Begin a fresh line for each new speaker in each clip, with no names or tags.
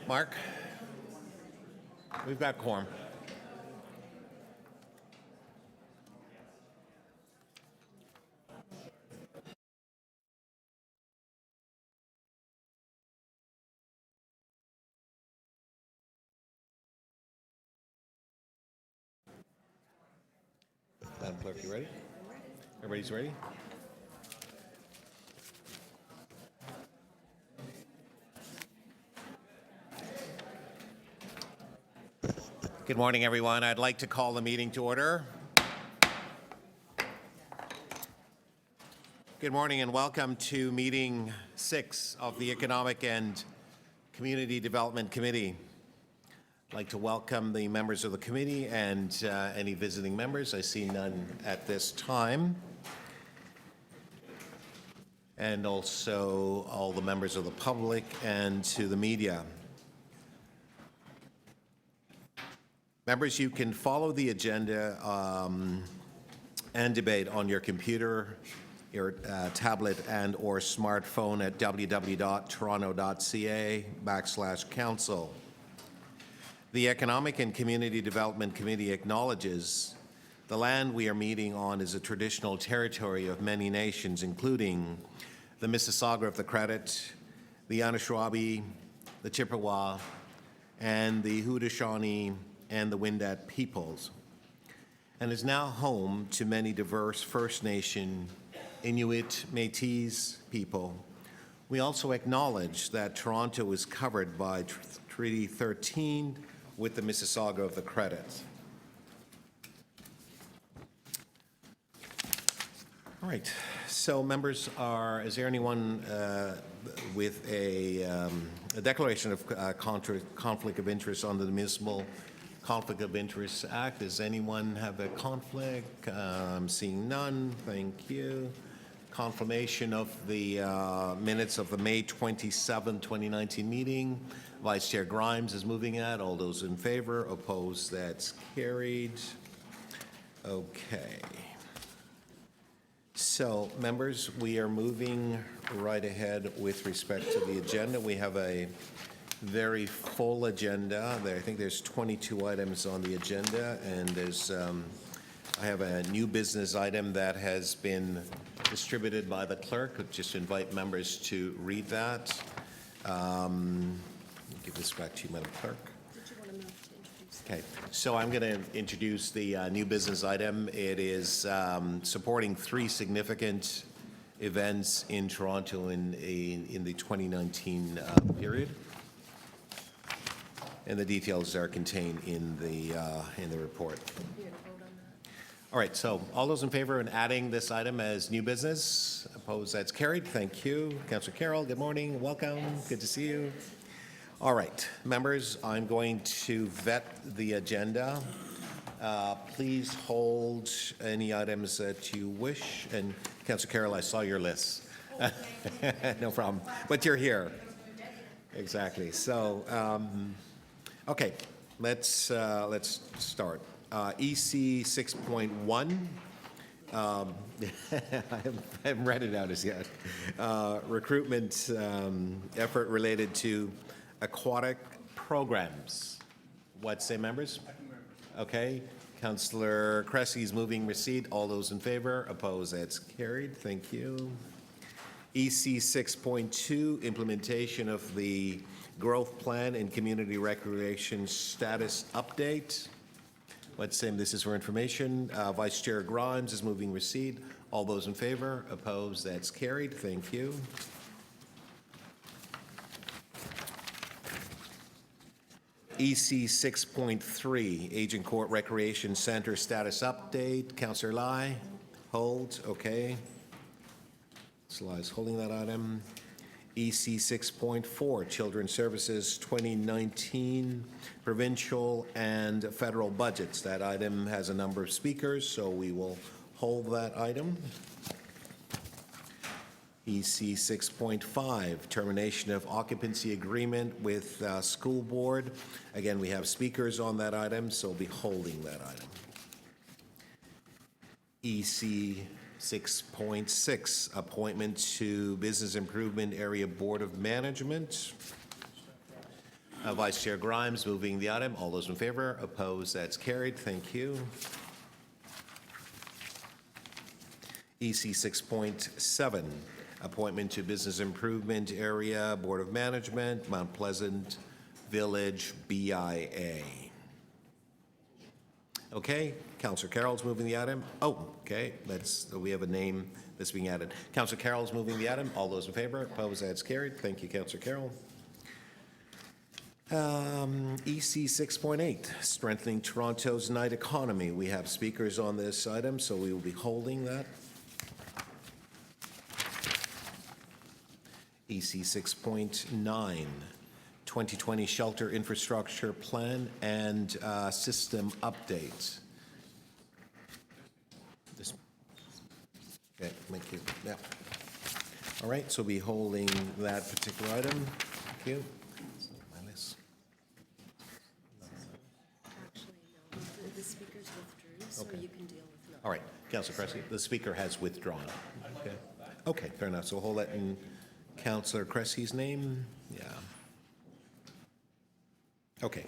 Mark? We've got quorum. Madam Clerk, you ready? Everybody's ready? Good morning, everyone. I'd like to call the meeting to order. Good morning and welcome to meeting 6 of the Economic and Community Development Committee. I'd like to welcome the members of the committee and any visiting members. I see none at this time. And also all the members of the public and to the media. Members, you can follow the agenda and debate on your computer, your tablet and or smartphone at www.toronto.ca/council. The Economic and Community Development Committee acknowledges the land we are meeting on is a traditional territory of many nations, including the Mississauga of the Credit, the Anishinaabe, the Chippewa, and the Haudenosaunee and the Wendat peoples, and is now home to many diverse First Nation, Inuit, Métis people. We also acknowledge that Toronto is covered by Treaty 13 with the Mississauga of the Credit. All right, so members, is there anyone with a declaration of conflict of interest under the Municipal Conflict of Interest Act? Does anyone have a conflict? I'm seeing none. Thank you. Confirmation of the minutes of the May 27, 2019 meeting. Vice Chair Grimes is moving that. All those in favor? Opposed? That's carried. Okay. So, members, we are moving right ahead with respect to the agenda. We have a very full agenda. I think there's 22 items on the agenda, and there's I have a new business item that has been distributed by the clerk. I'll just invite members to read that. Give this back to you, Madam Clerk.
Did you want to move to introduce?
Okay, so I'm going to introduce the new business item. It is supporting 3 significant events in Toronto in the 2019 period. And the details are contained in the report. All right, so all those in favor in adding this item as new business? Opposed? That's carried. Thank you. Councillor Carroll, good morning. Welcome. Yes. Good to see you. All right, members, I'm going to vet the agenda. Please hold any items that you wish. And Councillor Carroll, I saw your list. No problem. But you're here. Exactly. So, okay, let's start. EC 6.1. I haven't read it out as yet. Recruitment effort related to aquatic programs. What say, members? Okay. Councillor Cressy is moving receipt. All those in favor? Opposed? That's carried. Thank you. EC 6.2, implementation of the growth plan and community recreation status update. Let's say this is for information. Vice Chair Grimes is moving receipt. All those in favor? Opposed? That's carried. Thank you. EC 6.3, Agent Court Recreation Center status update. Councillor Lai, hold. Okay. Lai is holding that item. EC 6.4, Children's Services 2019 provincial and federal budgets. That item has a number of speakers, so we will hold that item. EC 6.5, termination of occupancy agreement with school board. Again, we have speakers on that item, so we'll be holding that item. EC 6.6, appointment to Business Improvement Area Board of Management. Vice Chair Grimes moving the item. All those in favor? Opposed? That's carried. Thank you. EC 6.7, appointment to Business Improvement Area Board of Management, Mount Pleasant Village BIA. Okay, Councillor Carroll's moving the item. Oh, okay, we have a name that's being added. Councillor Carroll's moving the item. All those in favor? Opposed? That's carried. Thank you, Councillor Carroll. EC 6.8, strengthening Toronto's night economy. We have speakers on this item, so we will be holding that. EC 6.9, 2020 Shelter Infrastructure Plan and System Update. Okay, thank you. Yeah. All right, so we'll be holding that particular item. Thank you.
Actually, no, the speakers withdrew, so
Okay.
you can deal with no.
All right, Councillor Cressy, the speaker has withdrawn. Okay. Okay, fair enough. So we'll hold that in Councillor Cressy's name. Yeah. Okay.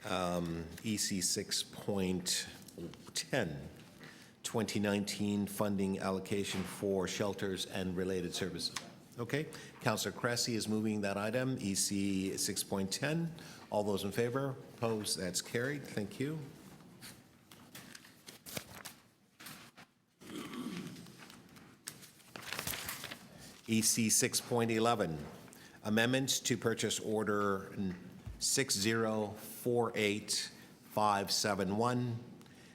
EC 6.10, 2019 funding allocation for shelters and related services. Okay. Councillor Cressy is moving that item, EC 6.10. All those in favor? Opposed? That's carried. Thank you. EC 6.11, amendments to purchase order 6048571,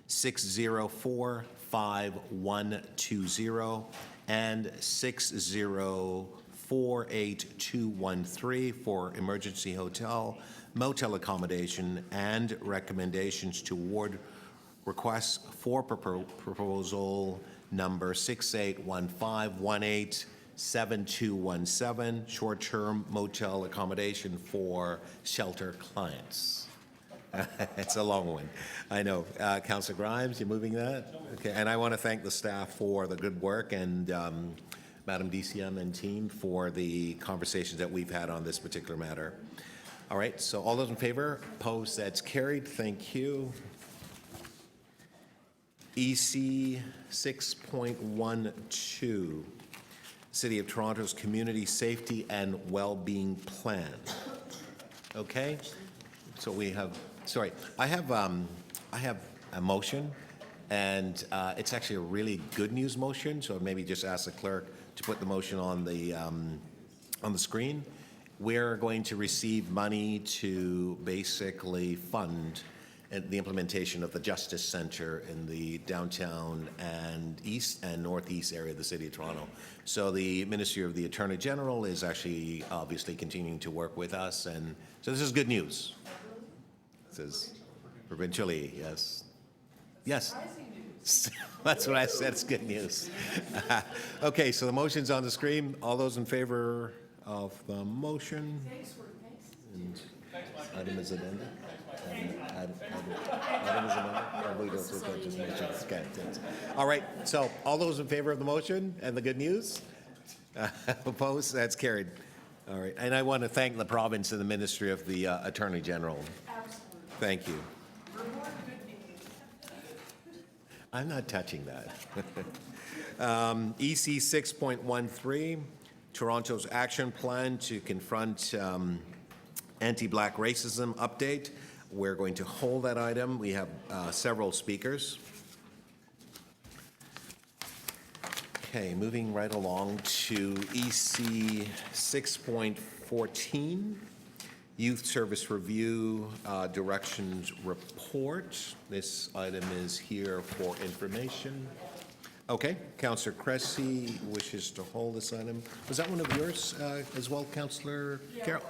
6045120, and 6048213 for emergency hotel, motel accommodation, and recommendations to award requests for proposal number 681518. 7217, short-term motel accommodation for shelter clients. It's a long one. I know. Councillor Grimes, you moving that? Okay. And I want to thank the staff for the good work and Madam DCM and team for the conversations that we've had on this particular matter. All right. So all those in favor? Opposed? That's carried. Thank you. EC 6.12. City of Toronto's Community Safety and Wellbeing Plan. Okay, so we have. Sorry, I have a motion, and it's actually a really good news motion. So maybe just ask the clerk to put the motion on the screen. We're going to receive money to basically fund the implementation of the Justice Center in the downtown and east and northeast area of the City of Toronto. So the Ministry of the Attorney General is actually obviously continuing to work with us, and so this is good news. This is provincially, yes. Yes. That's what I said, it's good news. Okay, so the motion's on the screen. All those in favor of the motion? And item is amended. All right, so all those in favor of the motion and the good news? Opposed? That's carried. All right, and I want to thank the province and the Ministry of the Attorney General. Absolutely. Thank you. I'm not touching that. EC 6.13, Toronto's action plan to confront anti-black racism update. We're going to hold that item. We have several speakers. Okay, moving right along to EC 6.14, Youth Service Review Directions Report. This item is here for information. Okay, Councillor Cressy wishes to hold this item. Was that one of yours as well, Councillor Carroll?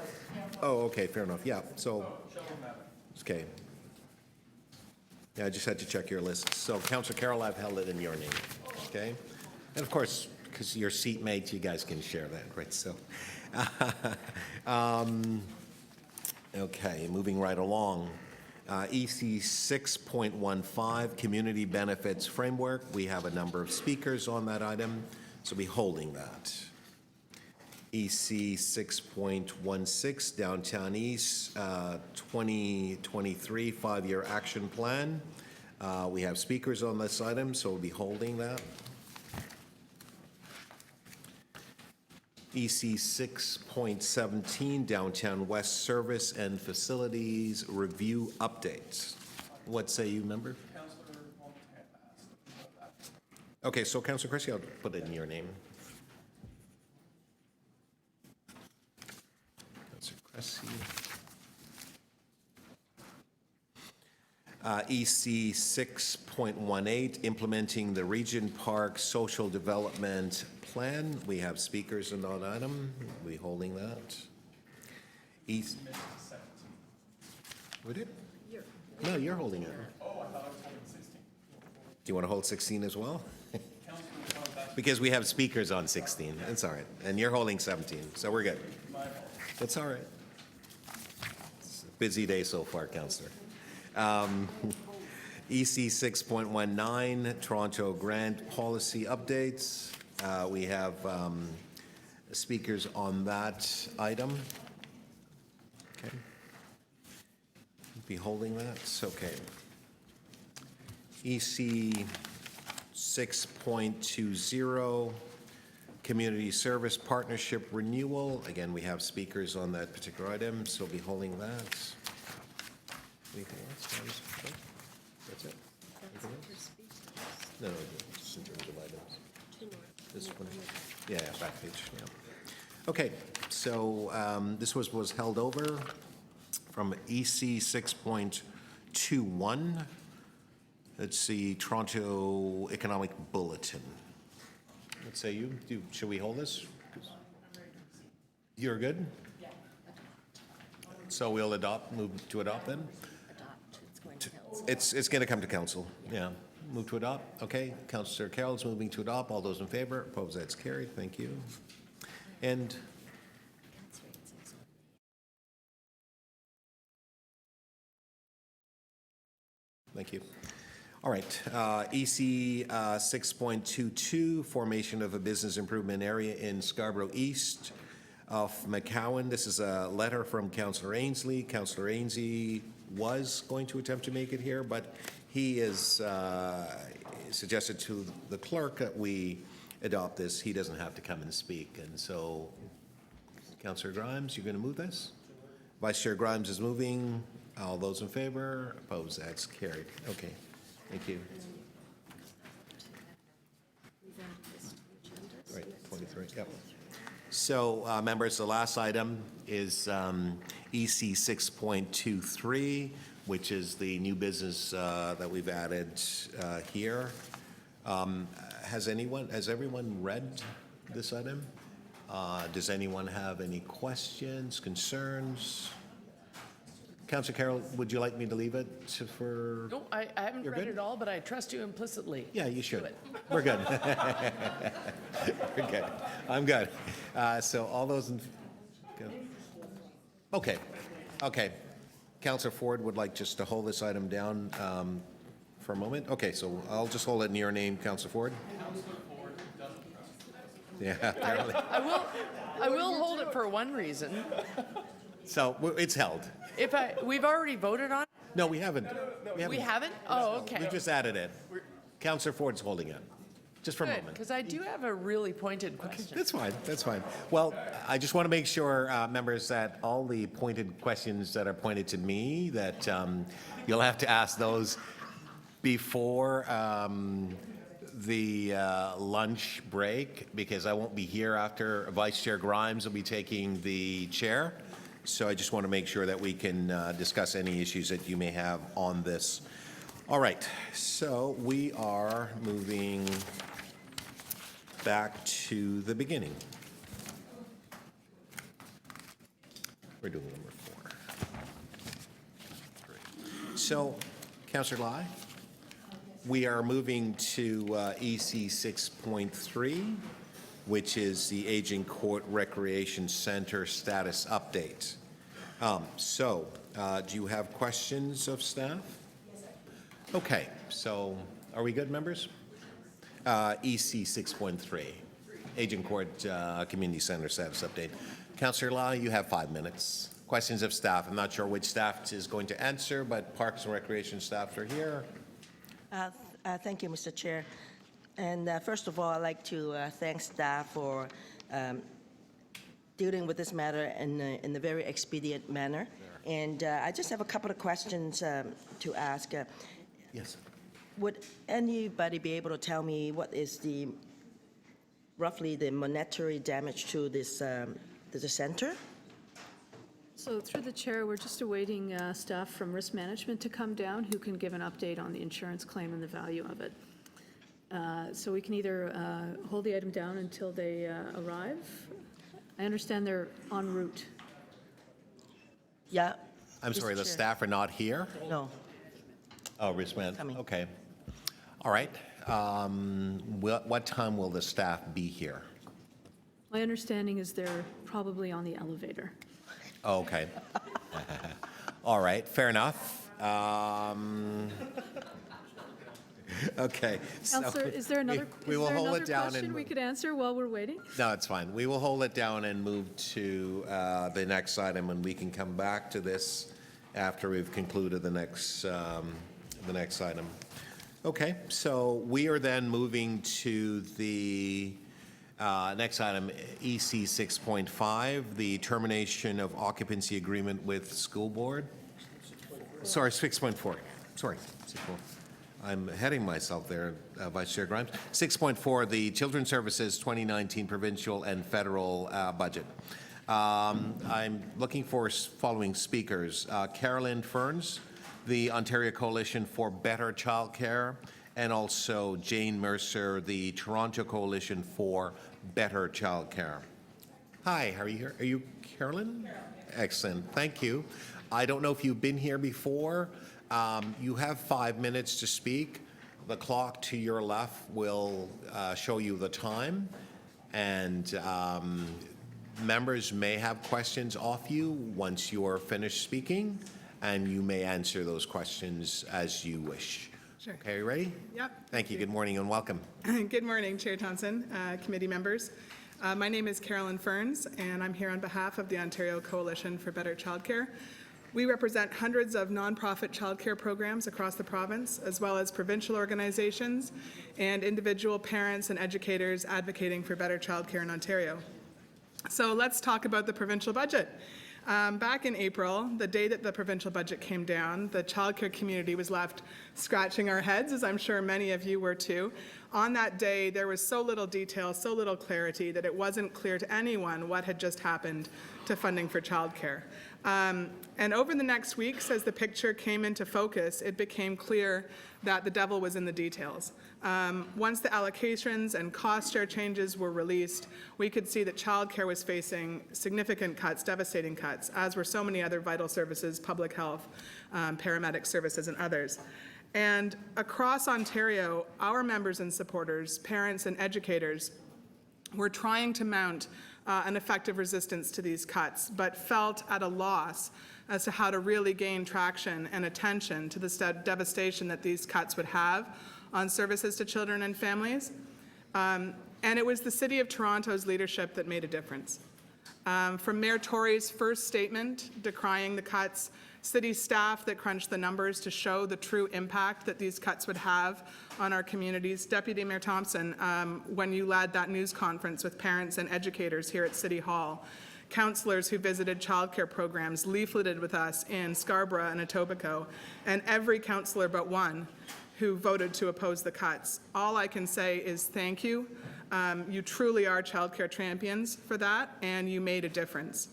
Oh, okay, fair enough. Yeah, so, okay. Yeah, I just had to check your list. So, Councillor Carroll, I've held it in your name, okay? And of course, because you're seatmates, you guys can share that, right? So, okay, moving right along. EC 6.15, Community Benefits Framework. We have a number of speakers on that item, so we'll be holding that. EC 6.16, Downtown East, 2023 5-year action plan. We have speakers on this item, so we'll be holding that. EC 6.17, Downtown West Service and Facilities Review Updates. What say you, member? Okay, so Councillor Cressy, I'll put it in your name. Councillor Cressy. EC 6.18, implementing the Region Park Social Development Plan. We have speakers on that item. We holding that. EC. We did? No, you're holding it.
Oh, I thought I was holding 16.
Do you want to hold 16 as well? Because we have speakers on 16. It's all right. And you're holding 17, so we're good. That's all right. It's a busy day so far, Councillor. EC 6.19, Toronto Grant Policy Updates. We have speakers on that item. Okay. Be holding that. It's okay. EC 6.20, Community Service Partnership Renewal. Again, we have speakers on that particular item, so we'll be holding that. Anything else? That's it?
That's
Anything
for
else?
speakers.
No, just in terms of items.
Two more.
This one? Yeah, back page, yeah. Okay, so this was held over from EC 6.21. It's the Toronto Economic Bulletin. Let's say you, should we hold this? You're good?
Yeah.
So we'll move to adopt then?
Adopt, it's going to council.
It's going to come to council, yeah. Move to adopt, okay. Councillor Carroll's moving to adopt. All those in favor? Opposed? That's carried. Thank you. And
Councillor Ainsworth's on the
thank you. All right, EC 6.22, formation of a business improvement area in Scarborough East of McCowan. This is a letter from Councillor Ainsley. Councillor Ainsley was going to attempt to make it here, but he is suggested to the clerk that we adopt this. He doesn't have to come and speak. And so, Councillor Grimes, you're going to move this? Vice Chair Grimes is moving. All those in favor? Opposed? That's carried. Okay. Thank you.
We've added this to the agenda. so
Right,
next
23,
item,
yep.
23.
So, members, the last item is EC 6.23, which is the new business that we've added here. Has everyone read this item? Does anyone have any questions, concerns? Councillor Carroll, would you like me to leave it for?
No, I haven't
You're
read
good?
it all, but I trust you implicitly.
Yeah, you should.
Do it.
We're good. We're good. I'm good. So all those in, good. Okay, okay. Councillor Ford would like just to hold this item down for a moment. Okay, so I'll just hold it in your name, Councillor Ford. Yeah, apparently.
I will hold it for one reason.
So it's held.
We've already voted on it?
No, we haven't.
We haven't? Oh, okay.
We just added it. Councillor Ford's holding it, just for a
Good,
moment.
because I do have a really pointed question.
That's fine, that's fine. Well, I just want to make sure, members, that all the pointed questions that are pointed to me, that you'll have to ask those before the lunch break, because I won't be here after. Vice Chair Grimes will be taking the chair. So I just want to make sure that we can discuss any issues that you may have on this. All right, so we are moving back to the beginning. We're doing number 4. So, Councillor Lai, we are moving to EC 6.3, which is the Aging Court Recreation Center status update. Do you have questions of staff? Okay, so are we good, members? EC 6.3. Agent Court Community Center status update. Councillor Law, you have 5 minutes. Questions of staff. I'm not sure which staff is going to answer, but Parks and Recreation staff are here.
Thank you, Mr. Chair. And first of all, I'd like to thank staff for dealing with this matter in a very expedient manner. And I just have a couple of questions to ask.
Yes.
Would anybody be able to tell me what is roughly the monetary damage to this to the center?
So through the chair, we're just awaiting staff from risk management to come down who can give an update on the insurance claim and the value of it. So we can either hold the item down until they arrive. I understand they're en route.
Yeah.
I'm
Mr.
sorry, the
Chair.
staff are not here?
No.
Oh, risk man.
Coming.
Okay. All right. What time will the staff be here?
My understanding is they're probably on the elevator.
Oh, okay. All right, fair enough. Okay. so
Counselor, is there another,
we will hold it down
question
and
we could answer while we're waiting?
No, it's fine. We will hold it down and move to the next item, and we can come back to this after we've concluded the next item. Okay, so we are then moving to the next item, EC 6.5, the termination of occupancy agreement with school board. Sorry, 6.4. Sorry, 6.4. I'm heading myself there, Vice Chair Grimes. 6.4, the Children's Services 2019 provincial and federal budget. I'm looking for following speakers. Carolyn Ferns, the Ontario Coalition for Better Childcare, and also Jane Mercer, the Toronto Coalition for Better Childcare. Hi, are you here? Are you Carolyn? Excellent, thank you. I don't know if you've been here before. You have 5 minutes to speak. The clock to your left will show you the time, and members may have questions off you once you're finished speaking, and you may answer those questions as you wish.
Sure.
Okay, you ready?
Yep.
Thank you. Good morning and welcome.
Good morning, Chair Thompson, committee members. My name is Carolyn Ferns, and I'm here on behalf of the Ontario Coalition for Better Childcare. We represent hundreds of nonprofit childcare programs across the province, as well as provincial organizations and individual parents and educators advocating for better childcare in Ontario. So let's talk about the provincial budget. Back in April, the day that the provincial budget came down, the childcare community was left scratching our heads, as I'm sure many of you were too. On that day, there was so little detail, so little clarity, that it wasn't clear to anyone what had just happened to funding for childcare. And over the next weeks, as the picture came into focus, it became clear that the devil was in the details. Once the allocations and cost share changes were released, we could see that childcare was facing significant cuts, devastating cuts, as were so many other vital services, public health, paramedic services, and others. And across Ontario, our members and supporters, parents and educators, were trying to mount an effective resistance to these cuts, but felt at a loss as to how to really gain traction and attention to the devastation that these cuts would have on services to children and families. And it was the City of Toronto's leadership that made a difference. From Mayor Tory's first statement decrying the cuts, city staff that crunched the numbers to show the true impact that these cuts would have on our communities. Deputy Mayor Thompson, when you led that news conference with parents and educators here at City Hall, councillors who visited childcare programs leafleted with us in Scarborough and Etobicoke, and every councillor but one who voted to oppose the cuts. All I can say is thank you. You truly are childcare champions for that, and you made a difference.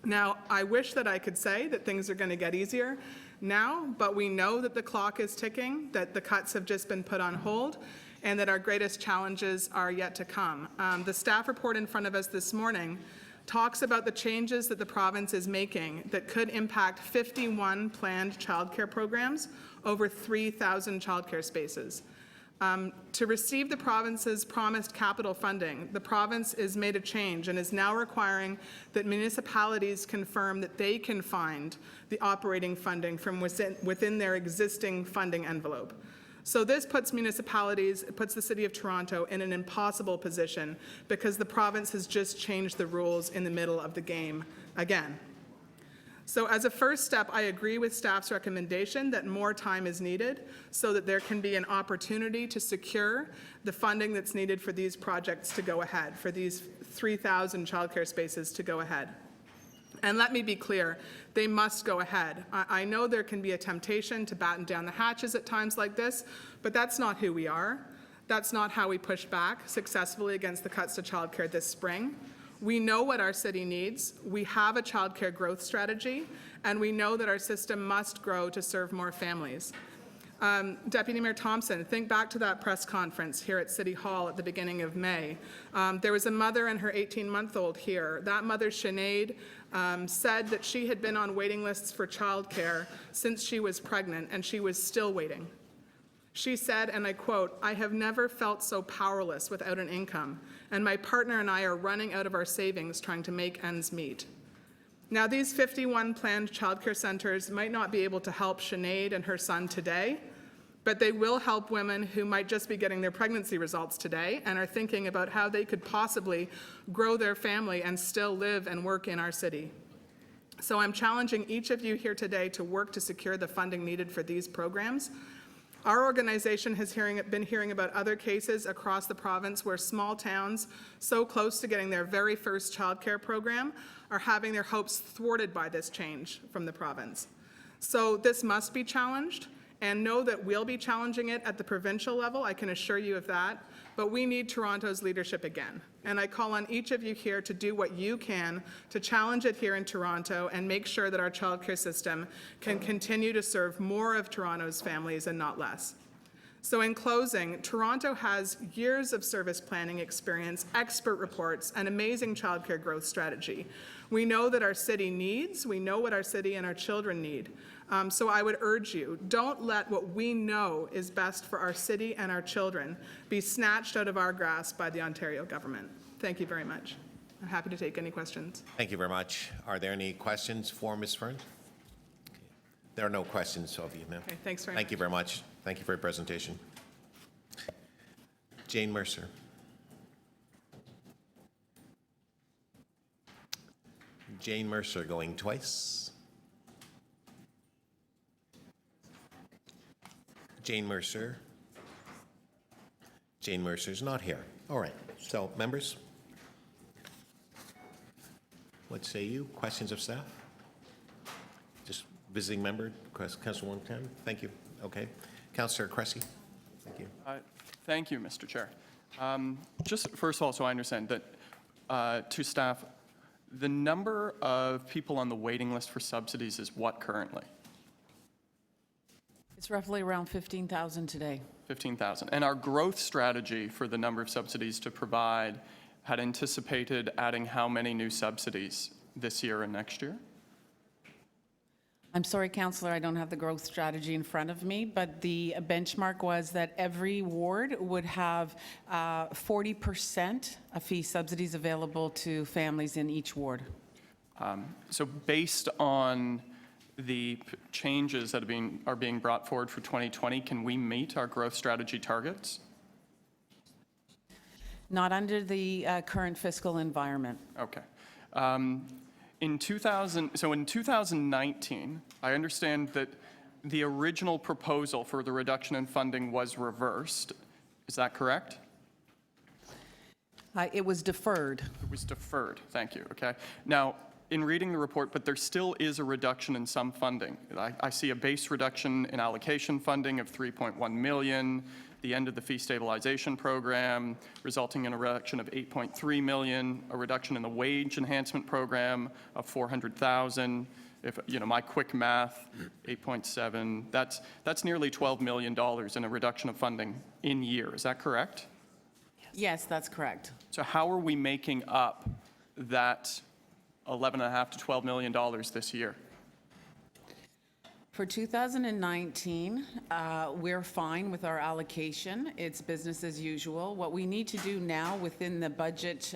Now, I wish that I could say that things are going to get easier now, but we know that the clock is ticking, that the cuts have just been put on hold, and that our greatest challenges are yet to come. The staff report in front of us this morning talks about the changes that the province is making that could impact 51 planned childcare programs, over 3,000 childcare spaces. To receive the province's promised capital funding, the province has made a change and is now requiring that municipalities confirm that they can find the operating funding from within their existing funding envelope. So this puts municipalities, it puts the City of Toronto in an impossible position because the province has just changed the rules in the middle of the game again. So as a first step, I agree with staff's recommendation that more time is needed so that there can be an opportunity to secure the funding that's needed for these projects to go ahead, for these 3,000 childcare spaces to go ahead. And let me be clear, they must go ahead. I know there can be a temptation to batten down the hatches at times like this, but that's not who we are. That's not how we push back successfully against the cuts to childcare this spring. We know what our city needs. We have a childcare growth strategy, and we know that our system must grow to serve more families. Deputy Mayor Thompson, think back to that press conference here at City Hall at the beginning of May. There was a mother and her 18-month-old here. That mother, Sinead, said that she had been on waiting lists for childcare since she was pregnant, and she was still waiting. She said, and I quote, "I have never felt so powerless without an income, and my partner and I are running out of our savings trying to make ends meet." Now, these 51 planned childcare centers might not be able to help Sinead and her son today, but they will help women who might just be getting their pregnancy results today and are thinking about how they could possibly grow their family and still live and work in our city. So I'm challenging each of you here today to work to secure the funding needed for these programs. Our organization has been hearing about other cases across the province where small towns so close to getting their very first childcare program are having their hopes thwarted by this change from the province. So this must be challenged, and know that we'll be challenging it at the provincial level, I can assure you of that, but we need Toronto's leadership again. And I call on each of you here to do what you can to challenge it here in Toronto and make sure that our childcare system can continue to serve more of Toronto's families and not less. So in closing, Toronto has years of service planning experience, expert reports, and amazing childcare growth strategy. We know that our city needs, we know what our city and our children need. So I would urge you, don't let what we know is best for our city and our children be snatched out of our grasp by the Ontario government. Thank you very much. I'm happy to take any questions.
Thank you very much. Are there any questions for Ms. Fern? There are no questions of you, ma'am.
Okay, thanks very much.
Thank you very much. Thank you for your presentation. Jane Mercer. Jane Mercer going twice. Jane Mercer. Jane Mercer's not here. All right. So, members, what say you? Questions of staff? Just visiting member, Councillor 110. Thank you. Okay. Councillor Cressy. Thank you.
Thank you, Mr. Chair. Just first of all, so I understand that to staff, the number of people on the waiting list for subsidies is what currently?
It's roughly around 15,000 today.
15,000. And our growth strategy for the number of subsidies to provide had anticipated adding how many new subsidies this year and next year?
I'm sorry, Councillor, I don't have the growth strategy in front of me, but the benchmark was that every ward would have 40% of fee subsidies available to families in each ward.
So based on the changes that are being brought forward for 2020, can we meet our growth strategy targets?
Not under the current fiscal environment.
Okay. In 2019, I understand that the original proposal for the reduction in funding was reversed. Is that correct?
It was deferred.
It was deferred. Thank you. Okay. Now, in reading the report, but there still is a reduction in some funding. I see a base reduction in allocation funding of $3.1 million, the end of the fee stabilization program, resulting in a reduction of $8.3 million, a reduction in the wage enhancement program of $400,000. If, my quick math, 8.7, that's nearly $12 million in a reduction of funding in year. Is that correct?
Yes, that's correct.
So how are we making up that $11.5 to $12 million this year?
For 2019, we're fine with our allocation. It's business as usual. What we need to do now within the budget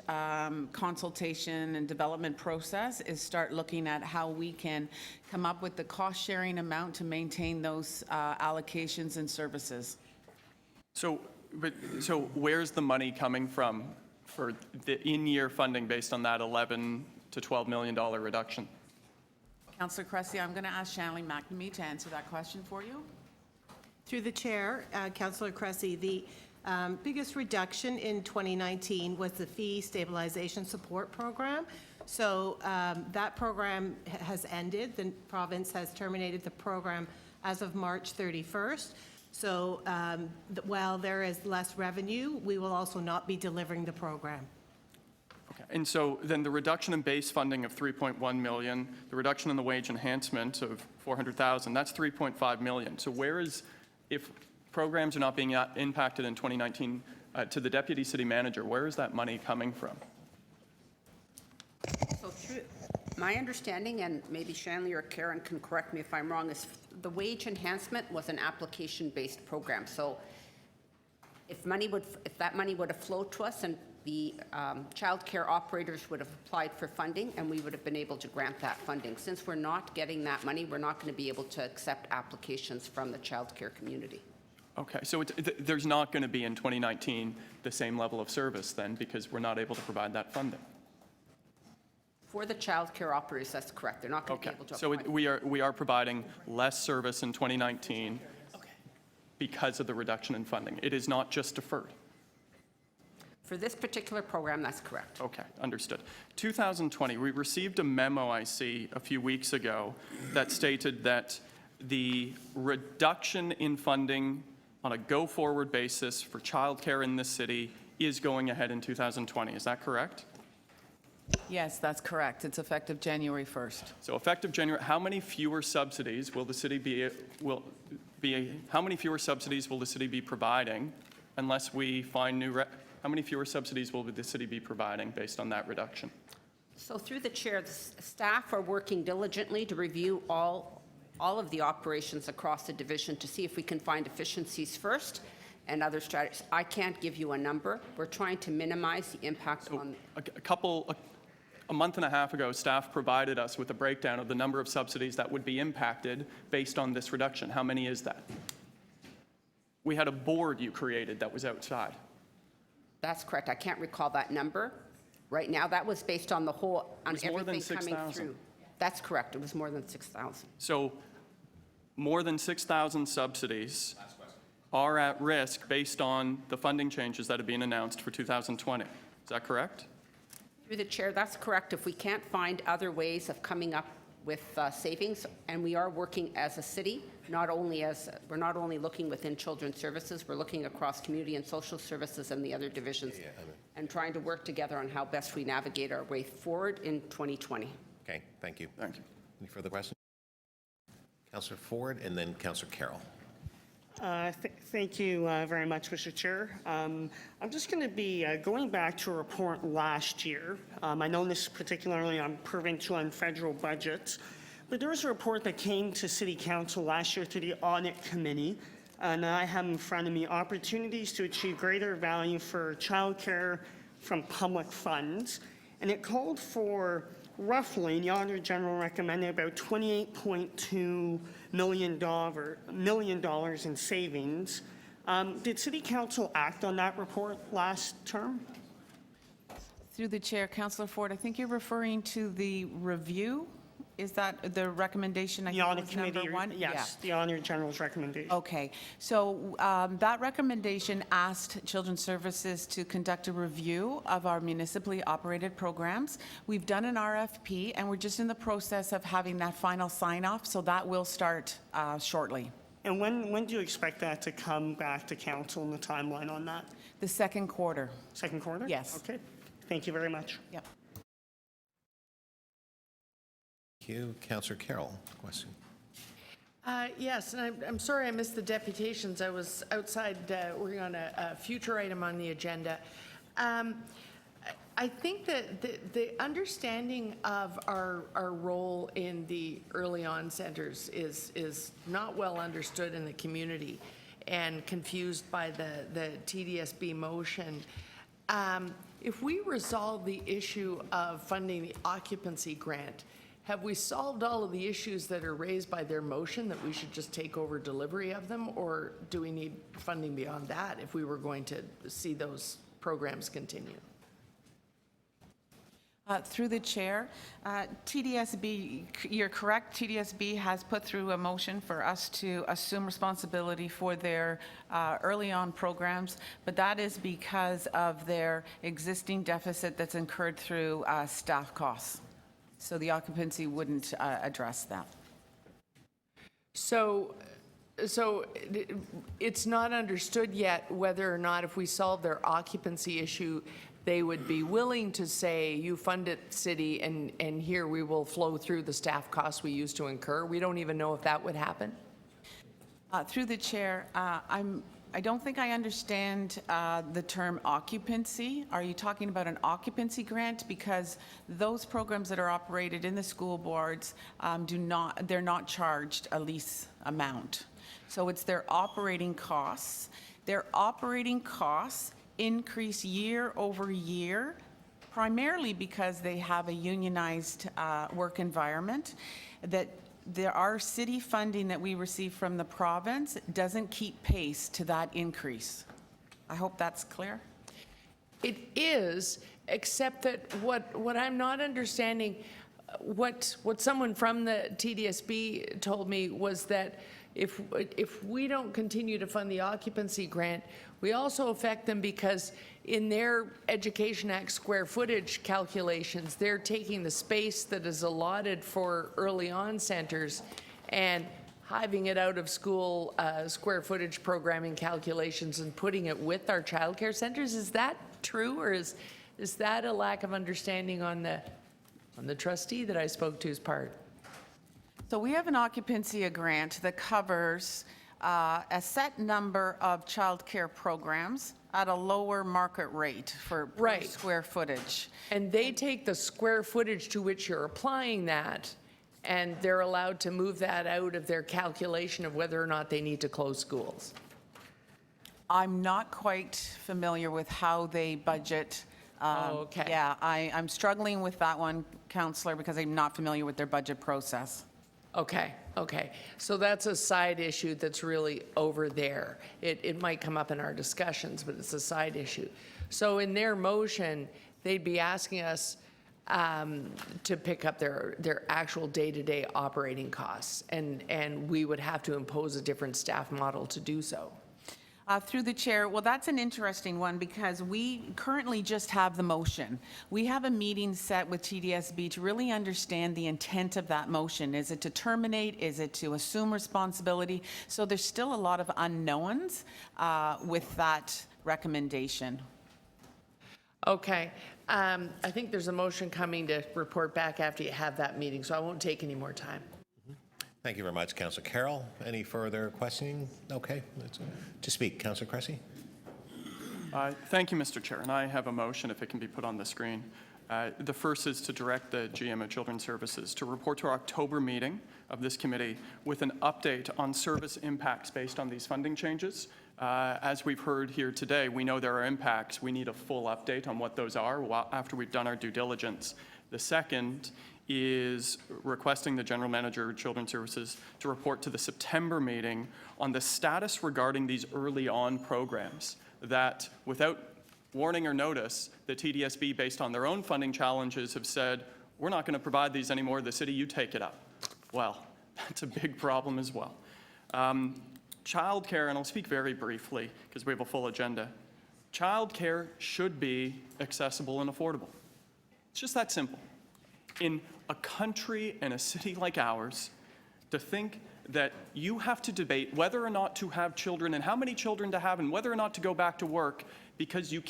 consultation and development process is start looking at how we can come up with the cost-sharing amount to maintain those allocations and services.
So where's the money coming from for the in-year funding based on that $11 to $12 million reduction?
Councillor Cressy, I'm going to ask Shanley McNamee to answer that question for you.
Through the chair, Councillor Cressy, the biggest reduction in 2019 was the fee stabilization support program. So that program has ended. The province has terminated the program as of March 31st. So while there is less revenue, we will also not be delivering the program.
Okay. And so then the reduction in base funding of 3.1 million, the reduction in the wage enhancement of 400,000, that's 3.5 million. So where is, if programs are not being impacted in 2019, to the deputy city manager, where is that money coming from?
So through my understanding, and maybe Shanley or Karen can correct me if I'm wrong, is the wage enhancement was an application-based program. So if that money would have flowed to us, and the childcare operators would have applied for funding, and we would have been able to grant that funding. Since we're not getting that money, we're not going to be able to accept applications from the childcare community.
Okay, so there's not going to be in 2019 the same level of service then, because we're not able to provide that funding.
For the childcare operators, that's correct. They're not going to
Okay,
be able to
so
apply.
we are providing less service in 2019 because of the reduction in funding. It is not just deferred.
For this particular program, that's correct.
Okay, understood. 2020, we received a memo, I see, a few weeks ago that stated that the reduction in funding on a go-forward basis for childcare in this city is going ahead in 2020. Is that correct?
Yes, that's correct. It's effective January 1st.
So effective January, how many fewer subsidies will the city how many fewer subsidies will the city be providing unless we find how many fewer subsidies will the city be providing based on that reduction?
So through the chair, the staff are working diligently to review all of the operations across the division to see if we can find efficiencies first and other strategies. I can't give you a number. We're trying to minimize the impact on.
A month and a half ago, staff provided us with a breakdown of the number of subsidies that would be impacted based on this reduction. How many is that? We had a board you created that was outside.
That's correct. I can't recall that number right now. That was based on the whole, on
more than
everything coming
6,000.
through. That's correct. It was more than 6,000.
So more than 6,000 subsidies are at risk based on the funding changes that have been announced for 2020. Is that correct?
Through the chair, that's correct. If we can't find other ways of coming up with savings, and we are working as a city, we're not only looking within children's services, we're looking across community and social services and the other divisions, and trying to work together on how best we navigate our way forward in 2020.
Okay, thank you.
Thank you.
Any further questions? Councillor Ford and then Councillor Carroll.
Thank you very much, Mr. Chair. I'm just going to be going back to a report last year. I know this particularly on provincial and federal budgets, but there was a report that came to City Council last year to the Audit Committee, and I have in front of me opportunities to achieve greater value for childcare from public funds, and it called for roughly, the Auditor General recommended about $28.2 million in savings. Did City Council act on that report last term?
Through the chair, Councillor Ford, I think you're referring to the review. Is that the recommendation? I
The
think
Audit
was
Committee,
number one?
yes, the Auditor General's recommendation.
Okay, so that recommendation asked Children's Services to conduct a review of our municipally operated programs. We've done an RFP, and we're just in the process of having that final sign-off, so that will start shortly.
And when do you expect that to come back to council and the timeline on that?
The second quarter.
Second quarter?
Yes.
Okay, thank you very much.
Yep.
Thank you. Councillor Carroll, question.
Yes, and I'm sorry I missed the deputations. I was outside working on a future item on the agenda. I think that the understanding of our role in the early on centers is not well understood in the community and confused by the TDSB motion. If we resolve the issue of funding the occupancy grant, have we solved all of the issues that are raised by their motion, that we should just take over delivery of them? Or do we need funding beyond that if we were going to see those programs continue?
Through the chair, TDSB, you're correct, TDSB has put through a motion for us to assume responsibility for their early on programs, but that is because of their existing deficit that's incurred through staff costs. So the occupancy wouldn't address that.
So it's not understood yet whether or not if we solve their occupancy issue, they would be willing to say, you fund it, city, and here we will flow through the staff costs we used to incur. We don't even know if that would happen.
Through the chair, I don't think I understand the term occupancy. Are you talking about an occupancy grant? Because those programs that are operated in the school boards they're not charged a lease amount. So it's their operating costs. Their operating costs increase year over year, primarily because they have a unionized work environment, that our city funding that we receive from the province doesn't keep pace to that increase. I hope that's clear.
It is, except that what I'm not understanding, what someone from the TDSB told me was that if we don't continue to fund the occupancy grant, we also affect them because in their Education Act square footage calculations, they're taking the space that is allotted for early on centers and hiving it out of school square footage programming calculations and putting it with our childcare centers. Is that true, or is that a lack of understanding on the trustee that I spoke to's part?
So we have an occupancy grant that covers a set number of childcare programs at a lower market rate for per square footage.
And they take the square footage to which you're applying that, and they're allowed to move that out of their calculation of whether or not they need to close schools.
I'm not quite familiar with how they budget.
Okay.
Yeah, I'm struggling with that one, Councillor, because I'm not familiar with their budget process.
Okay. So that's a side issue that's really over there. It might come up in our discussions, but it's a side issue. So in their motion, they'd be asking us to pick up their actual day-to-day operating costs, and we would have to impose a different staff model to do so.
Through the chair, well, that's an interesting one because we currently just have the motion. We have a meeting set with TDSB to really understand the intent of that motion. Is it to terminate? Is it to assume responsibility? So there's still a lot of unknowns with that recommendation.
Okay. I think there's a motion coming to report back after you have that meeting, so I won't take any more time.
Thank you very much, Councillor Carroll. Any further questioning? Okay. To speak, Councillor Cressy.
Thank you, Mr. Chair, and I have a motion if it can be put on the screen. The first is to direct the GM of Children's Services to report to our October meeting of this committee with an update on service impacts based on these funding changes. As we've heard here today, we know there are impacts. We need a full update on what those are after we've done our due diligence. The second is requesting the General Manager of Children's Services to report to the September meeting on the status regarding these early on programs that, without warning or notice, the TDSB, based on their own funding challenges, have said, we're not going to provide these anymore, the city, you take it up. Well, that's a big problem as well. Childcare, and I'll speak very briefly because we have a full agenda. Childcare should be accessible and affordable. It's just that simple. In a country and a city like ours, to think that you have to debate whether or not to have children and how many children to have and whether or not to go back to work because you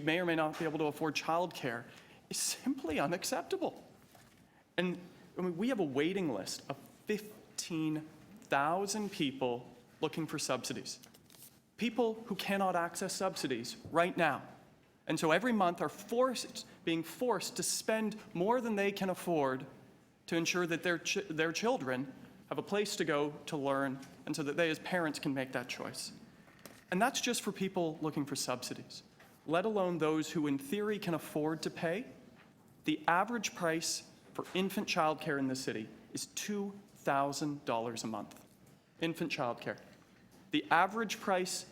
may or may not be able to afford childcare is simply unacceptable. And I mean, we have a waiting list of 15,000 people looking for subsidies. People who cannot access subsidies right now. And so every month are being forced to spend more than they can afford to ensure that their children have a place to go to learn and so that they as parents can make that choice. And that's just for people looking for subsidies, let alone those who in theory can afford to pay. The average price for infant childcare in the city is $2,000 a month. Infant childcare. The average price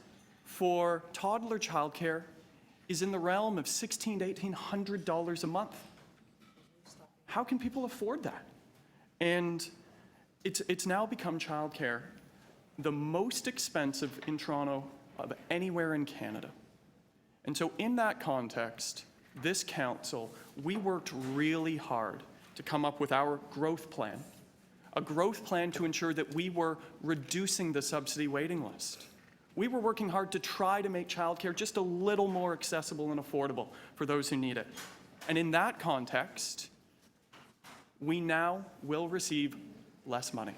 for toddler childcare is in the realm of $1,600 to $1,800 a month. How can people afford that? And it's now become childcare the most expensive in Toronto of anywhere in Canada. And so in that context, this council, we worked really hard to come up with our growth plan, a growth plan to ensure that we were reducing the subsidy waiting list. We were working hard to try to make childcare just a little more accessible and affordable for those who need it. And in that context, we now will receive less money.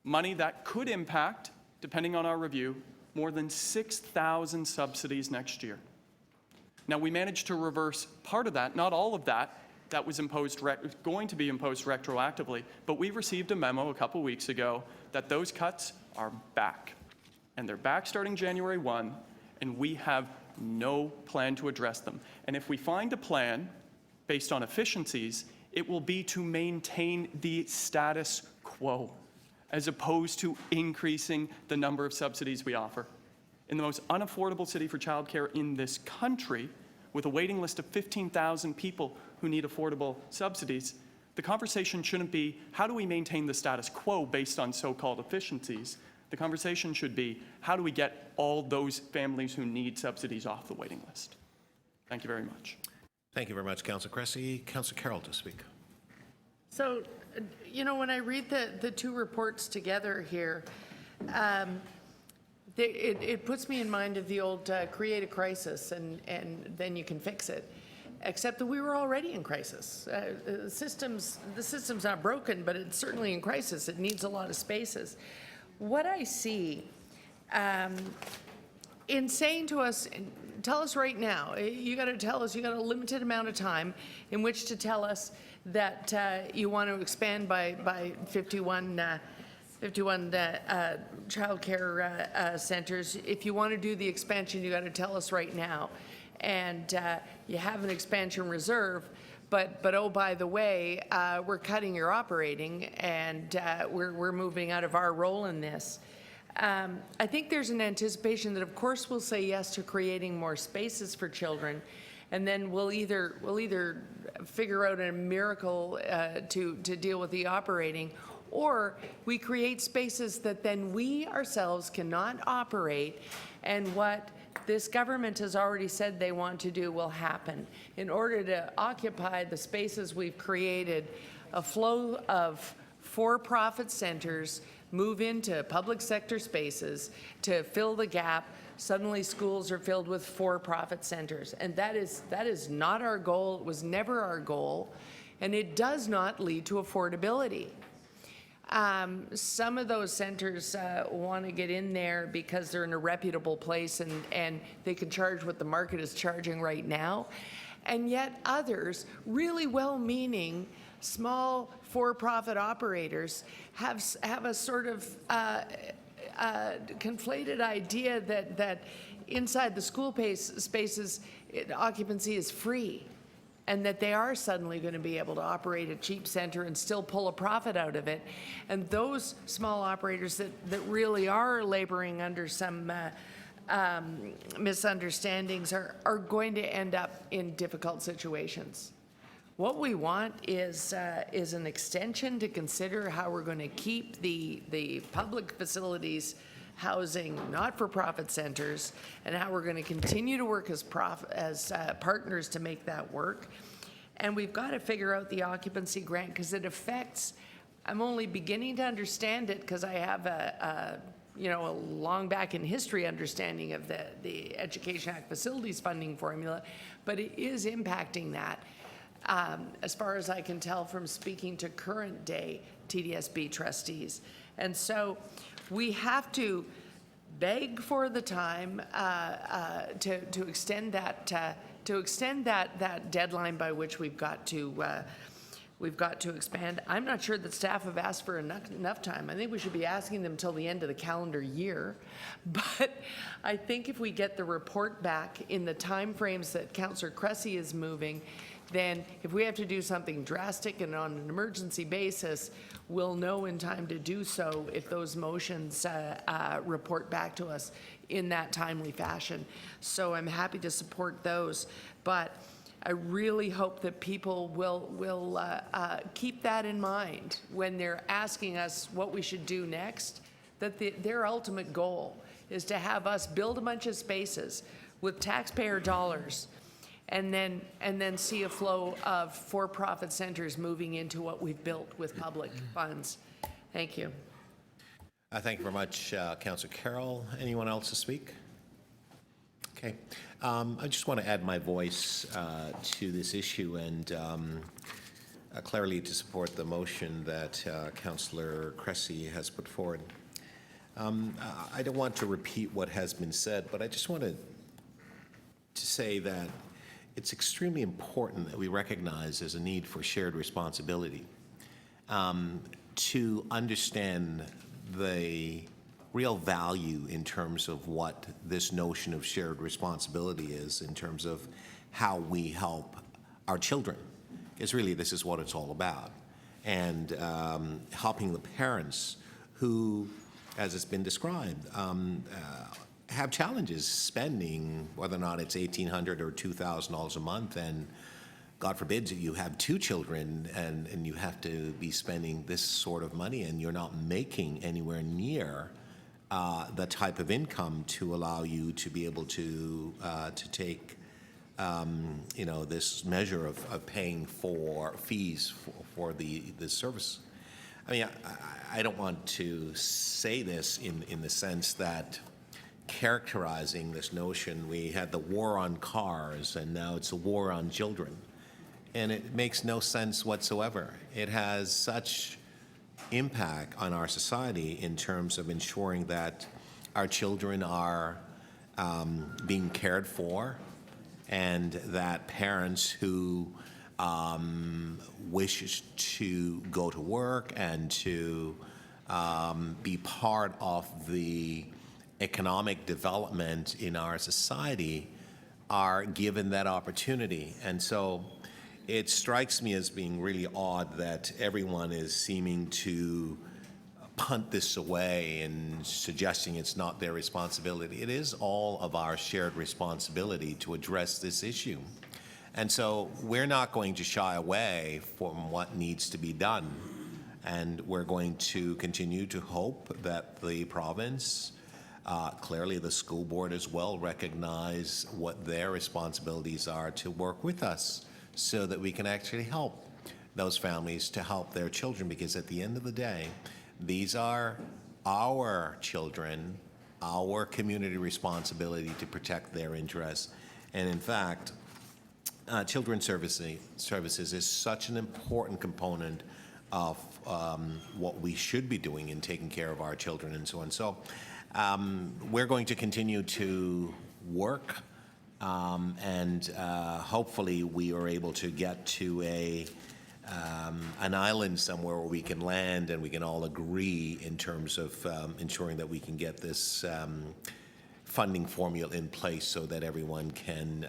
Money that could impact, depending on our review, more than 6,000 subsidies next year. Now, we managed to reverse part of that, not all of that, that was going to be imposed retroactively, but we received a memo a couple weeks ago that those cuts are back. And they're back starting January 1, and we have no plan to address them. And if we find a plan based on efficiencies, it will be to maintain the status quo, as opposed to increasing the number of subsidies we offer. In the most unaffordable city for childcare in this country, with a waiting list of 15,000 people who need affordable subsidies, the conversation shouldn't be, how do we maintain the status quo based on so-called efficiencies? The conversation should be, how do we get all those families who need subsidies off the waiting list? Thank you very much.
Thank you very much, Councillor Cressy. Councillor Carroll to speak.
So, you know, when I read the two reports together here, it puts me in mind of the old create a crisis and then you can fix it. Except that we were already in crisis. The system's not broken, but it's certainly in crisis. It needs a lot of spaces. What I see in saying to us, tell us right now, you got to tell us, you got a limited amount of time in which to tell us that you want to expand by 51 childcare centers. If you want to do the expansion, you got to tell us right now. And you have an expansion reserve, but oh, by the way, we're cutting your operating, and we're moving out of our role in this. I think there's an anticipation that, of course, we'll say yes to creating more spaces for children, and then we'll either figure out a miracle to deal with the operating, or we create spaces that then we ourselves cannot operate, and what this government has already said they want to do will happen. In order to occupy the spaces we've created, a flow of for-profit centers move into public sector spaces to fill the gap. Suddenly schools are filled with for-profit centers. And that is not our goal. It was never our goal. And it does not lead to affordability. Some of those centers want to get in there because they're in a reputable place and they can charge what the market is charging right now. And yet others, really well-meaning, small for-profit operators have a sort of conflated idea that inside the school spaces, occupancy is free, and that they are suddenly going to be able to operate a cheap center and still pull a profit out of it. And those small operators that really are laboring under some misunderstandings are going to end up in difficult situations. What we want is an extension to consider how we're going to keep the public facilities housing not-for-profit centers, and how we're going to continue to work as partners to make that work. And we've got to figure out the occupancy grant, because it affects, I'm only beginning to understand it because I have a long back in history understanding of the Education Act facilities funding formula, but it is impacting that. As far as I can tell from speaking to current day TDSB trustees. And so we have to beg for the time to extend that deadline by which we've got to expand. I'm not sure that staff have asked for enough time. I think we should be asking them till the end of the calendar year. But I think if we get the report back in the timeframes that Councillor Cressy is moving, then if we have to do something drastic and on an emergency basis, we'll know in time to do so if those motions report back to us in that timely fashion. So I'm happy to support those, but I really hope that people will keep that in mind when they're asking us what we should do next, that their ultimate goal is to have us build a bunch of spaces with taxpayer dollars and then see a flow of for-profit centers moving into what we've built with public funds. Thank you.
Thank you very much, Councillor Carroll. Anyone else to speak? Okay. I just want to add my voice to this issue and clearly to support the motion that Councillor Cressy has put forward. I don't want to repeat what has been said, but I just wanted to say that it's extremely important that we recognize there's a need for shared responsibility to understand the real value in terms of what this notion of shared responsibility is in terms of how we help our children. Because really this is what it's all about. And helping the parents who, as it's been described, have challenges spending, whether or not it's $1,800 or $2,000 a month, and God forbid you have two children and you have to be spending this sort of money and you're not making anywhere near the type of income to allow you to be able to take this measure of paying for fees for the service. I mean, I don't want to say this in the sense that characterizing this notion, we had the war on cars and now it's a war on children. And it makes no sense whatsoever. It has such impact on our society in terms of ensuring that our children are being cared for and that parents who wish to go to work and to be part of the economic development in our society are given that opportunity. And so it strikes me as being really odd that everyone is seeming to punt this away and suggesting it's not their responsibility. It is all of our shared responsibility to address this issue. And so we're not going to shy away from what needs to be done. And we're going to continue to hope that the province, clearly the school board as well, recognize what their responsibilities are to work with us so that we can actually help those families to help their children, because at the end of the day, these are our children, our community responsibility to protect their interests. And in fact, children's services is such an important component of what we should be doing in taking care of our children and so on. So we're going to continue to work and hopefully we are able to get to an island somewhere where we can land and we can all agree in terms of ensuring that we can get this funding formula in place so that everyone can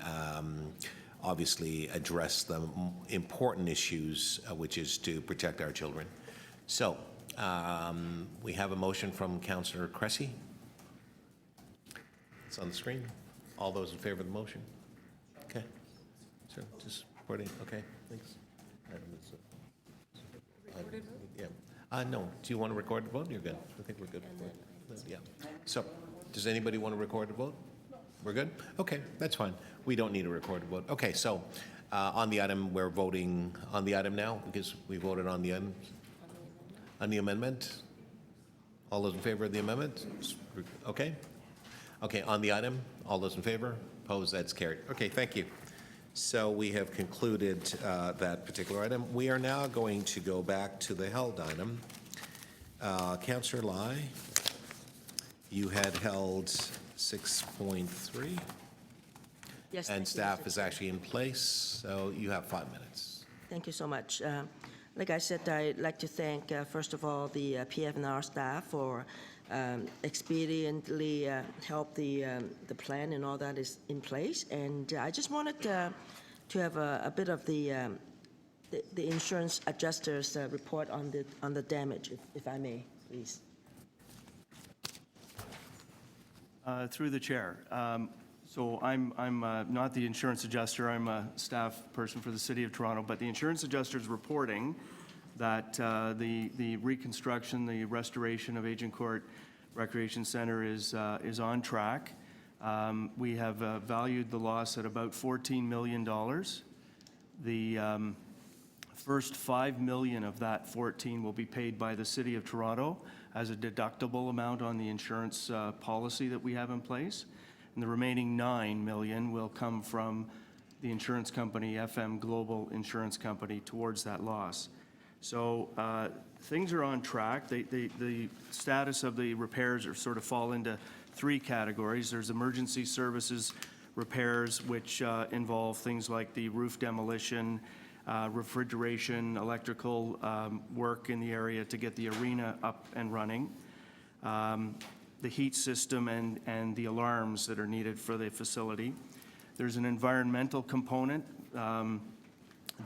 obviously address the important issues, which is to protect our children. So we have a motion from Councillor Cressy. It's on the screen. All those in favor of the motion? Okay. So just supporting. Okay, thanks. Yeah. No. Do you want to record the vote? You're good. I think we're good. Yeah. So, does anybody want to record the vote? We're good? Okay, that's fine. We don't need a recorded vote. Okay, so on the item, we're voting on the item now because we voted on the item. On the amendment? All those in favor of the amendment? Okay. Okay, on the item, all those in favor? Opposed? That's carried. Okay, thank you. So we have concluded that particular item. We are now going to go back to the held item. Councillor Lai, you had held 6.3.
Yes.
And staff is actually in place, so you have 5 minutes.
Thank you so much. Like I said, I'd like to thank, first of all, the PFNR staff for expediently help the plan and all that is in place. And I just wanted to have a bit of the insurance adjuster's report on the damage, if I may, please.
Through the chair. So I'm not the insurance adjuster, I'm a staff person for the City of Toronto, but the insurance adjuster is reporting that the reconstruction, the restoration of Agent Court Recreation Center is on track. We have valued the loss at about $14 million. The first $5 million of that 14 will be paid by the City of Toronto as a deductible amount on the insurance policy that we have in place. And the remaining $9 million will come from the insurance company, FM Global Insurance Company, towards that loss. So things are on track. The status of the repairs are sort of fall into three categories. There's emergency services repairs, which involve things like the roof demolition, refrigeration, electrical work in the area to get the arena up and running, the heat system and the alarms that are needed for the facility. There's an environmental component.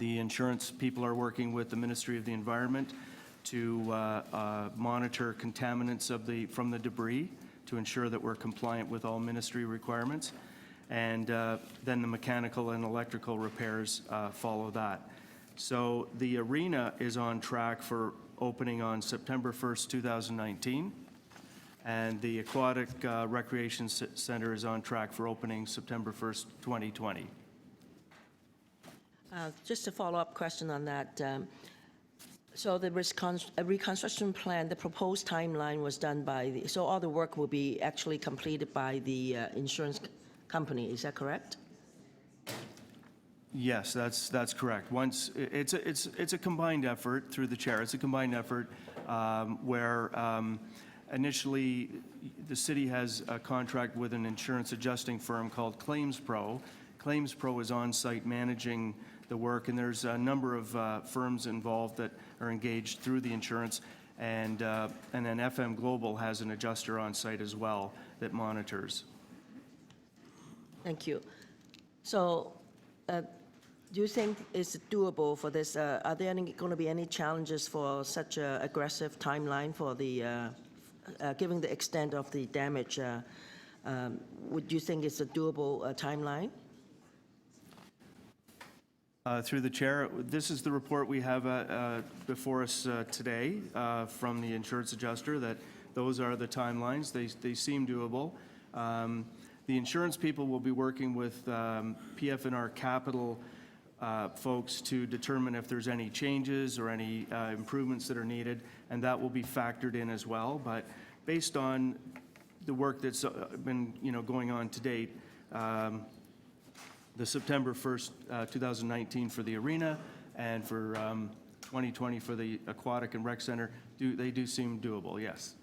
The insurance people are working with the Ministry of the Environment to monitor contaminants from the debris to ensure that we're compliant with all ministry requirements. And then the mechanical and electrical repairs follow that. So the arena is on track for opening on September 1st, 2019. And the Aquatic Recreation Center is on track for opening September 1st, 2020.
Just a follow-up question on that. So the reconstruction plan, the proposed timeline was done by so all the work will be actually completed by the insurance company, is that correct?
Yes, that's correct. Once it's a combined effort through the chair. It's a combined effort where initially the city has a contract with an insurance adjusting firm called Claims Pro. Claims Pro is on site managing the work, and there's a number of firms involved that are engaged through the insurance, and then FM Global has an adjuster on site as well that monitors.
Thank you. So do you think it's doable for this? Are there going to be any challenges for such an aggressive timeline for the, given the extent of the damage? Would you think it's a doable timeline?
Through the chair, this is the report we have before us today from the insurance adjuster, that those are the timelines. They seem doable. The insurance people will be working with PF&R Capital folks to determine if there's any changes or any improvements that are needed, and that will be factored in as well. But based on the work that's been going on to date, the September 1st, 2019 for the arena and for 2020 for the Aquatic and Rec Center, they do seem doable, yes.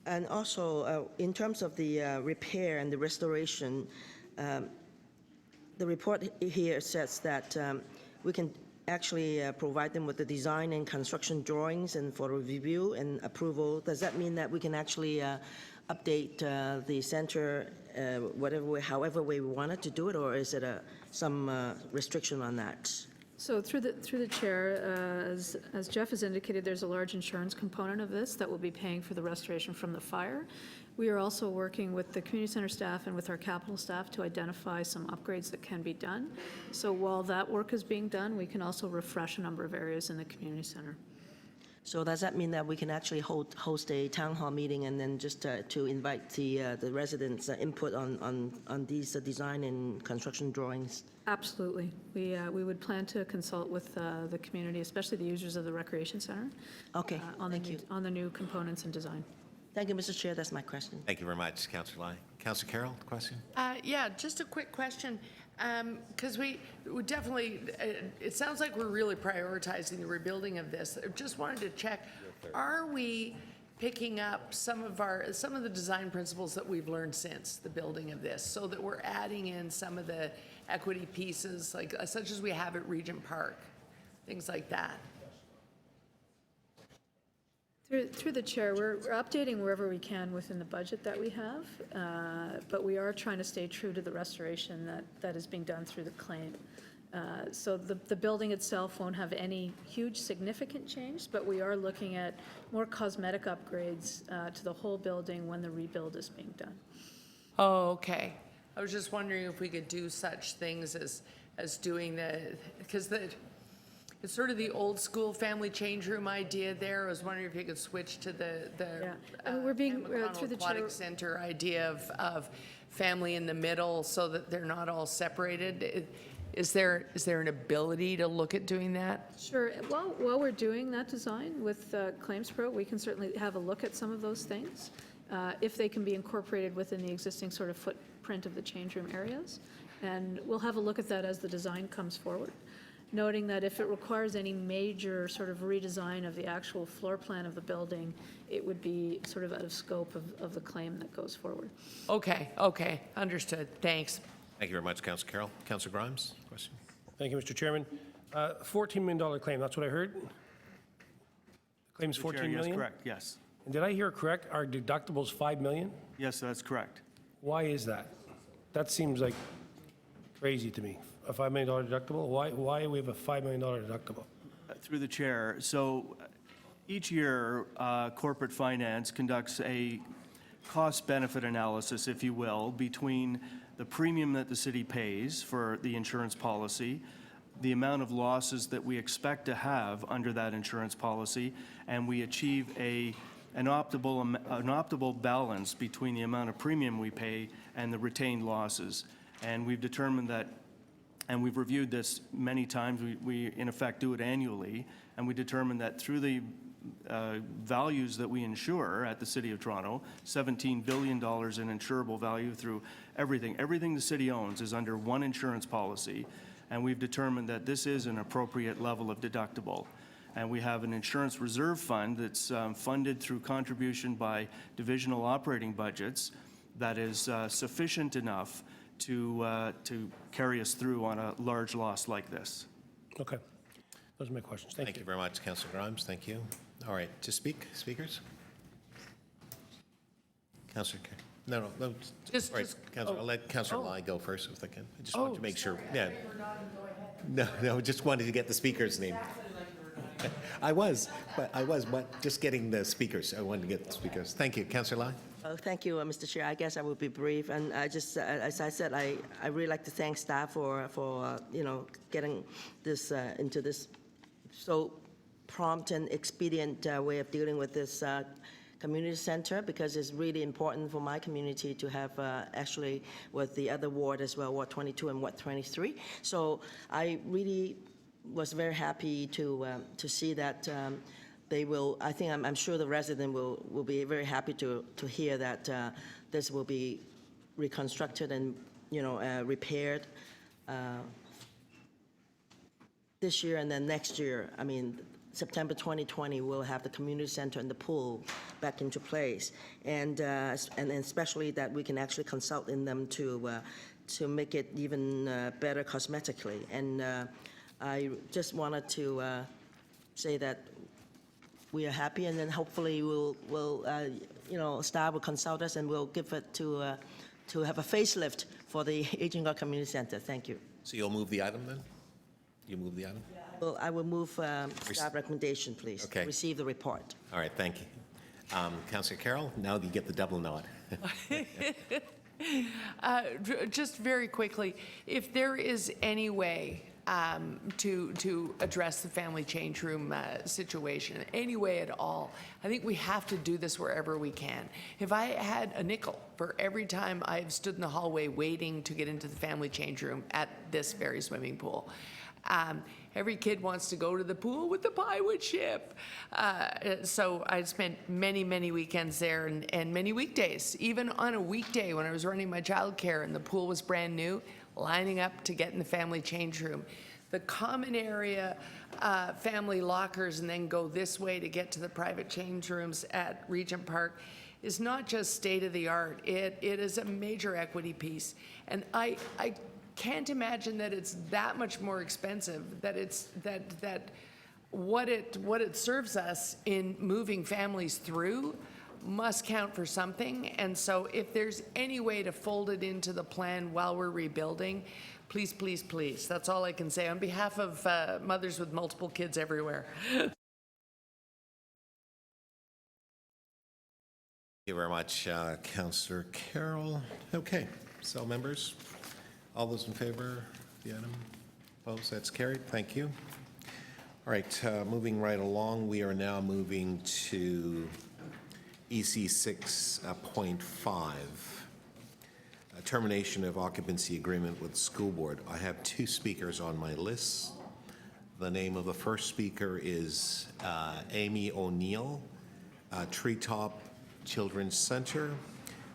And also, in terms of the repair and the restoration, the report here says that we can actually provide them with the design and construction drawings and for review and approval. Does that mean that we can actually update the center however way we wanted to do it, or is it some restriction on that?
So through the chair, as Jeff has indicated, there's a large insurance component of this that will be paying for the restoration from the fire. We are also working with the community center staff and with our capital staff to identify some upgrades that can be done. So while that work is being done, we can also refresh a number of areas in the community center.
So does that mean that we can actually host a town hall meeting and then just to invite the residents' input on these design and construction drawings?
Absolutely. We would plan to consult with the community, especially the users of the recreation center.
Okay, thank you.
On the new components and design.
Thank you, Mr. Chair. That's my question.
Thank you very much, Councillor Lai. Councillor Carroll, question?
Yeah, just a quick question, because we definitely, it sounds like we're really prioritizing the rebuilding of this. I just wanted to check, are we picking up some of the design principles that we've learned since the building of this, so that we're adding in some of the equity pieces, like such as we have at Regent Park, things like that?
Through the chair, we're updating wherever we can within the budget that we have, but we are trying to stay true to the restoration that is being done through the claim. So the building itself won't have any huge significant change, but we are looking at more cosmetic upgrades to the whole building when the rebuild is being done.
Oh, okay. I was just wondering if we could do such things as doing because it's sort of the old school family change room idea there. I was wondering if you could switch to the
Yeah. I mean, we're being,
McConnell
through the
Aquatic
chair,
Center idea of family in the middle so that they're not all separated. Is there an ability to look at doing that?
sure, while we're doing that design with Claims Pro, we can certainly have a look at some of those things, if they can be incorporated within the existing sort of footprint of the change room areas. And we'll have a look at that as the design comes forward, noting that if it requires any major sort of redesign of the actual floor plan of the building, it would be sort of out of scope of the claim that goes forward.
Okay, understood. Thanks.
Thank you very much, Councillor Carroll. Councillor Grimes, question?
Thank you, Mr. Chairman. $14 million claim, that's what I heard? Claim's
Mr.
14
Chair,
million?
Yes, correct, yes.
And did I hear correct, our deductible's 5 million?
Yes, that's correct.
Why is that? That seems like crazy to me. A $5 million deductible? Why do we have a $5 million deductible?
Through the chair, so each year, corporate finance conducts a cost-benefit analysis, if you will, between the premium that the city pays for the insurance policy, the amount of losses that we expect to have under that insurance policy, and we achieve an optimal balance between the amount of premium we pay and the retained losses. And we've determined that, and we've reviewed this many times, we in effect do it annually, and we determined that through the values that we insure at the City of Toronto, $17 billion in insurable value through everything. Everything the city owns is under one insurance policy, and we've determined that this is an appropriate level of deductible. And we have an insurance reserve fund that's funded through contribution by divisional operating budgets that is sufficient enough to carry us through on a large loss like this.
Okay. Those are my questions. Thank
Thank
you.
you very much, Councillor Grimes. Thank you. All right, to speakers? Councillor No.
Just-
All right,
just-
Councillor,
oh.
I'll let Councillor
Oh.
Lai go first if I can. I just want to
Oh,
make sure. Yeah. No, just wanted to get the speaker's name. I was, but just getting the speakers. I wanted to get the speakers. Thank you, Councillor Lai.
Thank you, Mr. Chair. I guess I will be brief. And I just, as I said, I really like to thank staff for getting this into this so prompt and expedient way of dealing with this community center, because it's really important for my community to have actually with the other ward as well, Ward 22 and Ward 23. So I really was very happy to see that they will. I think I'm sure the resident will be very happy to hear that this will be reconstructed and repaired this year and then next year. I mean, September 2020, we'll have the community center and the pool back into place, and especially that we can actually consult in them to make it even better cosmetically. And I just wanted to say that we are happy, and then hopefully staff will consult us and we'll give it to have a facelift for the Aging God Community Center. Thank you.
So you'll move the item then? You move the item?
Well, I will move staff recommendation, please.
Okay.
Receive the report.
All right, thank you. Councillor Carroll, now you get the double nod.
Just very quickly, if there is any way to address the family change room situation, any way at all, I think we have to do this wherever we can. If I had a nickel for every time I've stood in the hallway waiting to get into the family change room at this very swimming pool, every kid wants to go to the pool with the pie wood ship. So I spent many, many weekends there and many weekdays. Even on a weekday when I was running my childcare and the pool was brand new, lining up to get in the family change room. The common area family lockers and then go this way to get to the private change rooms at Regent Park is not just state of the art. It is a major equity piece. And I can't imagine that it's that much more expensive, that what it serves us in moving families through must count for something. And so if there's any way to fold it into the plan while we're rebuilding, Please, please, please. That's all I can say on behalf of mothers with multiple kids everywhere.
Thank you very much, Councillor Carroll. Okay, so members, all those in favor of the item? Opposed? That's carried. Thank you. All right, moving right along, we are now moving to EC 6.5, termination of occupancy agreement with school board. I have two speakers on my list. The name of the first speaker is Amy O'Neill, Treetop Children's Center.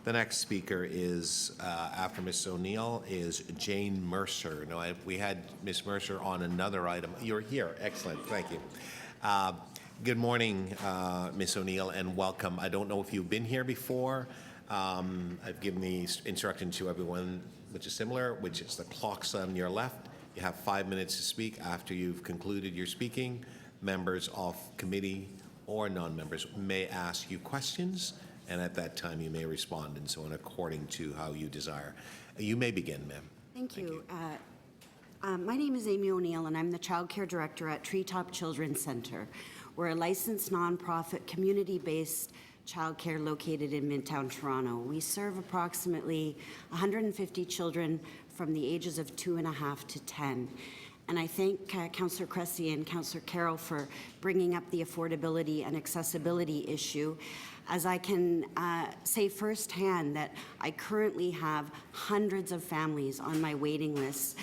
The next speaker is, after Ms. O'Neill, is Jane Mercer. No, we had Ms. Mercer on another item. You're here. Excellent. Thank you. Good morning, Ms. O'Neill, and welcome. I don't know if you've been here before. I've given the instruction to everyone, which is similar, which is the clock's on your left. You have 5 minutes to speak. After you've concluded your speaking, members of committee or non-members may ask you questions, and at that time you may respond, and so on, according to how you desire. You may begin, ma'am.
Thank you. My name is Amy O'Neill, and I'm the Childcare Director at Treetop Children's Center. We're a licensed nonprofit, community-based childcare located in Midtown Toronto. We serve approximately 150 children from the ages of 2.5 to 10. And I thank Councillor Cressy and Councillor Carroll for bringing up the affordability and accessibility issue, as I can say firsthand that I currently have hundreds of families on my waiting list,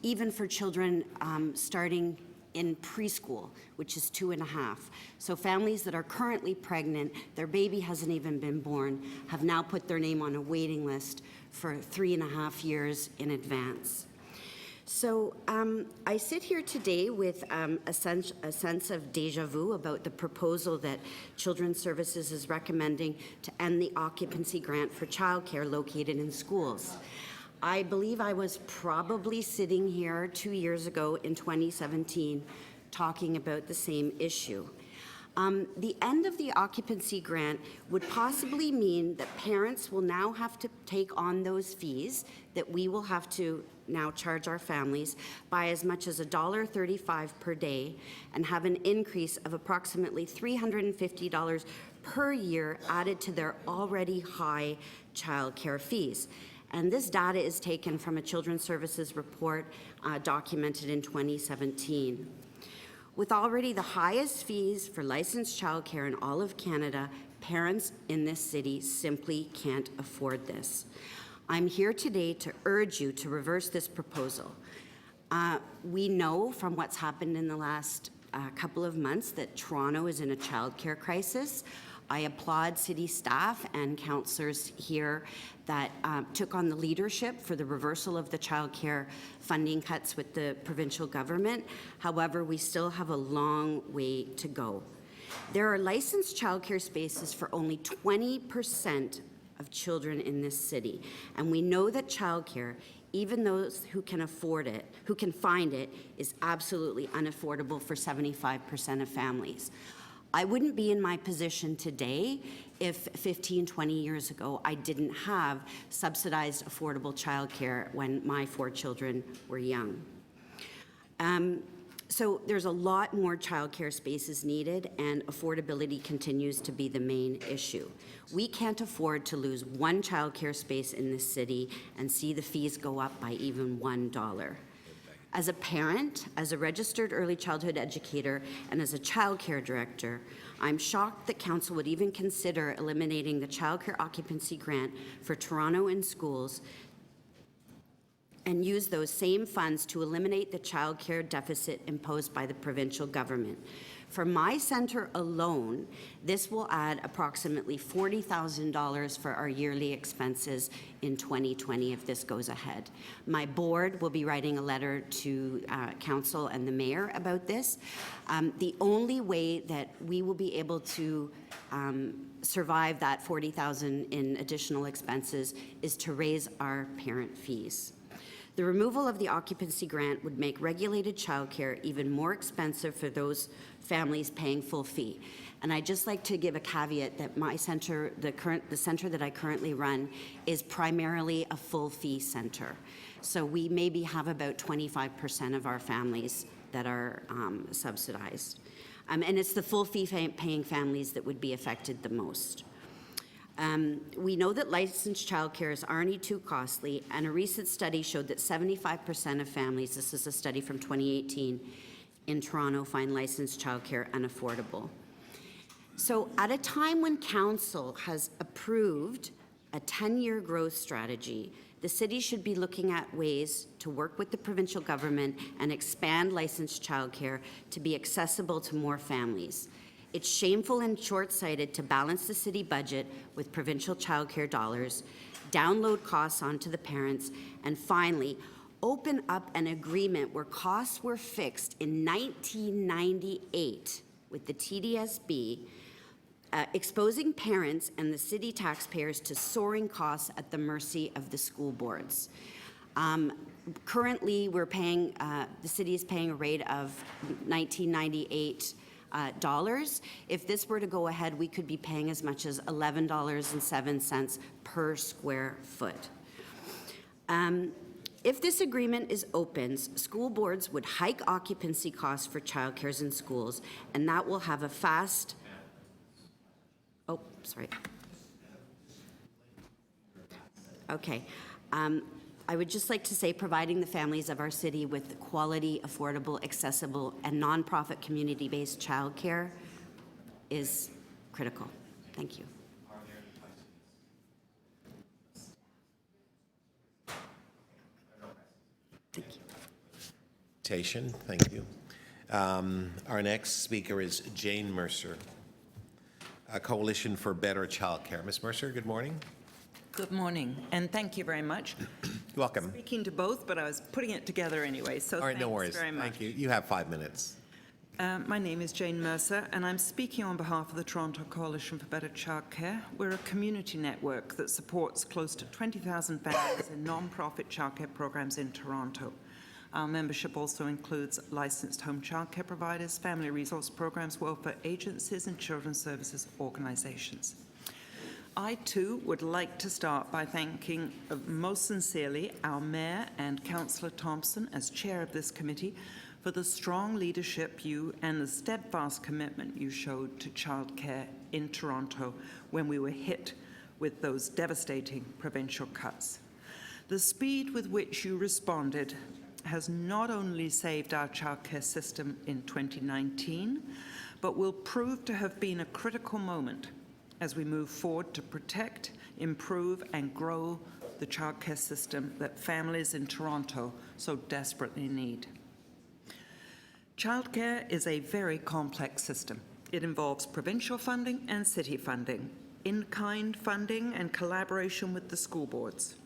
even for children starting in preschool, which is 2.5. So families that are currently pregnant, their baby hasn't even been born, have now put their name on a waiting list for 3.5 years in advance. So I sit here today with a sense of deja vu about the proposal that Children's Services is recommending to end the occupancy grant for childcare located in schools. I believe I was probably sitting here 2 years ago in 2017 talking about the same issue. The end of the occupancy grant would possibly mean that parents will now have to take on those fees that we will have to now charge our families by as much as $1.35 per day and have an increase of approximately $350 per year added to their already high childcare fees. And this data is taken from a Children's Services report documented in 2017. With already the highest fees for licensed childcare in all of Canada, parents in this city simply can't afford this. I'm here today to urge you to reverse this proposal. We know from what's happened in the last couple of months that Toronto is in a childcare crisis. I applaud city staff and councillors here that took on the leadership for the reversal of the childcare funding cuts with the provincial government. However, we still have a long way to go. There are licensed childcare spaces for only 20% of children in this city, and we know that childcare, even those who can afford it, who can find it, is absolutely unaffordable for 75% of families. I wouldn't be in my position today if 15, 20 years ago I didn't have subsidized affordable childcare when my 4 children were young. So there's a lot more childcare spaces needed, and affordability continues to be the main issue. We can't afford to lose one childcare space in this city and see the fees go up by even $1. As a parent, as a registered early childhood educator, and as a childcare director, I'm shocked that council would even consider eliminating the childcare occupancy grant for Toronto in schools and use those same funds to eliminate the childcare deficit imposed by the provincial government. For my centre alone, this will add approximately $40,000 for our yearly expenses in 2020 if this goes ahead. My board will be writing a letter to council and the mayor about this. The only way that we will be able to survive that $40,000 in additional expenses is to raise our parent fees. The removal of the occupancy grant would make regulated childcare even more expensive for those families paying full fee. And I'd just like to give a caveat that my center, the center that I currently run, is primarily a full fee center. So we maybe have about 25% of our families that are subsidized. And it's the full fee paying families that would be affected the most. We know that licensed childcare aren't too costly, and a recent study showed that 75% of families, this is a study from 2018, in Toronto find licensed childcare unaffordable. So at a time when Council has approved a 10-year growth strategy, the city should be looking at ways to work with the provincial government and expand licensed childcare to be accessible to more families. It's shameful and short-sighted to balance the city budget with provincial childcare dollars, download costs onto the parents, and finally, open up an agreement where costs were fixed in 1998 with the TDSB, exposing parents and the city taxpayers to soaring costs at the mercy of the school boards. Currently, we're paying, the city is paying a rate of $19.98. If this were to go ahead, we could be paying as much as $11.07 per square foot. If this agreement is opened, school boards would hike occupancy costs for childcares in schools, and that will have a fast... Oh, sorry. Okay. I would just like to say providing the families of our city with quality, affordable, accessible, and nonprofit community-based childcare is critical. Thank you. Thank you.
Thank you. Our next speaker is Jane Mercer, a Coalition for Better Childcare. Ms. Mercer, good morning.
Good morning, and thank you very much.
Welcome.
Speaking to both, but I was putting it together anyway, so
All right, no worries.
thanks very much.
Thank you. You have 5 minutes.
My name is Jane Mercer, and I'm speaking on behalf of the Toronto Coalition for Better Childcare. We're a community network that supports close to 20,000 families in non-profit childcare programs in Toronto. Our membership also includes licensed home childcare providers, family resource programs, welfare agencies, and children's services organizations. I, too, would like to start by thanking most sincerely our Mayor and Councillor Thompson, as chair of this committee, for the strong leadership you and the steadfast commitment you showed to childcare in Toronto when we were hit with those devastating provincial cuts. The speed with which you responded has not only saved our childcare system in 2019, but will prove to have been a critical moment as we move forward to protect, improve, and grow the childcare system that families in Toronto so desperately need. Childcare is a very complex system. It involves provincial funding and city funding, in-kind funding, and collaboration with the school boards.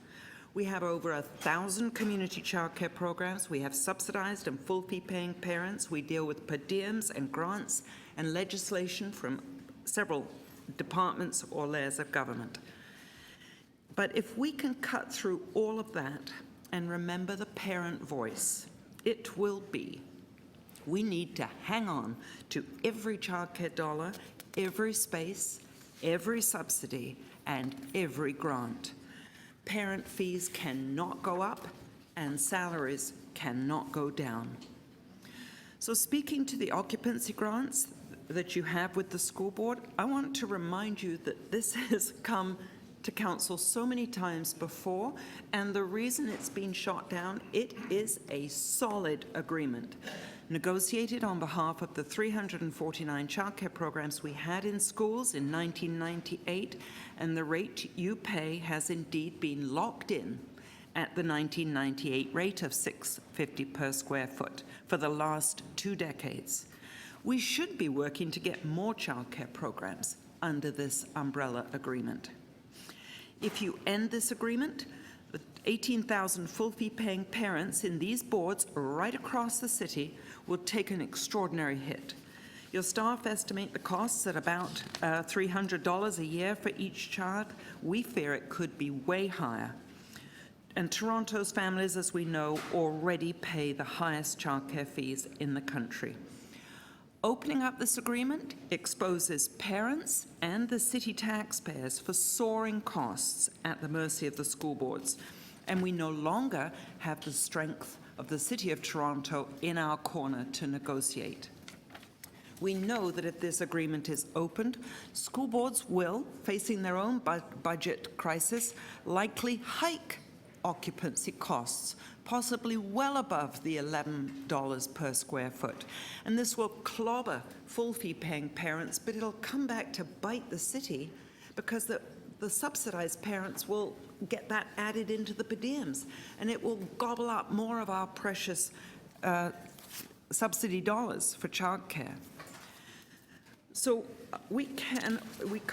We have over 1,000 community childcare programs. We have subsidized and full fee paying parents. We deal with per diems and grants and legislation from several departments or layers of government. But if we can cut through all of that and remember the parent voice, it will be. We need to hang on to every childcare dollar, every space, every subsidy, and every grant. Parent fees cannot go up, and salaries cannot go down. So speaking to the occupancy grants that you have with the school board, I want to remind you that this has come to council so many times before, and the reason it's been shot down, it is a solid agreement. Negotiated on behalf of the 349 childcare programs we had in schools in 1998, and the rate you pay has indeed been locked in at the 1998 rate of $6.50 per square foot for the last 2 decades. We should be working to get more childcare programs under this umbrella agreement. If you end this agreement, the 18,000 full fee paying parents in these boards right across the city will take an extraordinary hit. Your staff estimate the costs at about $300 a year for each child. We fear it could be way higher. And Toronto's families, as we know, already pay the highest childcare fees in the country. Opening up this agreement exposes parents and the city taxpayers for soaring costs at the mercy of the school boards, and we no longer have the strength of the City of Toronto in our corner to negotiate. We know that if this agreement is opened, school boards will, facing their own budget crisis, likely hike occupancy costs, possibly well above the $11 per square foot. And this will clobber full fee paying parents, but it'll come back to bite the city because the subsidized parents will get that added into the per diems, and it will gobble up more of our precious subsidy dollars for childcare. So we can't,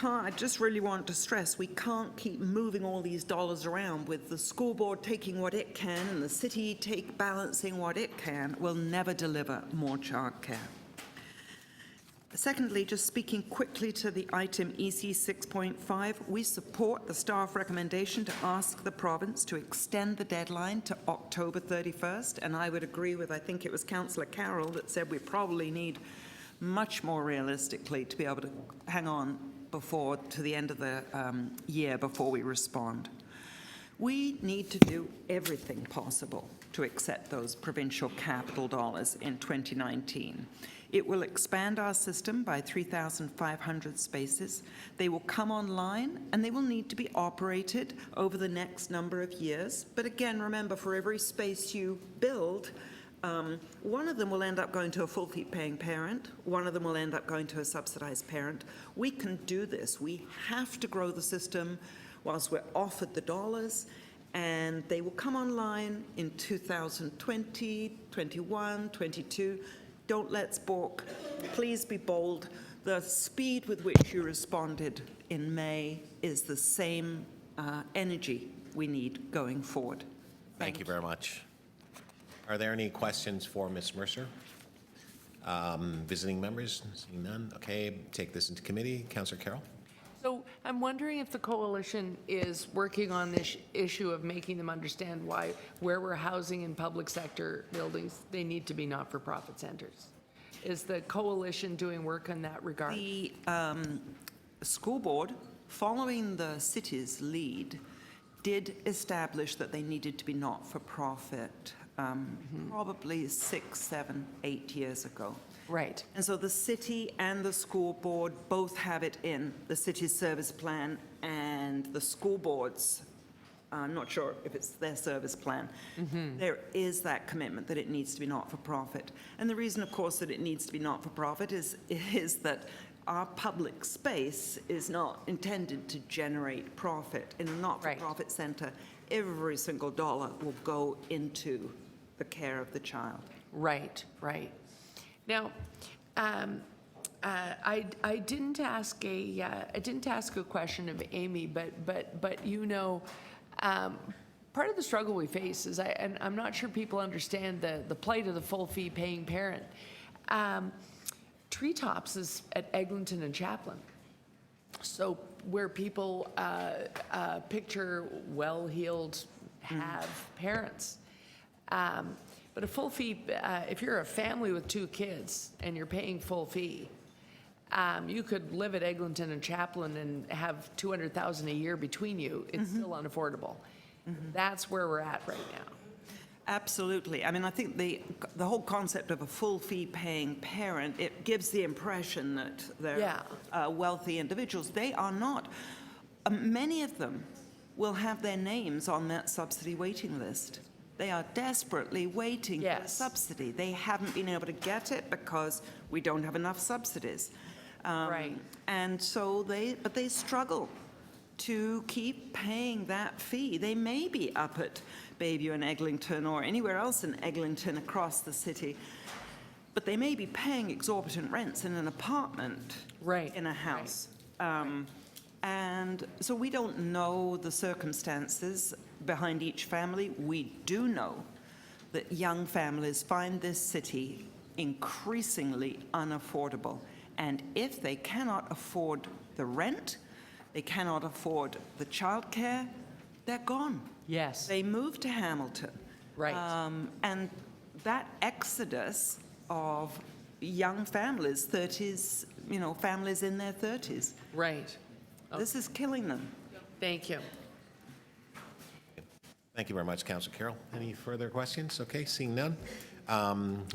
I just really want to stress, we can't keep moving all these dollars around with the school board taking what it can and the city balancing what it can. We'll never deliver more childcare. Secondly, just speaking quickly to the item EC 6.5, we support the staff recommendation to ask the province to extend the deadline to October 31st, and I would agree with, I think it was Councillor Carroll that said we probably need much more realistically to be able to hang on to the end of the year before we respond. We need to do everything possible to accept those provincial capital dollars in 2019. It will expand our system by 3,500 spaces. They will come online and they will need to be operated over the next number of years. But again, remember, for every space you build, one of them will end up going to a full fee paying parent. One of them will end up going to a subsidized parent. We can do this. We have to grow the system whilst we're offered the dollars, and they will come online in 2020, 21, 22. Don't let's balk. Please be bold. The speed with which you responded in May is the same energy we need going forward.
Thank you very much. Are there any questions for Ms. Mercer? Visiting members? Seeing none. Okay, take this into committee. Councillor Carroll.
So I'm wondering if the coalition is working on this issue of making them understand why, where we're housing in public sector buildings, they need to be not-for-profit centers. Is the coalition doing work in that regard?
The school board, following the city's lead, did establish that they needed to be not-for-profit probably 6, 7, 8 years ago.
Right.
And so the city and the school board both have it in the city's service plan and the school board's, I'm not sure if it's their service plan. There is that commitment that it needs to be not-for-profit. And the reason, of course, that it needs to be not-for-profit is that our public space is not intended to generate profit. In a not-for-profit center, every single dollar will go into the care of the child.
Right, right. Now, I didn't ask a question of Amy, but you know, part of the struggle we face is, and I'm not sure people understand the plight of the full fee paying parent. Treetops is at Eglinton and Chaplin, so where people picture well-heeled have parents. But a full fee, if you're a family with 2 kids and you're paying full fee, you could live at Eglinton and Chaplin and have $200,000 a year between you. It's still unaffordable. That's where we're at right now.
Absolutely. I mean, I think the whole concept of a full fee paying parent, it gives the impression that they're wealthy individuals. They are not. Many of them will have their names on that subsidy waiting list. They are desperately waiting for a subsidy. They haven't been able to get it because we don't have enough subsidies.
Right.
And so they struggle to keep paying that fee. They may be up at Bayview and Eglinton or anywhere else in Eglinton across the city, but they may be paying exorbitant rents in an apartment in a house. And so we don't know the circumstances behind each family. We do know that young families find this city increasingly unaffordable. And if they cannot afford the rent, they cannot afford the childcare, they're gone.
Yes.
They move to Hamilton.
Right.
And that exodus of young families, 30s, families in their 30s.
Right.
This is killing them.
Thank you.
Thank you very much, Councillor Carroll. Any further questions? Okay, seeing none.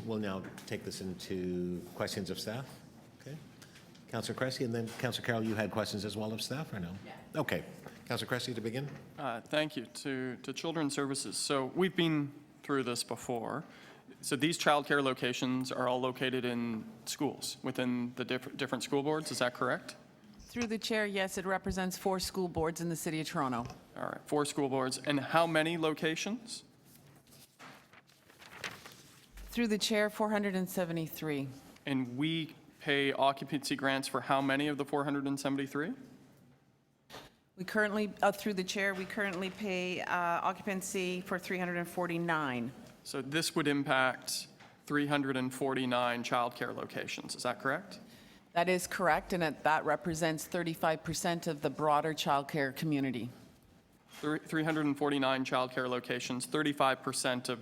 We'll now take this into questions of staff. Okay. Councillor Cressy, and then Councillor Carroll, you had questions as well of staff, or no? Yeah. Okay. Councillor Cressy to begin.
Thank you. To Children's Services. So we've been through this before. So these childcare locations are all located in schools within the different school boards. Is that correct?
Through the chair, yes, it represents 4 school boards in the city of Toronto.
All right, 4 school boards. And how many locations?
Through the chair, 473.
And we pay occupancy grants for how many of the 473?
We currently, through the chair, we currently pay occupancy for 349.
So this would impact 349 childcare locations. Is that correct?
That is correct, and that represents 35% of the broader childcare community.
349 childcare locations, 35% of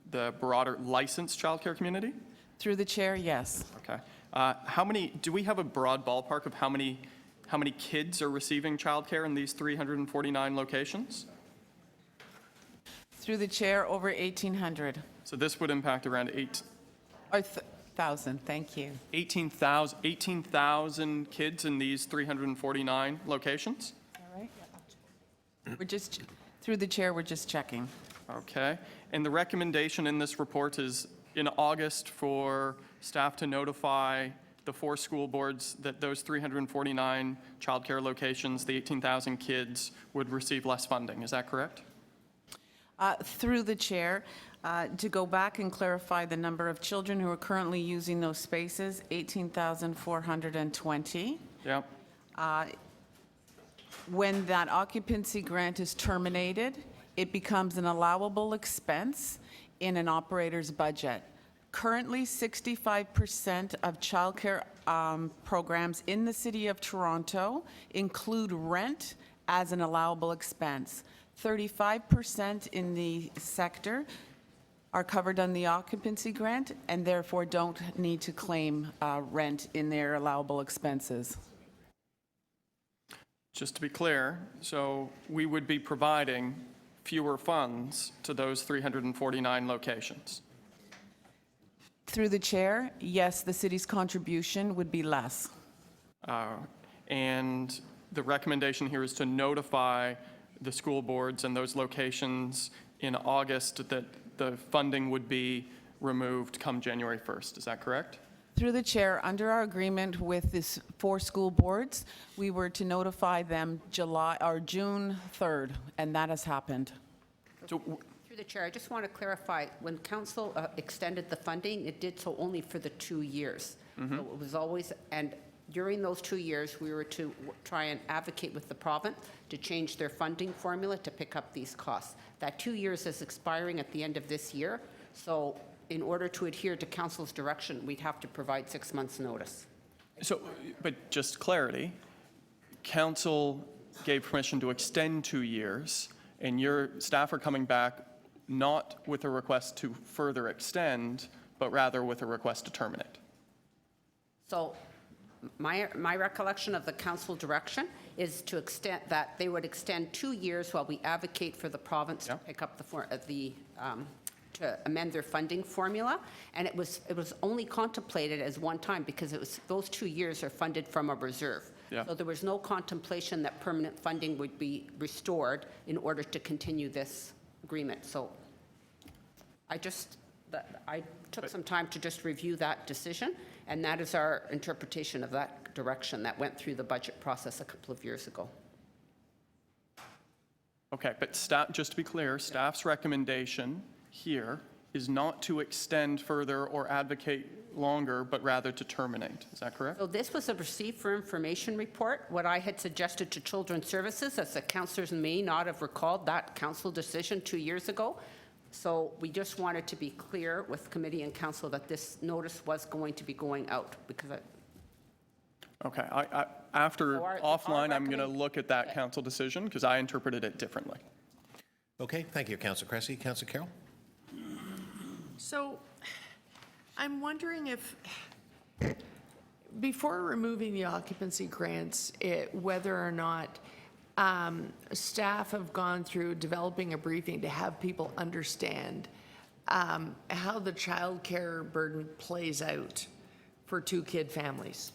the broader licensed childcare community?
Through the chair, yes.
Okay. How many, do we have a broad ballpark of how many kids are receiving childcare in these 349 locations?
Through the chair, over 1,800.
So this would impact around
1,000, thank you.
18,000 kids in these 349 locations?
All right. We're just, through the chair, we're just checking.
Okay. And the recommendation in this report is in August for staff to notify the 4 school boards that those 349 childcare locations, the 18,000 kids, would receive less funding. Is that correct?
Through the chair, to go back and clarify the number of children who are currently using those spaces, 18,420.
Yep.
When that occupancy grant is terminated, it becomes an allowable expense in an operator's budget. Currently, 65% of childcare programs in the City of Toronto include rent as an allowable expense. 35% in the sector are covered on the occupancy grant and therefore don't need to claim rent in their allowable expenses.
Just to be clear, so we would be providing fewer funds to those 349 locations.
Through the chair, yes, the city's contribution would be less.
And the recommendation here is to notify the school boards and those locations in August that the funding would be removed come January 1st. Is that correct?
Through the chair, under our agreement with these 4 school boards, we were to notify them June 3rd, and that has happened.
So,
Through the chair, I just want to clarify, when council extended the funding, it did so only for the 2 years. So it was always, and during those 2 years, we were to try and advocate with the province to change their funding formula to pick up these costs. That 2 years is expiring at the end of this year, so in order to adhere to council's direction, we'd have to provide 6 months' notice.
so, but just clarity, council gave permission to extend 2 years, and your staff are coming back not with a request to further extend, but rather with a request to terminate.
So my recollection of the council direction is to extend that they would extend 2 years while we advocate for the province to pick up to amend their funding formula, and it was only contemplated as one time because it was those 2 years are funded from a reserve.
Yeah.
So there was no contemplation that permanent funding would be restored in order to continue this agreement. So I took some time to just review that decision, and that is our interpretation of that direction that went through the budget process a couple of years ago.
Okay, but staff, just to be clear, staff's recommendation here is not to extend further or advocate longer, but rather to terminate. Is that correct?
So this was a received for information report. What I had suggested to Children's Services, as the councillors may not have recalled that council decision 2 years ago. So we just wanted to be clear with committee and council that this notice was going to be going out because
Okay, after offline, I'm going to look at that council decision because I interpreted it differently.
Okay, thank you, Councillor Cressy. Councillor Carroll?
So I'm wondering if Before removing the occupancy grants, whether or not staff have gone through developing a briefing to have people understand how the childcare burden plays out for two-kid families.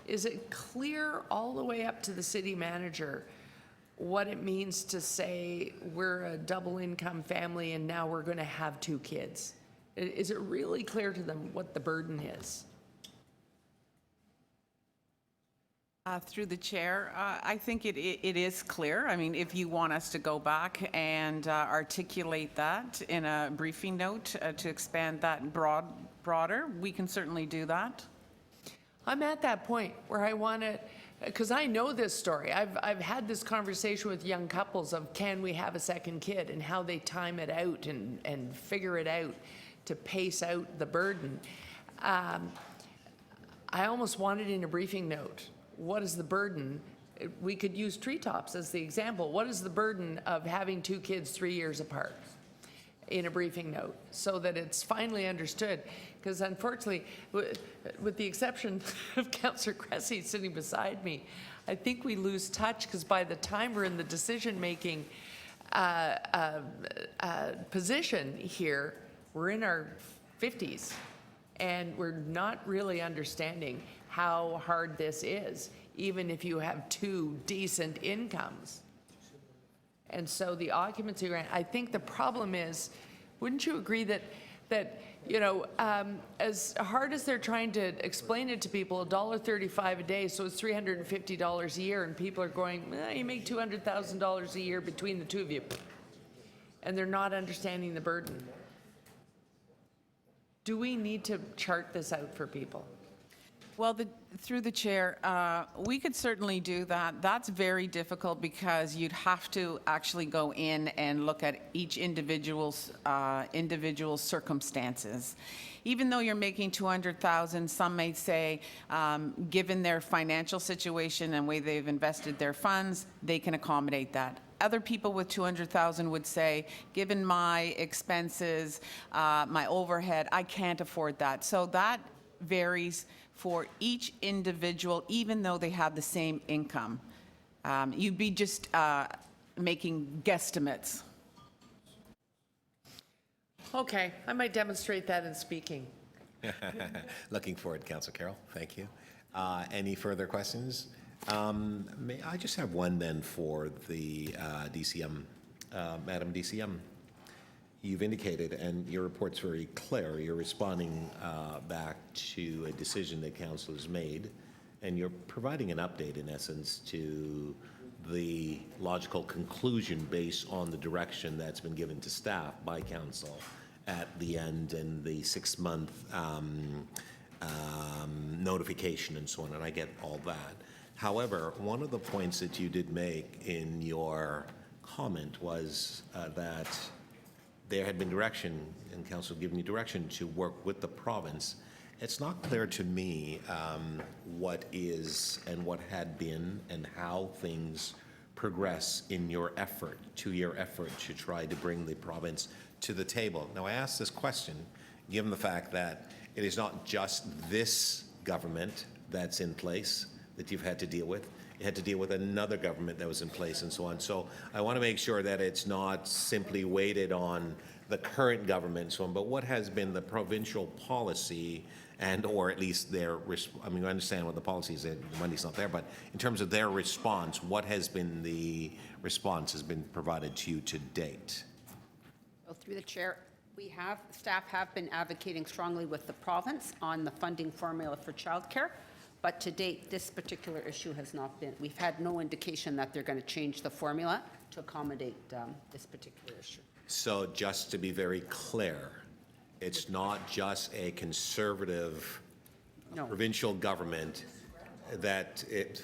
Is it clear all the way up to the city manager what it means to say we're a double-income family and now we're going to have 2 kids? Is it really clear to them what the burden is?
Through the chair, I think it is clear. I mean, if you want us to go back and articulate that in a briefing note to expand that broader, we can certainly do that.
I'm at that point where I want to, because I know this story. I've had this conversation with young couples of can we have a second kid and how they time it out and figure it out to pace out the burden. I almost want it in a briefing note. What is the burden? We could use treetops as the example. What is the burden of having 2 kids 3 years apart in a briefing note so that it's finally understood? Because unfortunately, with the exception of Councillor Cressy sitting beside me, I think we lose touch because by the time we're in the decision-making position here, we're in our 50s and we're not really understanding how hard this is, even if you have 2 decent incomes. And so the occupancy grant, I think the problem is, wouldn't you agree that you know, as hard as they're trying to explain it to people, $1.35 a day, so it's $350 a year, and people are going, you make $200,000 a year between the 2 of you, and they're not understanding the burden. Do we need to chart this out for people?
Well, through the chair, we could certainly do that. That's very difficult because you'd have to actually go in and look at each individual's circumstances. Even though you're making $200,000, some may say, given their financial situation and the way they've invested their funds, they can accommodate that. Other people with $200,000 would say, given my expenses, my overhead, I can't afford that. So that varies for each individual, even though they have the same income. You'd be just making guesstimates.
Okay, I might demonstrate that in speaking.
Looking forward, Councillor Carroll. Thank you. Any further questions? I just have one then for the DCM. Madam DCM, you've indicated, and your report's very clear, you're responding back to a decision that council has made, and you're providing an update, in essence, to the logical conclusion based on the direction that's been given to staff by council at the end and the 6-month notification and so on, and I get all that. However, one of the points that you did make in your comment was that there had been direction, and council given you direction to work with the province. It's not clear to me what is and what had been and how things progress in your effort, to try to bring the province to the table. Now, I ask this question, given the fact that it is not just this government that's in place that you've had to deal with. You had to deal with another government that was in place and so on. So I want to make sure that it's not simply weighted on the current government and so on, but what has been the provincial policy and or at least their, I mean, I understand what the policy is, the money's not there, but in terms of their response, what has been the response has been provided to you to date?
Well, through the chair, staff have been advocating strongly with the province on the funding formula for childcare. But to date, this particular issue has not been, we've had no indication that they're going to change the formula to accommodate this particular issue.
So just to be very clear, it's not just a conservative provincial government that it,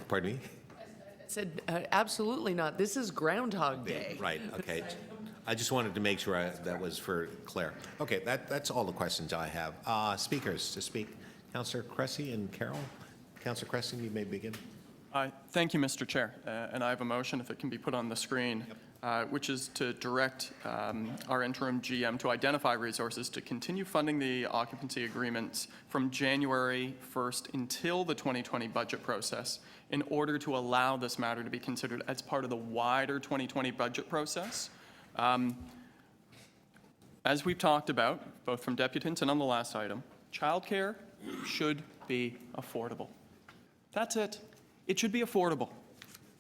pardon me?
I said, absolutely not. This is Groundhog Day.
Right, okay. I just wanted to make sure that was for clear. Okay, that's all the questions I have. Speakers to speak. Councillor Cressy and Carroll. Councillor Cressy, you may begin.
Thank you, Mr. Chair. And I have a motion, if it can be put on the screen. which is to direct our interim GM to identify resources to continue funding the occupancy agreements from January 1st until the 2020 budget process in order to allow this matter to be considered as part of the wider 2020 budget process. As we've talked about, both from deputants and on the last item, childcare should be affordable. That's it. It should be affordable.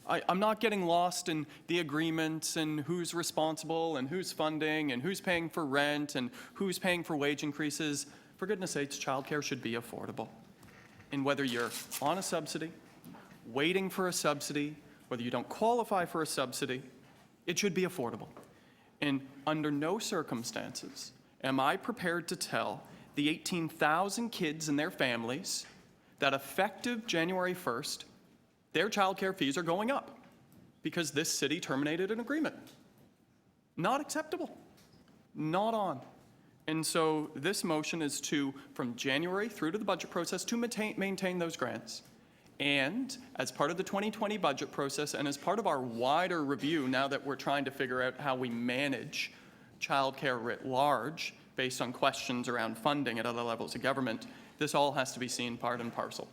I'm not getting lost in the agreements and who's responsible and who's funding and who's paying for rent and who's paying for wage increases. For goodness sakes, childcare should be affordable. And whether you're on a subsidy, waiting for a subsidy, whether you don't qualify for a subsidy, it should be affordable. And under no circumstances am I prepared to tell the 18,000 kids and their families that effective January 1st, their childcare fees are going up because this city terminated an agreement. Not acceptable. Not on. And so this motion is to, from January through to the budget process, to maintain those grants. And as part of the 2020 budget process and as part of our wider review, now that we're trying to figure out how we manage childcare writ large based on questions around funding at other levels of government, this all has to be seen part and parcel.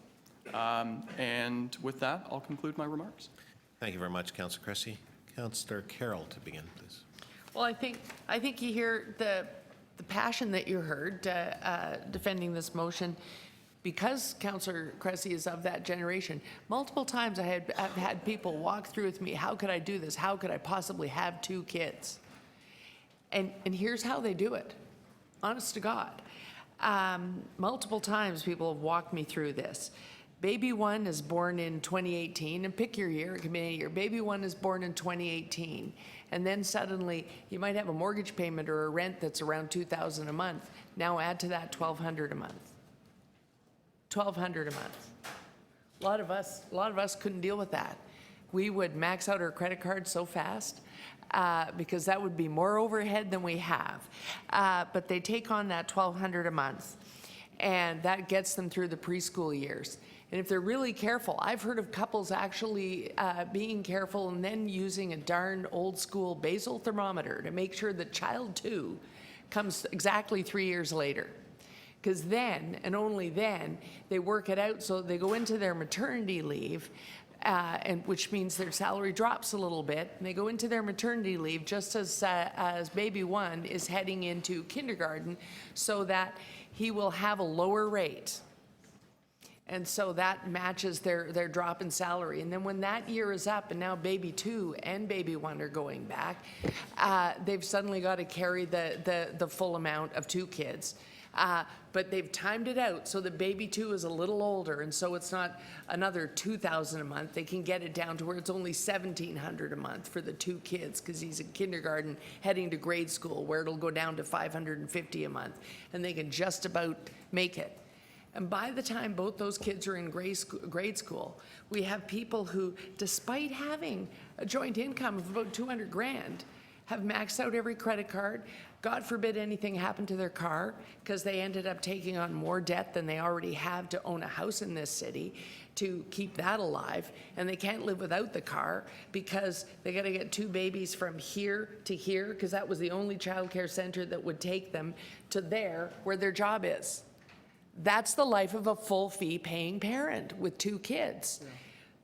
And with that, I'll conclude my remarks.
Thank you very much, Councillor Cressy. Councillor Carroll to begin, please.
Well, I think you hear the passion that you heard defending this motion. Because Councillor Cressy is of that generation, multiple times I've had people walk through with me, how could I do this? How could I possibly have 2 kids? And here's how they do it, honest to God. Multiple times people have walked me through this. Baby 1 is born in 2018, and pick your year, it can be any year. Baby 1 is born in 2018, and then suddenly you might have a mortgage payment or a rent that's around $2,000 a month. Now add to that $1,200 a month. $1,200 a month. A lot of us couldn't deal with that. We would max out our credit card so fast because that would be more overhead than we have. But they take on that $1,200 a month, and that gets them through the preschool years. And if they're really careful, I've heard of couples actually being careful and then using a darn old school basal thermometer to make sure that child 2 comes exactly 3 years later. Because then, and only then, they work it out so they go into their maternity leave, and which means their salary drops a little bit, and they go into their maternity leave just as baby 1 is heading into kindergarten, so that he will have a lower rate. And so that matches their drop in salary. And then when that year is up and now baby 2 and baby 1 are going back, they've suddenly got to carry the full amount of 2 kids. But they've timed it out so that baby 2 is a little older, and so it's not another $2,000 a month. They can get it down to where it's only $1,700 a month for the 2 kids because he's in kindergarten heading to grade school, where it'll go down to $550 a month, and they can just about make it. And by the time both those kids are in grade school, we have people who, despite having a joint income of about $200 grand, have maxed out every credit card. God forbid anything happened to their car because they ended up taking on more debt than they already have to own a house in this city to keep that alive. And they can't live without the car because they got to get 2 babies from here to here because that was the only childcare center that would take them to there where their job is. That's the life of a full fee paying parent with 2 kids. Yeah.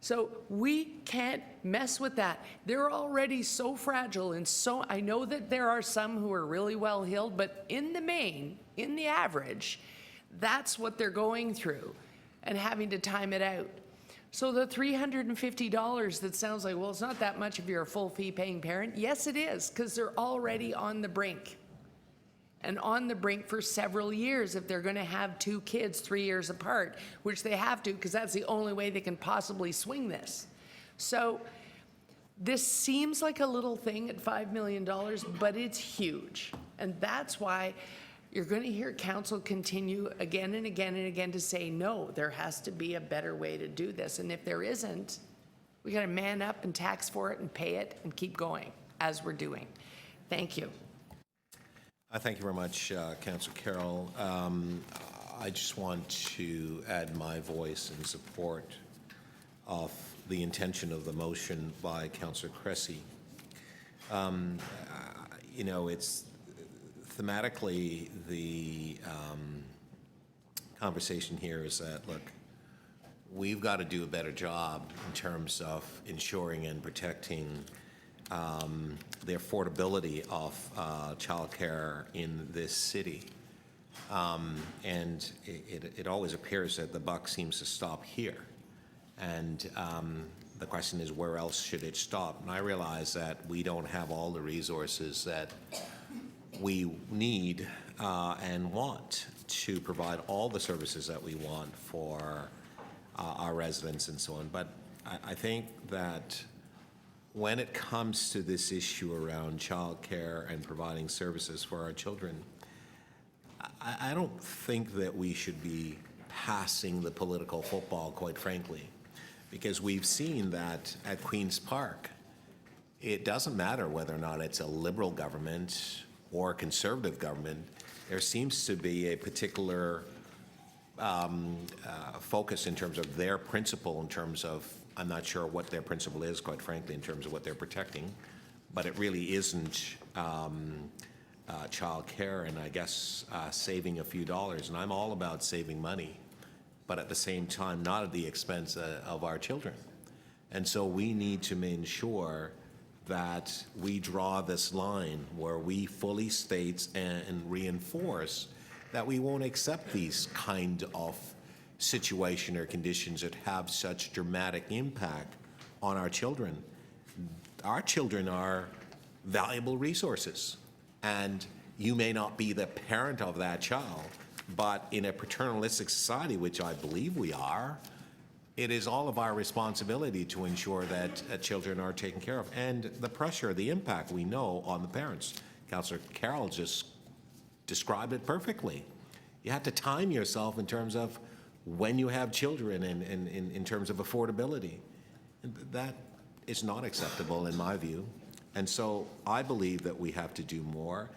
So we can't mess with that. They're already so fragile, and so I know that there are some who are really well heeled, but in the main, in the average, that's what they're going through and having to time it out. So the $350 that sounds like, well, it's not that much if you're a full fee paying parent. Yes, it is, because they're already on the brink. And on the brink for several years if they're going to have 2 kids 3 years apart, which they have to because that's the only way they can possibly swing this. So this seems like a little thing at $5 million, but it's huge. And that's why you're going to hear council continue again and again and again to say, no, there has to be a better way to do this. And if there isn't, we got to man up and tax for it and pay it and keep going as we're doing. Thank you.
Thank you very much, Councillor Carroll. I just want to add my voice in support of the intention of the motion by Councillor Cressy. You know, it's thematically the conversation here is that, look, we've got to do a better job in terms of ensuring and protecting the affordability of childcare in this city. And it always appears that the buck seems to stop here. And the question is, where else should it stop? And I realize that we don't have all the resources that we need and want to provide all the services that we want for our residents and so on. But I think that when it comes to this issue around childcare and providing services for our children, I don't think that we should be passing the political football, quite frankly, because we've seen that at Queen's Park, it doesn't matter whether or not it's a Liberal government or a Conservative government. There seems to be a particular focus in terms of their principle, in terms of, I'm not sure what their principle is, quite frankly, in terms of what they're protecting, but it really isn't child care and I guess saving a few dollars. And I'm all about saving money, but at the same time, not at the expense of our children. And so we need to ensure that we draw this line where we fully state and reinforce that we won't accept these kind of situation or conditions that have such dramatic impact on our children. Our children are valuable resources, and you may not be the parent of that child, but in a paternalistic society, which I believe we are, it is all of our responsibility to ensure that children are taken care of. And the pressure, the impact we know on the parents. Councillor Carroll just described it perfectly. You have to time yourself in terms of when you have children and in terms of affordability. And that is not acceptable in my view. And so I believe that we have to do more.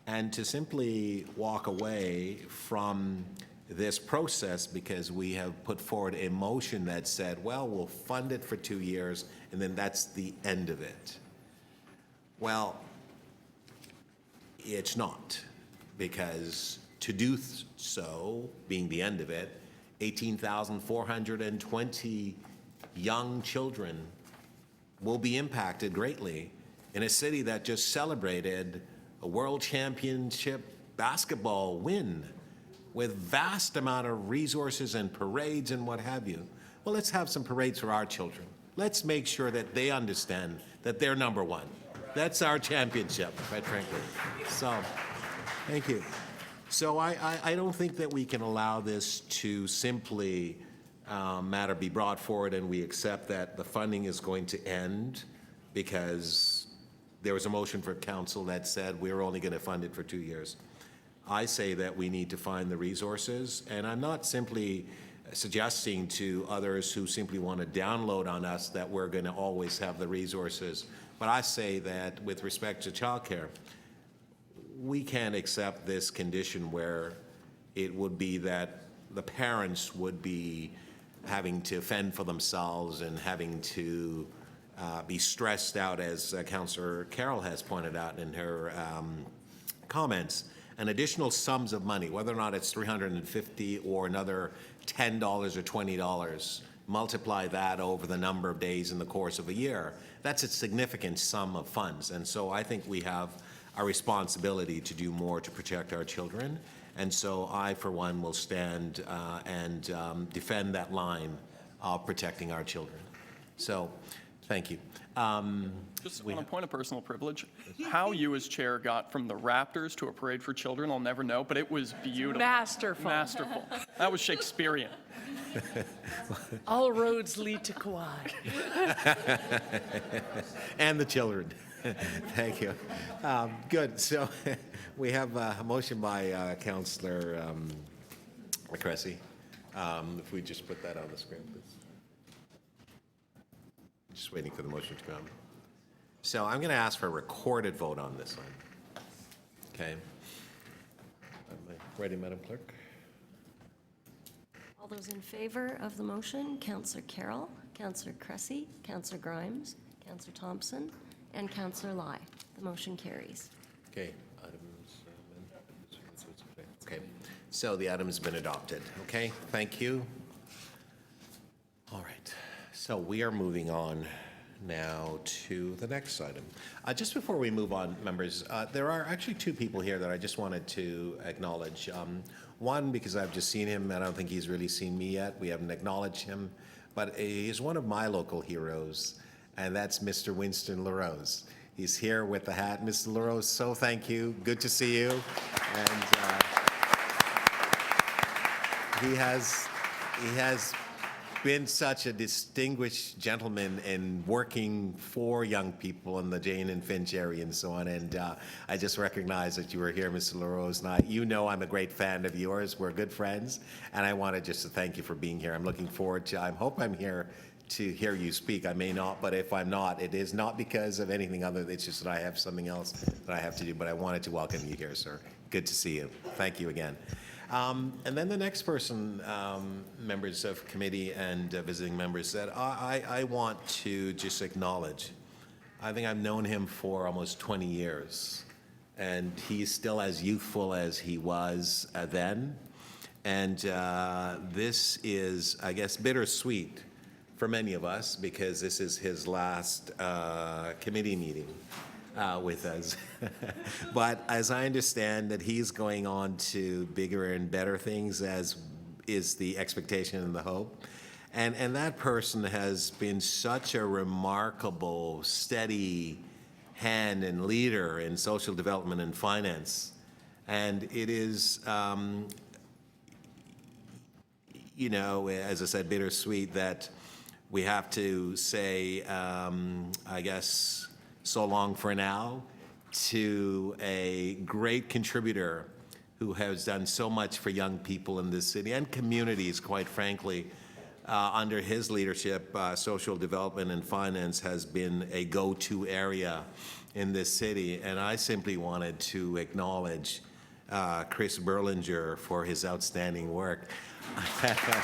And to simply walk away from this process because we have put forward a motion that said, well, we'll fund it for 2 years and then that's the end of it. Well, it's not, because to do so, being the end of it, 18,420 young children will be impacted greatly in a city that just celebrated a world championship basketball win with vast amount of resources and parades and what have you. Well, let's have some parades for our children. Let's make sure that they understand that they're number one. That's our championship, quite frankly. So, thank you. So I don't think that we can allow this to simply matter be brought forward and we accept that the funding is going to end because there was a motion for council that said we're only going to fund it for 2 years. I say that we need to find the resources, and I'm not simply suggesting to others who simply want to download on us that we're going to always have the resources. But I say that with respect to childcare, we can't accept this condition where it would be that the parents would be having to fend for themselves and having to be stressed out, as Councillor Carroll has pointed out in her comments, and additional sums of money, whether or not it's $350 or another $10 or $20, multiply that over the number of days in the course of a year. That's a significant sum of funds. And so I think we have a responsibility to do more to protect our children. And so I, for one, will stand and defend that line of protecting our children. So, thank you.
Just on a point of personal privilege, how you as chair got from the Raptors to a parade for children, I'll never know, but it was beautiful.
Masterful.
Masterful. That was Shakespearean.
All roads lead to Kauai.
And the children. Thank you. Good. So we have a motion by Councillor Cressy. If we just put that on the screen, please. Just waiting for the motion to come. So I'm going to ask for a recorded vote on this one. Okay. Am I ready, Madam Clerk?
All those in favor of the motion, Councillor Carroll, Councillor Cressy, Councillor Grimes, Councillor Thompson, and Councillor Lai. The motion carries.
Okay. Okay, so the item's been adopted. Okay, thank you. All right, so we are moving on now to the next item. Just before we move on, members, there are actually two people here that I just wanted to acknowledge. One, because I've just seen him, and I don't think he's really seen me yet. We haven't acknowledged him, but he's one of my local heroes, and that's Mr. Winston Larose. He's here with the hat. Mr. Larose, so thank you. Good to see you. And he has been such a distinguished gentleman in working for young people in the Jane and Finch area and so on. And I just recognize that you were here, Mr. Larose. And you know I'm a great fan of yours. We're good friends. And I wanted just to thank you for being here. I'm looking forward to, I hope I'm here to hear you speak. I may not, but if I'm not, it is not because of anything other. It's just that I have something else that I have to do. But I wanted to welcome you here, sir. Good to see you. Thank you again. And then the next person, members of committee and visiting members, that I want to just acknowledge. I think I've known him for almost 20 years, and he's still as youthful as he was then. And this is, I guess, bittersweet for many of us because this is his last committee meeting with us. But as I understand that he's going on to bigger and better things, as is the expectation and the hope. And that person has been such a remarkable, steady hand and leader in social development and finance. And it is, you know, as I said, bittersweet that we have to say, I guess, so long for now, to a great contributor who has done so much for young people in this city and communities, quite frankly. Under his leadership, social development and finance has been a go-to area in this city. And I simply wanted to acknowledge Chris Berlinger for his outstanding work. Thank you.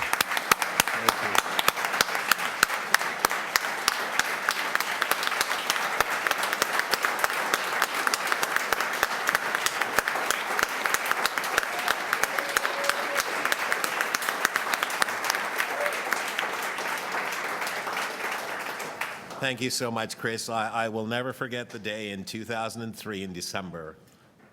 Thank you so much, Chris. I will never forget the day in 2003 in December,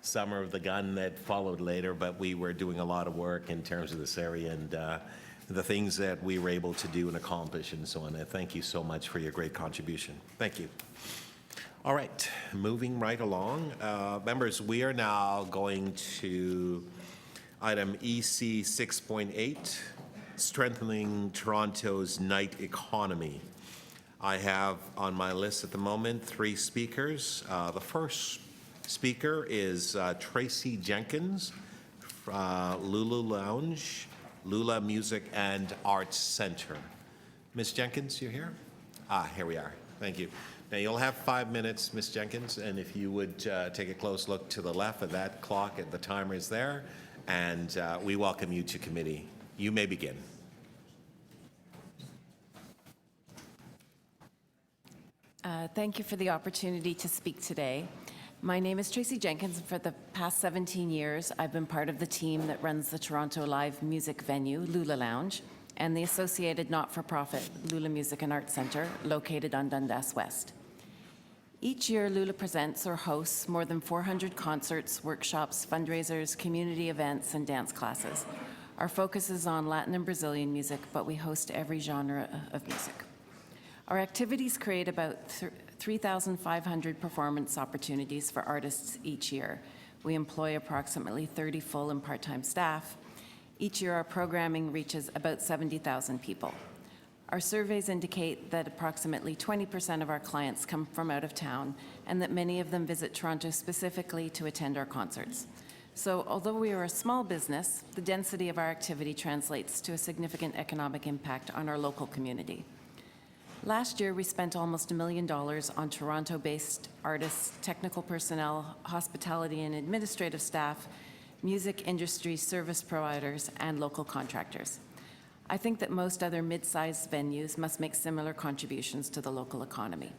summer of the gun that followed later, but we were doing a lot of work in terms of this area and the things that we were able to do and accomplish and so on. And thank you so much for your great contribution. Thank you. All right, moving right along. Members, we are now going to item EC 6.8, Strengthening Toronto's Night Economy. I have on my list at the moment 3 speakers. The first speaker is Tracy Jenkins, Lula Lounge, Lula Music and Arts Center. Ms. Jenkins, you're here? Here we are. Thank you. Now you'll have 5 minutes, Ms. Jenkins, and if you would take a close look to the left of that clock, the timer is there, and we welcome you to committee. You may begin.
Thank you for the opportunity to speak today. My name is Tracy Jenkins, and for the past 17 years, I've been part of the team that runs the Toronto live music venue, Lula Lounge, and the associated not-for-profit Lula Music and Arts Center, located on Dundas West. Each year, Lula presents or hosts more than 400 concerts, workshops, fundraisers, community events, and dance classes. Our focus is on Latin and Brazilian music, but we host every genre of music. Our activities create about 3,500 performance opportunities for artists each year. We employ approximately 30 full and part-time staff. Each year, our programming reaches about 70,000 people. Our surveys indicate that approximately 20% of our clients come from out of town and that many of them visit Toronto specifically to attend our concerts. So although we are a small business, the density of our activity translates to a significant economic impact on our local community. Last year, we spent almost $1 million on Toronto-based artists, technical personnel, hospitality and administrative staff, music industry service providers, and local contractors. I think that most other mid-sized venues must make similar contributions to the local economy.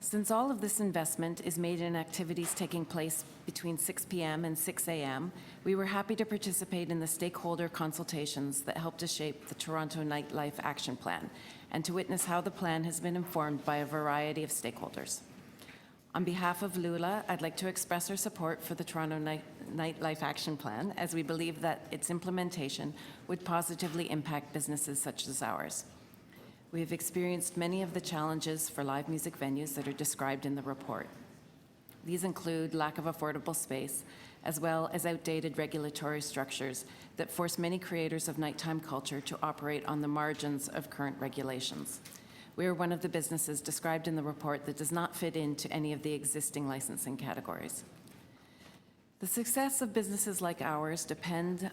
Since all of this investment is made in activities taking place between 6 p.m. and 6 a.m., we were happy to participate in the stakeholder consultations that helped to shape the Toronto Nightlife Action Plan and to witness how the plan has been informed by a variety of stakeholders. On behalf of LULA, I'd like to express our support for the Toronto Nightlife Action Plan, as we believe that its implementation would positively impact businesses such as ours. We have experienced many of the challenges for live music venues that are described in the report. These include lack of affordable space, as well as outdated regulatory structures that force many creators of nighttime culture to operate on the margins of current regulations. We are one of the businesses described in the report that does not fit into any of the existing licensing categories. The success of businesses like ours depends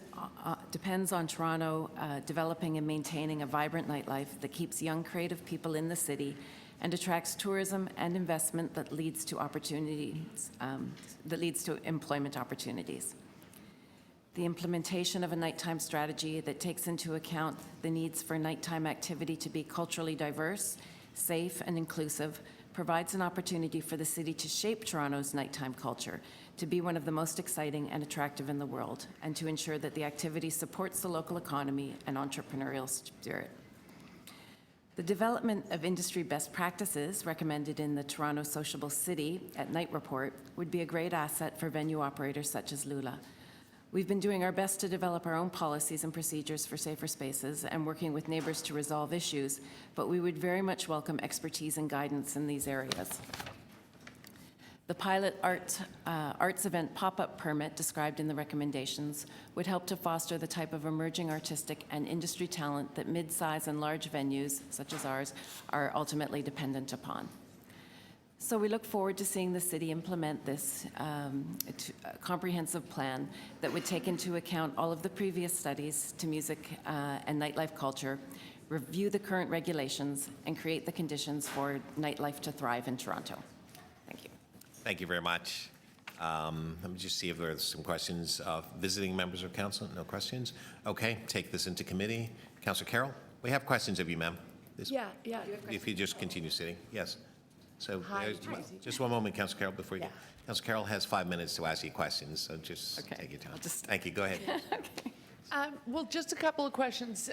on Toronto developing and maintaining a vibrant nightlife that keeps young creative people in the city and attracts tourism and investment that leads to employment opportunities. The implementation of a nighttime strategy that takes into account the needs for nighttime activity to be culturally diverse, safe, and inclusive provides an opportunity for the city to shape Toronto's nighttime culture to be one of the most exciting and attractive in the world, and to ensure that the activity supports the local economy and entrepreneurial spirit. The development of industry best practices recommended in the Toronto Sociable City at Night report would be a great asset for venue operators such as LULA. We've been doing our best to develop our own policies and procedures for safer spaces and working with neighbors to resolve issues, but we would very much welcome expertise and guidance in these areas. The pilot arts event pop-up permit described in the recommendations would help to foster the type of emerging artistic and industry talent that mid-size and large venues, such as ours, are ultimately dependent upon. So we look forward to seeing the city implement this comprehensive plan that would take into account all of the previous studies to music and nightlife culture, review the current regulations, and create the conditions for nightlife to thrive in Toronto. Thank you.
Thank you very much. Let me just see if there are some questions of visiting members of council. No questions? Okay, take this into committee. Councillor Carroll, we have questions of you, ma'am.
Yeah.
If you just continue sitting. Yes. So
Hi, Tracy.
just one moment, Councillor Carroll, before you go. Councillor Carroll has 5 minutes to ask you questions, so just take your time. Thank you. Go ahead.
Well, just a couple of questions.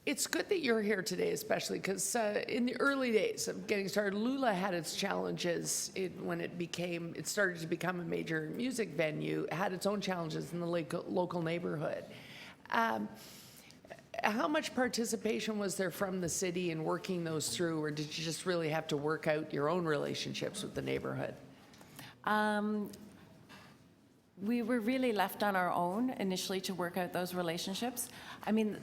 It's good that you're here today, especially because in the early days of getting started, LULA had its challenges when it started to become a major music venue. It had its own challenges in the local neighborhood. How much participation was there from the city in working those through, or did you just really have to work out your own relationships with the neighborhood?
We were really left on our own initially to work out those relationships. I mean,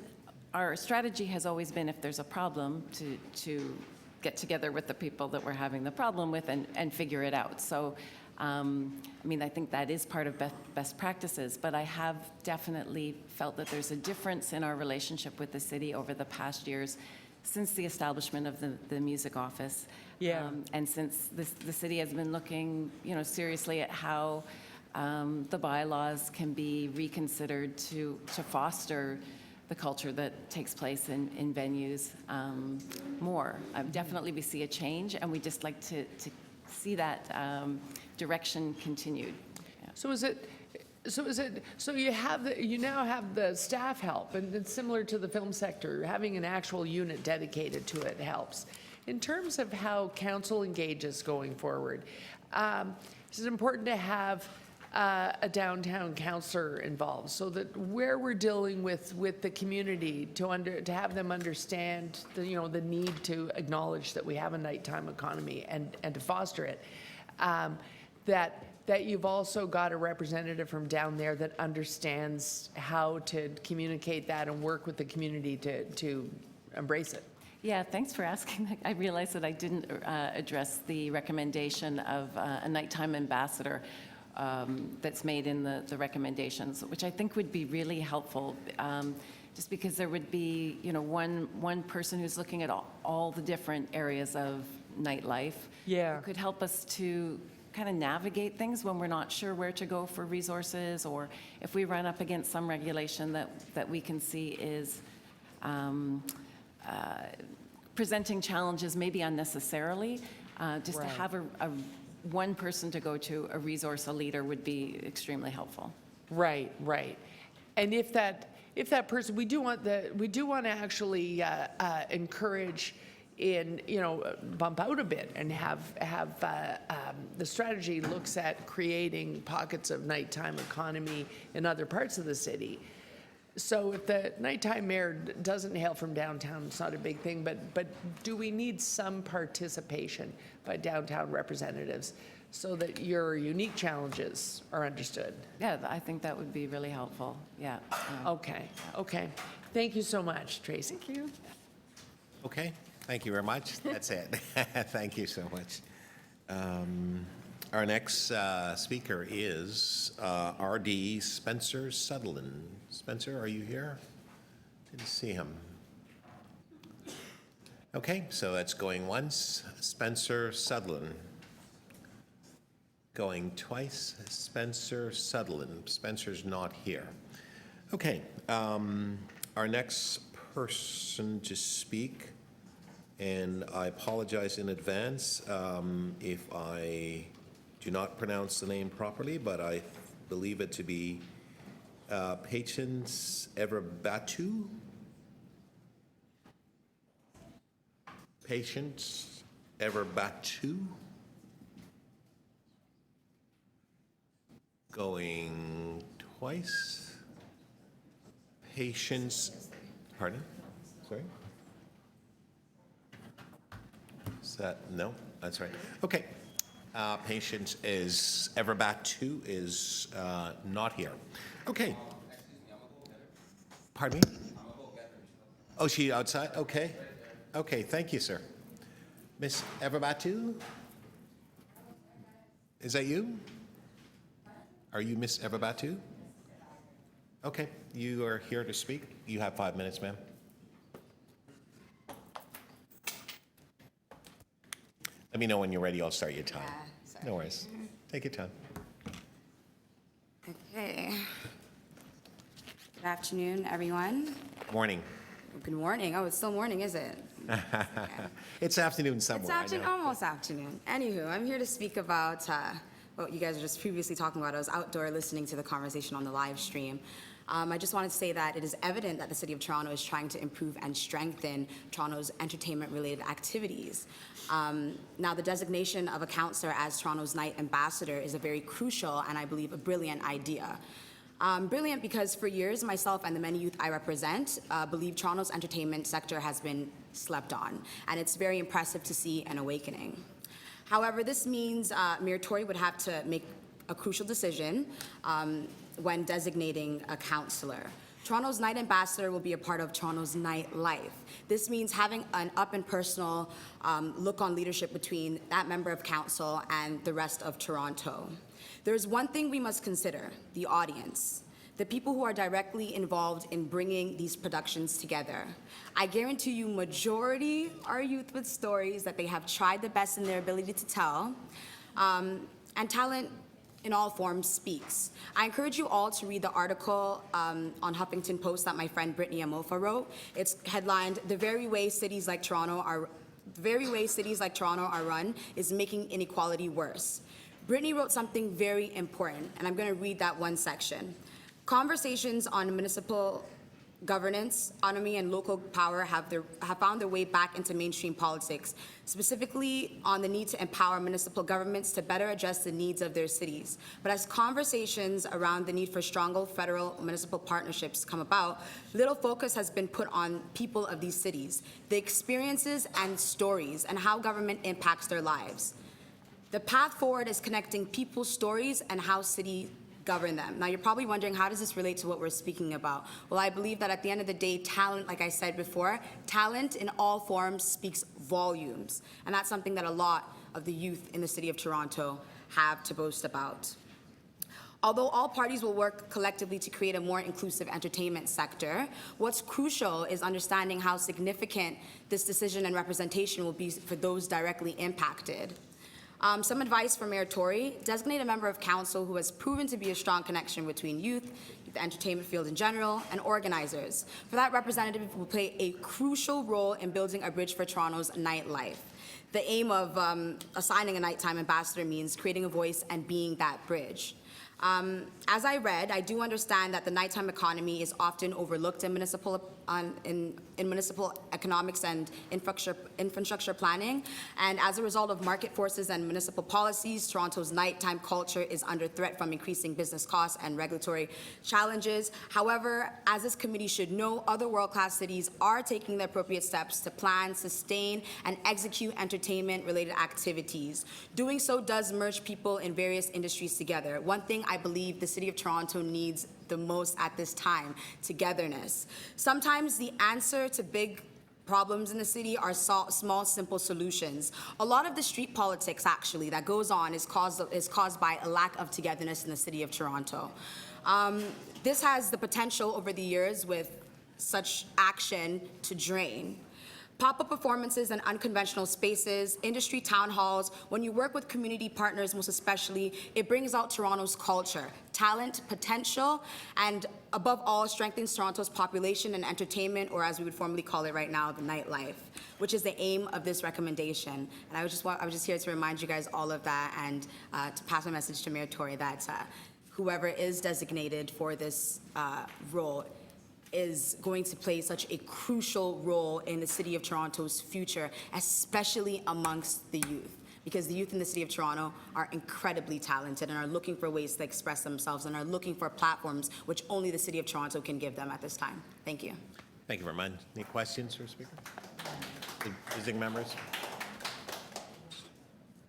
our strategy has always been, if there's a problem, to get together with the people that we're having the problem with and figure it out. So, I mean, I think that is part of best practices, but I have definitely felt that there's a difference in our relationship with the city over the past years since the establishment of the music office.
Yeah.
And since the city has been looking, seriously at how the bylaws can be reconsidered to foster the culture that takes place in venues more. Definitely we see a change, and we just like to see that direction continued. Yeah.
So you now have the staff help, and it's similar to the film sector, having an actual unit dedicated to it helps. In terms of how council engages going forward, it's important to have a downtown councillor involved, so that where we're dealing with the community, to have them understand the need to acknowledge that we have a nighttime economy and to foster it, that you've also got a representative from down there that understands how to communicate that and work with the community to embrace it.
Yeah, thanks for asking that. I realized that I didn't address the recommendation of a nighttime ambassador that's made in the recommendations, which I think would be really helpful, just because there would be, one person who's looking at all the different areas of nightlife.
Yeah.
Who could help us to kind of navigate things when we're not sure where to go for resources, or if we run up against some regulation that we can see is presenting challenges maybe unnecessarily. Just to
Right.
have one person to go to, a resource, a leader, would be extremely helpful.
Right, right. And if that person, we do want to actually encourage in, bump out a bit and have the strategy looks at creating pockets of nighttime economy in other parts of the city. So if the nighttime mayor doesn't hail from downtown, it's not a big thing, but do we need some participation by downtown representatives so that your unique challenges are understood?
Yeah, I think that would be really helpful, yeah.
Okay. Thank you so much, Tracy. Thank you.
Okay, thank you very much. That's it. Thank you so much. Our next speaker is R.D. Spencer Sutherland. Spencer, are you here? Didn't see him. Okay, so that's going once. Spencer Sutherland. Going twice. Spencer Sutherland. Spencer's not here. Okay, our next person to speak, and I apologize in advance if I do not pronounce the name properly, but I believe it to be Patience Everbatu. Patience Everbatu. Going twice. Patience, pardon? Sorry? Is that, no? That's right. Okay. Patience is Everbatu is not here. Okay. Pardon me? Oh, she outside? Okay. Okay, thank you, sir. Miss Everbatu? Is that you? Are you Miss Everbatu? Okay, you are here to speak. You have 5 minutes, ma'am. Let me know when you're ready. I'll start your time. No worries. Take your time.
Okay. Good afternoon, everyone.
Morning.
Good morning. Oh, it's still morning, is it?
It's afternoon somewhere.
It's afternoon, almost afternoon. Anywho, I'm here to speak about what you guys were just previously talking about. I was outdoor listening to the conversation on the live stream. I just wanted to say that it is evident that the City of Toronto is trying to improve and strengthen Toronto's entertainment-related activities. Now, the designation of a councillor as Toronto's Night Ambassador is a very crucial and I believe a brilliant idea. Brilliant because for years, myself and the many youth I represent believe Toronto's entertainment sector has been slept on, and it's very impressive to see an awakening. However, this means Mayor Tory would have to make a crucial decision when designating a councillor. Toronto's Night Ambassador will be a part of Toronto's nightlife. This means having an up and personal look on leadership between that member of council and the rest of Toronto. There's one thing we must consider: the audience, the people who are directly involved in bringing these productions together. I guarantee you majority are youth with stories that they have tried the best in their ability to tell, and talent in all forms speaks. I encourage you all to read the article on Huffington Post that my friend Brittany Amofa wrote. It's headlined, "The very way cities like Toronto are run is making inequality worse." Brittany wrote something very important, and I'm going to read that one section. Conversations on municipal governance, autonomy, and local power have found their way back into mainstream politics, specifically on the need to empower municipal governments to better address the needs of their cities. But as conversations around the need for stronger federal municipal partnerships come about, little focus has been put on people of these cities, the experiences and stories, and how government impacts their lives. The path forward is connecting people's stories and how cities govern them. Now, you're probably wondering, how does this relate to what we're speaking about? Well, I believe that at the end of the day, talent, like I said before, talent in all forms speaks volumes. And that's something that a lot of the youth in the City of Toronto have to boast about. Although all parties will work collectively to create a more inclusive entertainment sector, what's crucial is understanding how significant this decision and representation will be for those directly impacted. Some advice from Mayor Tory: designate a member of council who has proven to be a strong connection between youth. You the entertainment field in general, and organizers. For that, representative will play a crucial role in building a bridge for Toronto's nightlife. The aim of assigning a nighttime ambassador means creating a voice and being that bridge. As I read, I do understand that the nighttime economy is often overlooked in municipal economics and infrastructure planning, and as a result of market forces and municipal policies, Toronto's nighttime culture is under threat from increasing business costs and regulatory challenges. However, as this committee should know, other world-class cities are taking the appropriate steps to plan, sustain, and execute entertainment-related activities. Doing so does merge people in various industries together. One thing I believe the City of Toronto needs the most at this time: togetherness. Sometimes the answer to big problems in the city are small, simple solutions. A lot of the street politics, actually, that goes on is caused by a lack of togetherness in the City of Toronto. This has the potential over the years with such action to drain. Pop-up performances and unconventional spaces, industry town halls, when you work with community partners most especially, it brings out Toronto's culture, talent, potential, and above all, strengthens Toronto's population and entertainment, or as we would formally call it right now, the nightlife, which is the aim of this recommendation. And I was just here to remind you guys all of that, and to pass a message to Mayor Tory that whoever is designated for this role is going to play such a crucial role in the City of Toronto's future, especially amongst the youth, because the youth in the City of Toronto are incredibly talented and are looking for ways to express themselves and are looking for platforms which only the City of Toronto can give them at this time. Thank you.
Thank you very much. Any questions for Speaker? Visiting members?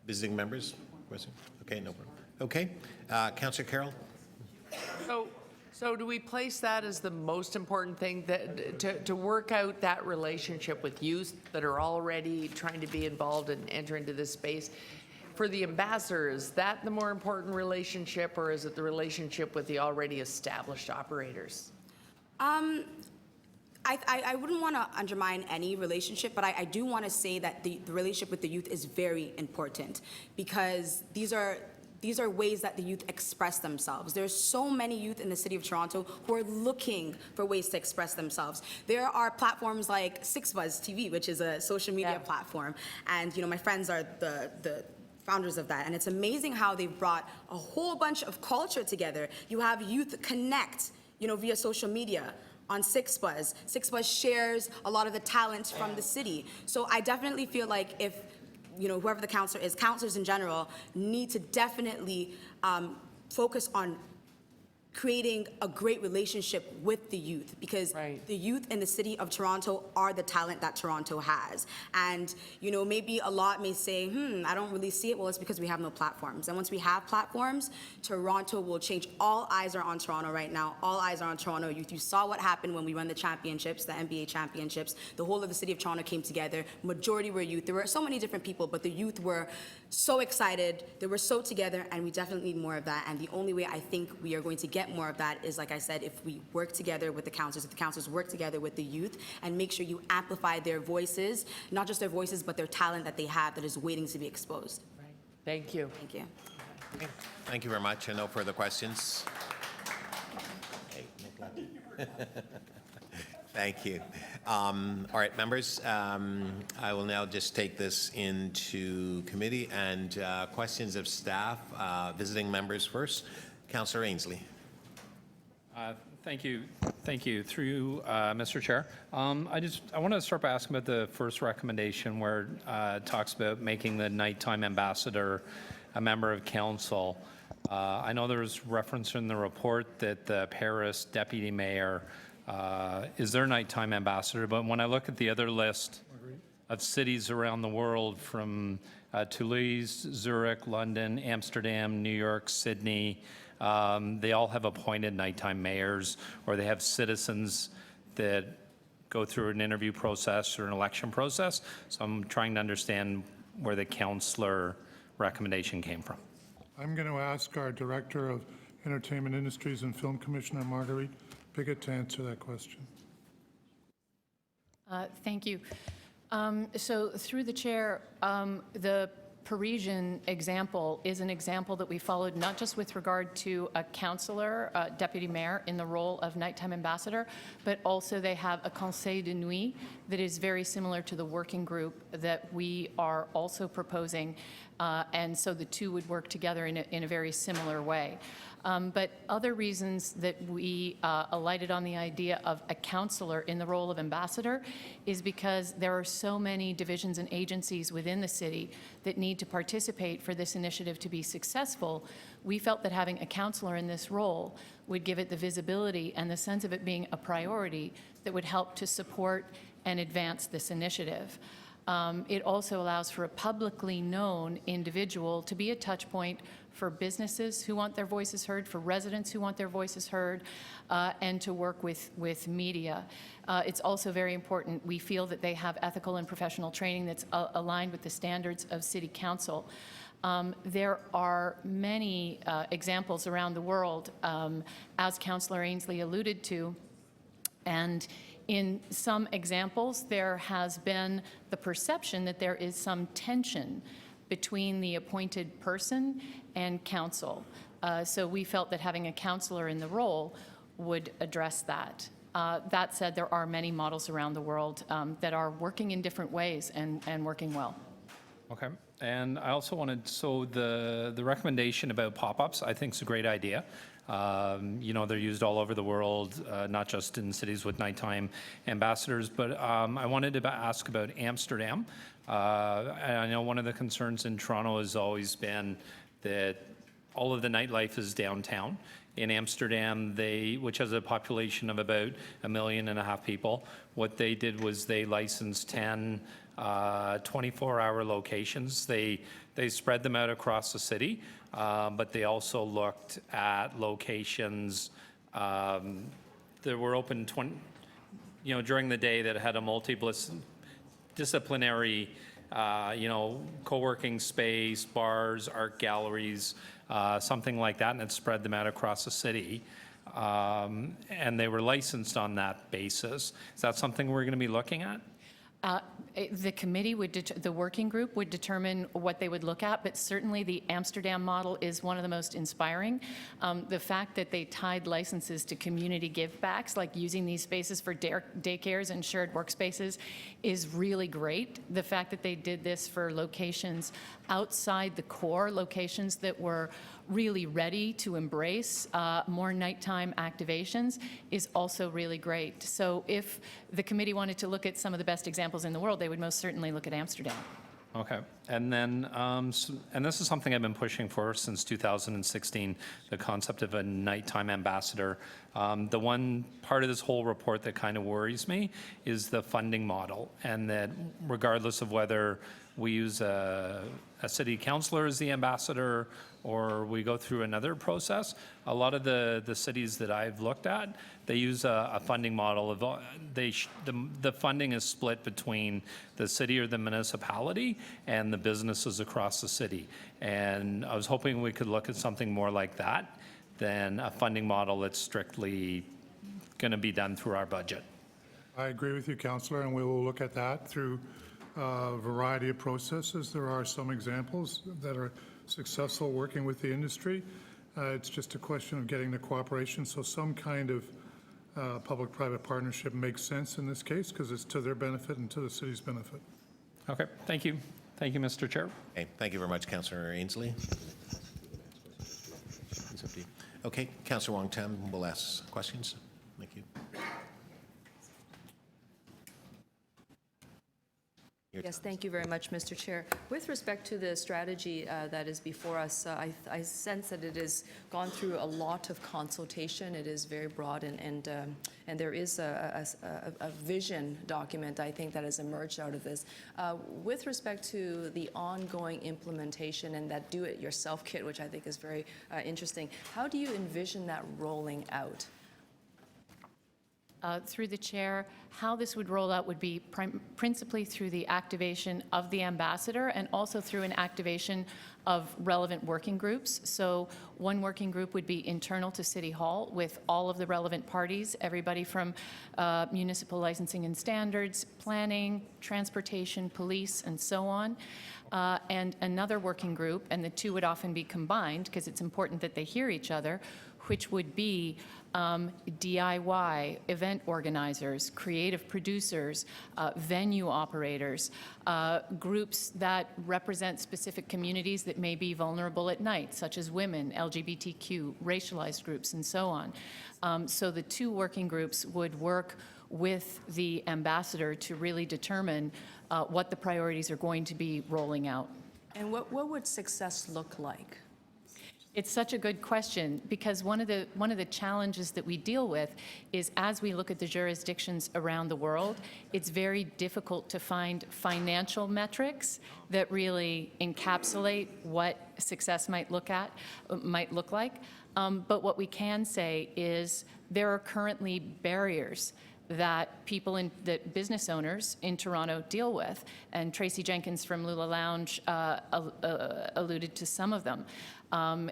Visiting members? Questions? Okay, no problem. Okay, Councillor Carroll?
So do we place that as the most important thing, that to work out that relationship with youth that are already trying to be involved and enter into this space? For the ambassador, is that the more important relationship, or is it the relationship with the already established operators?
I wouldn't want to undermine any relationship, but I do want to say that the relationship with the youth is very important, because these are ways that the youth express themselves. There's so many youth in the City of Toronto who are looking for ways to express themselves. There are platforms like 6buzz TV, which is a social media platform, and my friends are the founders of that, and it's amazing how they've brought a whole bunch of culture together. You have Youth Connect, via social media on 6buzz. 6buzz shares a lot of the talent from the city. So I definitely feel like if whoever the counselor is, counselors in general need to definitely focus on creating a great relationship with the youth, because the youth in the City of Toronto are the talent that Toronto has. And, maybe a lot may say, I don't really see it. Well, it's because we have no platforms. And once we have platforms, Toronto will change. All eyes are on Toronto right now. All eyes are on Toronto youth. You saw what happened when we won the championships, the NBA championships. The whole of the City of Toronto came together. Majority were youth. There were so many different people, but the youth were so excited. They were so together, and we definitely need more of that. And the only way I think we are going to get more of that is, like I said, if we work together with the councillors, if the councillors work together with the youth, and make sure you amplify their voices, not just their voices, but their talent that they have that is waiting to be exposed.
Right. Thank you.
Thank you.
Okay. Thank you very much, and no further questions. Thank you. All right, members, I will now just take this into committee, and questions of staff. Visiting members first. Councillor Ainsley.
Thank you. Thank you. Through Mr. Chair. I want to start by asking about the first recommendation, where it talks about making the nighttime ambassador a member of council. I know there was reference in the report that the Paris deputy mayor is their nighttime ambassador, but when I look at the other list of cities around the world, from Toulouse, Zurich, London, Amsterdam, New York, Sydney, they all have appointed nighttime mayors, or they have citizens that go through an interview process or an election process. So I'm trying to understand where the councillor recommendation came from.
I'm going to ask our Director of Entertainment Industries and Film Commissioner, Marguerite Piggott, to answer that question.
Thank you. So through the chair, the Parisian example is an example that we followed not just with regard to a councillor, deputy mayor in the role of nighttime ambassador, but also they have a conseil de nuit that is very similar to the working group that we are also proposing. And so the two would work together in a very similar way. But other reasons that we alighted on the idea of a councillor in the role of ambassador is because there are so many divisions and agencies within the city that need to participate for this initiative to be successful. We felt that having a councillor in this role would give it the visibility and the sense of it being a priority that would help to support and advance this initiative. It also allows for a publicly known individual to be a touch point for businesses who want their voices heard, for residents who want their voices heard, and to work with media. It's also very important, we feel that they have ethical and professional training that's aligned with the standards of City Council. There are many examples around the world, as Councillor Ainsley alluded to, and in some examples, there has been the perception that there is some tension between the appointed person and council. So we felt that having a councillor in the role would address that. That said, there are many models around the world that are working in different ways and working well.
Okay. And I also wanted, so the recommendation about pop-ups, I think is a great idea. You know, they're used all over the world, not just in cities with nighttime ambassadors, but I wanted to ask about Amsterdam. And I know one of the concerns in Toronto has always been that all of the nightlife is downtown. In Amsterdam, which has a population of about 1.5 million people, what they did was they licensed 10 24-hour locations. They spread them out across the city, but they also looked at locations that were open during the day that had a multidisciplinary co-working space, bars, art galleries, something like that, and it spread them out across the city. And they were licensed on that basis. Is that something we're going to be looking at?
The committee the working group would determine what they would look at, but certainly the Amsterdam model is one of the most inspiring. The fact that they tied licenses to community givebacks, like using these spaces for daycares and shared workspaces, is really great. The fact that they did this for locations outside the core, locations that were really ready to embrace more nighttime activations, is also really great. So if the committee wanted to look at some of the best examples in the world, they would most certainly look at Amsterdam.
Okay. And then, and this is something I've been pushing for since 2016, the concept of a nighttime ambassador. The one part of this whole report that kind of worries me is the funding model, and that regardless of whether we use a city councillor as the ambassador or we go through another process, a lot of the cities that I've looked at, they use a funding model of the funding is split between the city or the municipality and the businesses across the city. And I was hoping we could look at something more like that than a funding model that's strictly going to be done through our budget.
I agree with you, Councillor, and we will look at that through a variety of processes. There are some examples that are successful working with the industry. It's just a question of getting the cooperation. So some kind of public-private partnership makes sense in this case because it's to their benefit and to the city's benefit.
Okay, thank you. Thank you, Mr. Chair.
Okay, thank you very much, Councillor Ainsley. Okay, Councillor Wong-Tam will ask questions. Thank you.
Yes, thank you very much, Mr. Chair. With respect to the strategy that is before us, I sense that it has gone through a lot of consultation. It is very broad, and there is a vision document, I think, that has emerged out of this. With respect to the ongoing implementation and that do-it-yourself kit, which I think is very interesting, how do you envision that rolling out?
through the chair, how this would roll out would be principally through the activation of the ambassador and also through an activation of relevant working groups. So one working group would be internal to City Hall with all of the relevant parties, everybody from municipal licensing and standards, planning, transportation, police, and so on. And another working group, and the two would often be combined because it's important that they hear each other, which would be DIY, event organizers, creative producers, venue operators, groups that represent specific communities that may be vulnerable at night, such as women, LGBTQ, racialized groups, and so on. So the two working groups would work with the ambassador to really determine what the priorities are going to be rolling out.
And what would success look like?
It's such a good question because one of the challenges that we deal with is as we look at the jurisdictions around the world, it's very difficult to find financial metrics that really encapsulate what success might look like. But what we can say is there are currently barriers that that business owners in Toronto deal with, and Tracy Jenkins from Lula Lounge alluded to some of them.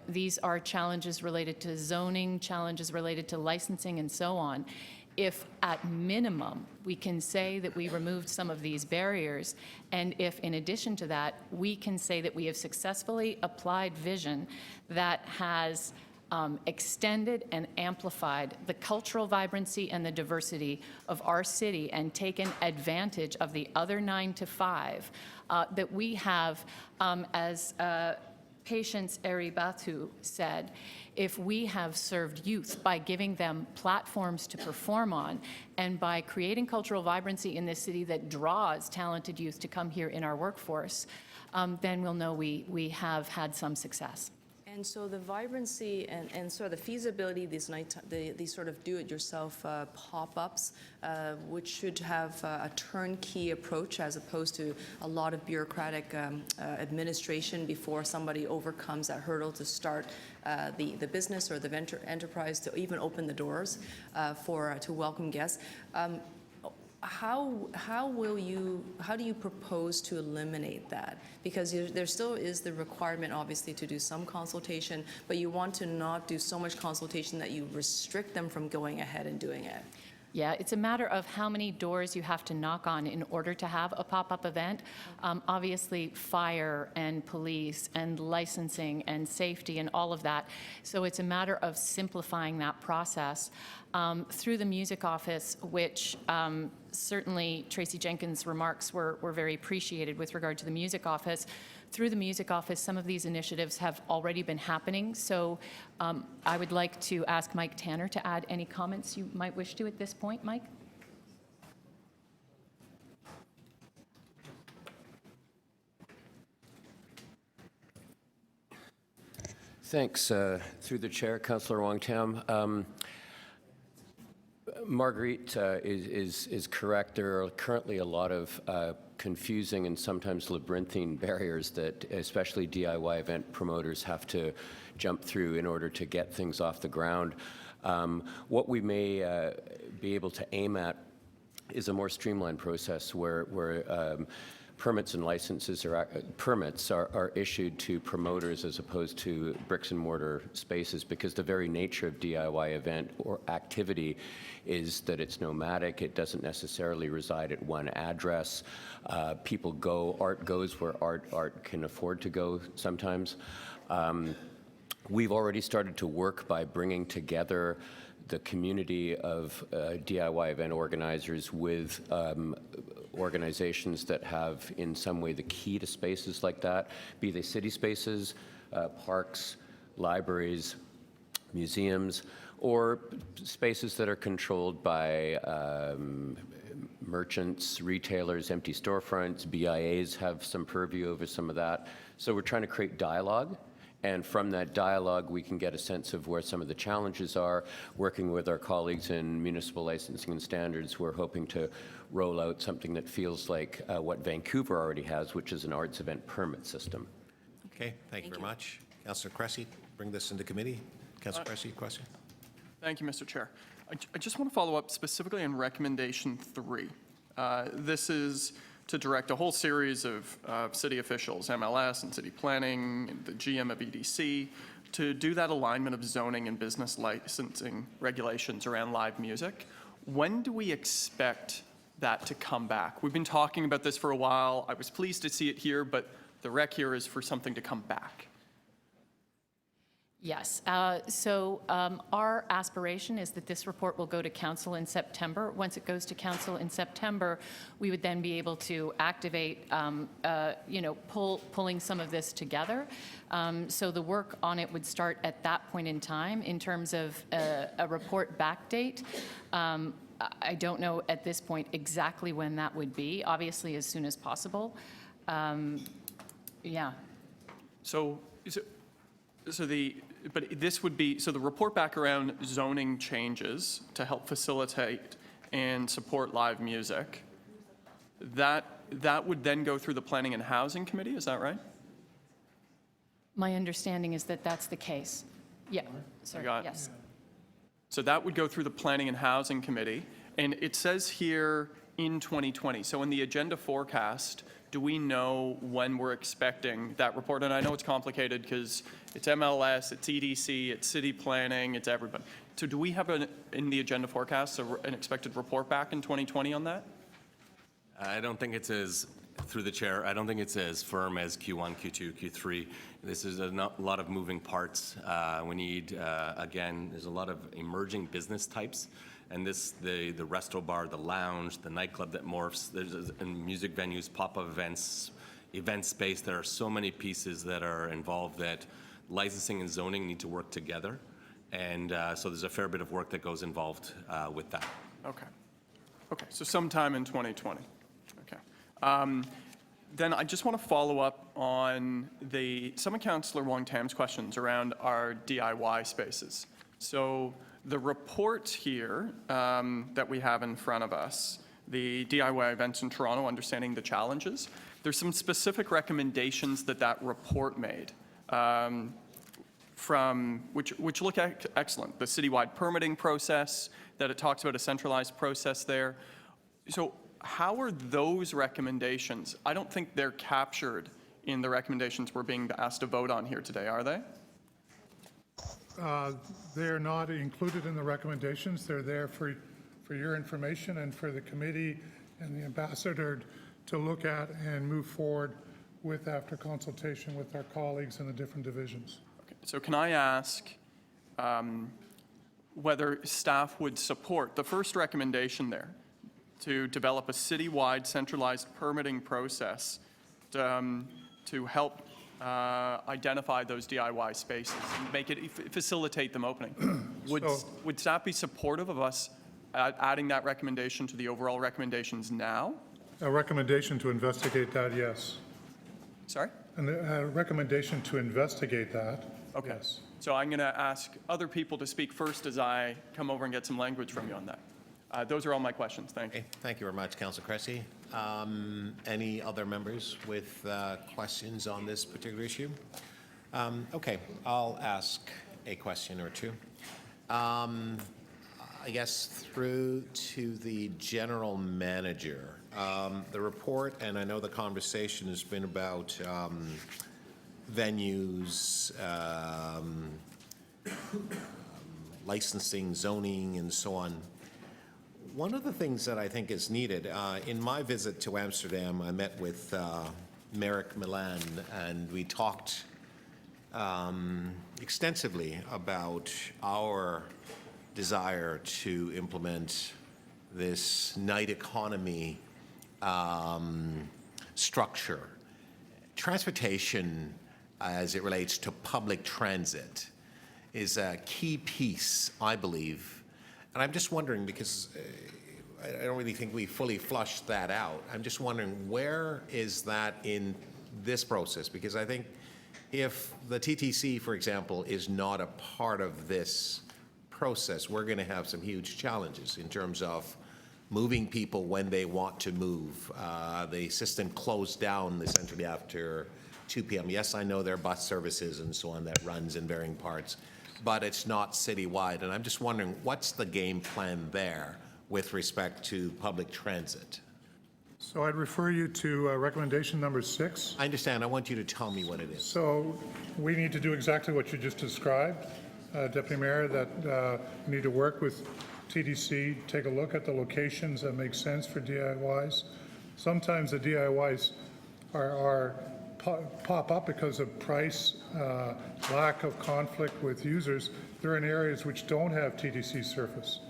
These are challenges related to zoning, challenges related to licensing, and so on. If at minimum we can say that we removed some of these barriers, and if in addition to that we can say that we have successfully applied vision that has extended and amplified the cultural vibrancy and the diversity of our city and taken advantage of the other 9 to 5 that we have, as Patience Eribatu said, if we have served youth by giving them platforms to perform on and by creating cultural vibrancy in this city that draws talented youth to come here in our workforce, then we'll know we have had some success.
And so the vibrancy and sort of the feasibility, these sort of do-it-yourself pop-ups, which should have a turnkey approach as opposed to a lot of bureaucratic administration before somebody overcomes that hurdle to start the business or the venture enterprise to even open the doors to welcome guests. How do you propose to eliminate that? Because there still is the requirement, obviously, to do some consultation, but you want to not do so much consultation that you restrict them from going ahead and doing it.
Yeah, it's a matter of how many doors you have to knock on in order to have a pop-up event. Obviously, fire and police and licensing and safety and all of that. So it's a matter of simplifying that process. Through the music office, which certainly Tracy Jenkins' remarks were very appreciated with regard to the music office. Through the music office, some of these initiatives have already been happening. So I would like to ask Mike Tanner to add any comments you might wish to at this point, Mike.
Thanks. Through the chair, Councillor Wong Tam. Marguerite is correct. There are currently a lot of confusing and sometimes labyrinthine barriers that especially DIY event promoters have to jump through in order to get things off the ground. What we may be able to aim at is a more streamlined process where permits and licenses are issued to promoters as opposed to bricks and mortar spaces, because the very nature of DIY event or activity is that it's nomadic. It doesn't necessarily reside at one address. People go, art goes where art can afford to go sometimes. We've already started to work by bringing together the community of DIY event organizers with organizations that have in some way the key to spaces like that, be they city spaces, parks, libraries, museums, or spaces that are controlled by merchants, retailers, empty storefronts. BIAs have some purview over some of that. So we're trying to create dialogue. And from that dialogue, we can get a sense of where some of the challenges are. Working with our colleagues in municipal licensing and standards, we're hoping to roll out something that feels like what Vancouver already has, which is an arts event permit system.
Okay, thank you very much. Councillor Cressy, bring this into committee. Councillor Cressy, question?
Thank you, Mr. Chair. I just want to follow up specifically on recommendation 3. This is to direct a whole series of city officials, MLS and city planning, and the GM of EDC, to do that alignment of zoning and business licensing regulations around live music. When do we expect that to come back? We've been talking about this for a while. I was pleased to see it here, but the rec here is for something to come back.
Yes. Our aspiration is that this report will go to council in September. Once it goes to council in September, we would then be able to activate, pulling some of this together. So the work on it would start at that point in time. In terms of a report back date, I don't know at this point exactly when that would be. Obviously, as soon as possible. Yeah.
But this would be, so the report back around zoning changes to help facilitate and support live music, that would then go through the Planning and Housing Committee, is that right?
My understanding is that that's the case. Yeah, sorry, yes.
So that would go through the Planning and Housing Committee, and it says here in 2020. So in the agenda forecast, do we know when we're expecting that report? And I know it's complicated because it's MLS, it's EDC, it's city planning, it's everybody. So do we have in the agenda forecast an expected report back in 2020 on that?
I don't think it's as, through the chair, I don't think it's as firm as Q1, Q2, Q3. This is a lot of moving parts. We need, again, there's a lot of emerging business types. And the resto bar, the lounge, the nightclub that morphs, and music venues, pop-up events, event space. There are so many pieces that are involved that licensing and zoning need to work together. And so there's a fair bit of work that goes involved with that.
Okay. Okay, so sometime in 2020. Okay. Then I just want to follow up on some of Councillor Wong-Tam's questions around our DIY spaces. So the report here that we have in front of us, the DIY events in Toronto, Understanding the Challenges, there's some specific recommendations that report made which look excellent. The citywide permitting process, that it talks about a centralized process there. So how are those recommendations? I don't think they're captured in the recommendations we're being asked to vote on here today, are they?
They're not included in the recommendations. They're there for your information and for the committee and the ambassador to look at and move forward with after consultation with our colleagues in the different divisions.
Okay. So can I ask whether staff would support the first recommendation there to develop a citywide centralized permitting process to help identify those DIY spaces and facilitate them opening. Would staff be supportive of us adding that recommendation to the overall recommendations now?
A recommendation to investigate that, yes.
Sorry?
And a recommendation to investigate that,
okay.
Yes.
So I'm going to ask other people to speak first as I come over and get some language from you on that. Those are all my questions. Thank you.
Okay, thank you very much, Councillor Cressy. Any other members with questions on this particular issue? Okay, I'll ask a question or two. I guess through to the general manager. The report, and I know the conversation has been about venues, licensing, zoning, and so on. One of the things that I think is needed, in my visit to Amsterdam, I met with Merrick Milan, and we talked extensively about our desire to implement this night economy structure. Transportation, as it relates to public transit, is a key piece, I believe. And I'm just wondering, because I don't really think we fully flushed that out. I'm just wondering, where is that in this process? Because I think if the TTC, for example, is not a part of this process, we're going to have some huge challenges in terms of moving people when they want to move. The system closed down essentially after 2 p.m. Yes, I know there are bus services and so on that runs in varying parts. but it's not citywide. And I'm just wondering, what's the game plan there with respect to public transit?
So I'd refer you to recommendation number 6.
I understand. I want you to tell me what it is.
So we need to do exactly what you just described, Deputy Mayor, that we need to work with TDC, take a look at the locations that make sense for DIYs. Sometimes the DIYs pop up because of price, lack of conflict with users. They're in areas which don't have TDC service.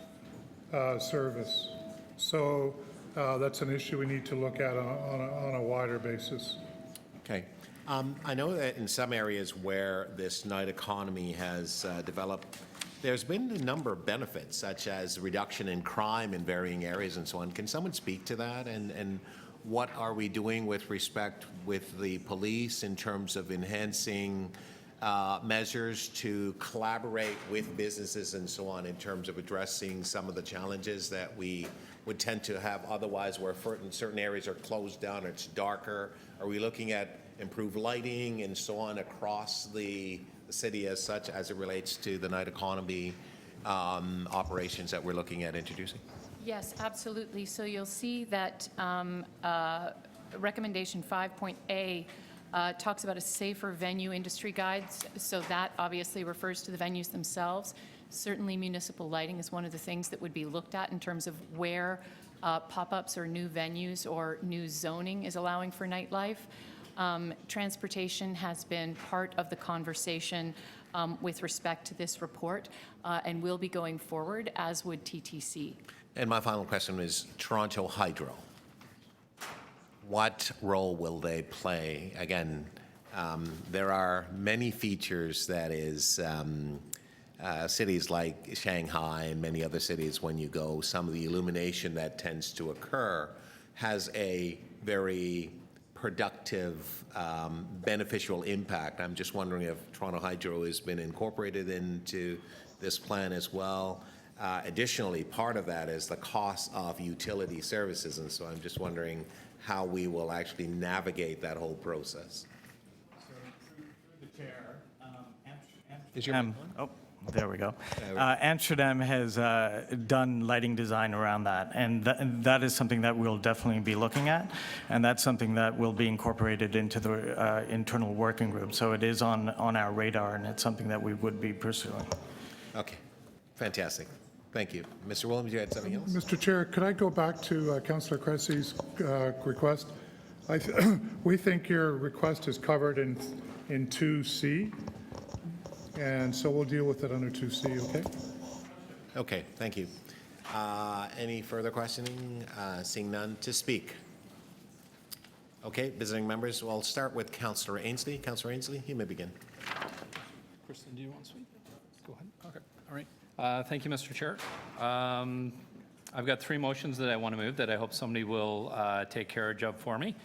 So that's an issue we need to look at on a wider basis.
Okay. I know that in some areas where this night economy has developed, there's been a number of benefits, such as reduction in crime in varying areas and so on. Can someone speak to that? And what are we doing with respect with the police in terms of enhancing measures to collaborate with businesses and so on in terms of addressing some of the challenges that we would tend to have otherwise, where certain areas are closed down, it's darker? Are we looking at improved lighting and so on across the city as such, as it relates to the night economy operations that we're looking at introducing?
Yes, absolutely. So you'll see that recommendation 5.A talks about a safer venue industry guides. So that obviously refers to the venues themselves. Certainly municipal lighting is one of the things that would be looked at in terms of where pop-ups or new venues or new zoning is allowing for nightlife. Transportation has been part of the conversation with respect to this report and will be going forward, as would TTC.
And my final question is Toronto Hydro. What role will they play? Again, there are many features that is cities like Shanghai and many other cities, when you go, some of the illumination that tends to occur has a very productive, beneficial impact. I'm just wondering if Toronto Hydro has been incorporated into this plan as well. Additionally, part of that is the cost of utility services, and so I'm just wondering how we will actually navigate that whole process.
Is your oh, there we go. Amsterdam has done lighting design around that, and that is something that we'll definitely be looking at, and that's something that will be incorporated into the internal working group. So it is on our radar, and it's something that we would be pursuing.
Okay, fantastic. Thank you. Mr. Williams, you had something else?
Mr. Chair, could I go back to Councillor Cressy's request? We think your request is covered in 2C, and so we'll deal with it under 2C, okay?
Okay, thank you. Any further questioning? Seeing none, to speak. Okay, visiting members, we'll start with Councillor Ainsley. Councillor Ainsley, you may begin.
Kristen, do you want to speak? Go ahead. Okay, all right. Thank you, Mr. Chair. I've got 3 motions that I want to move that I hope somebody will take care of for me.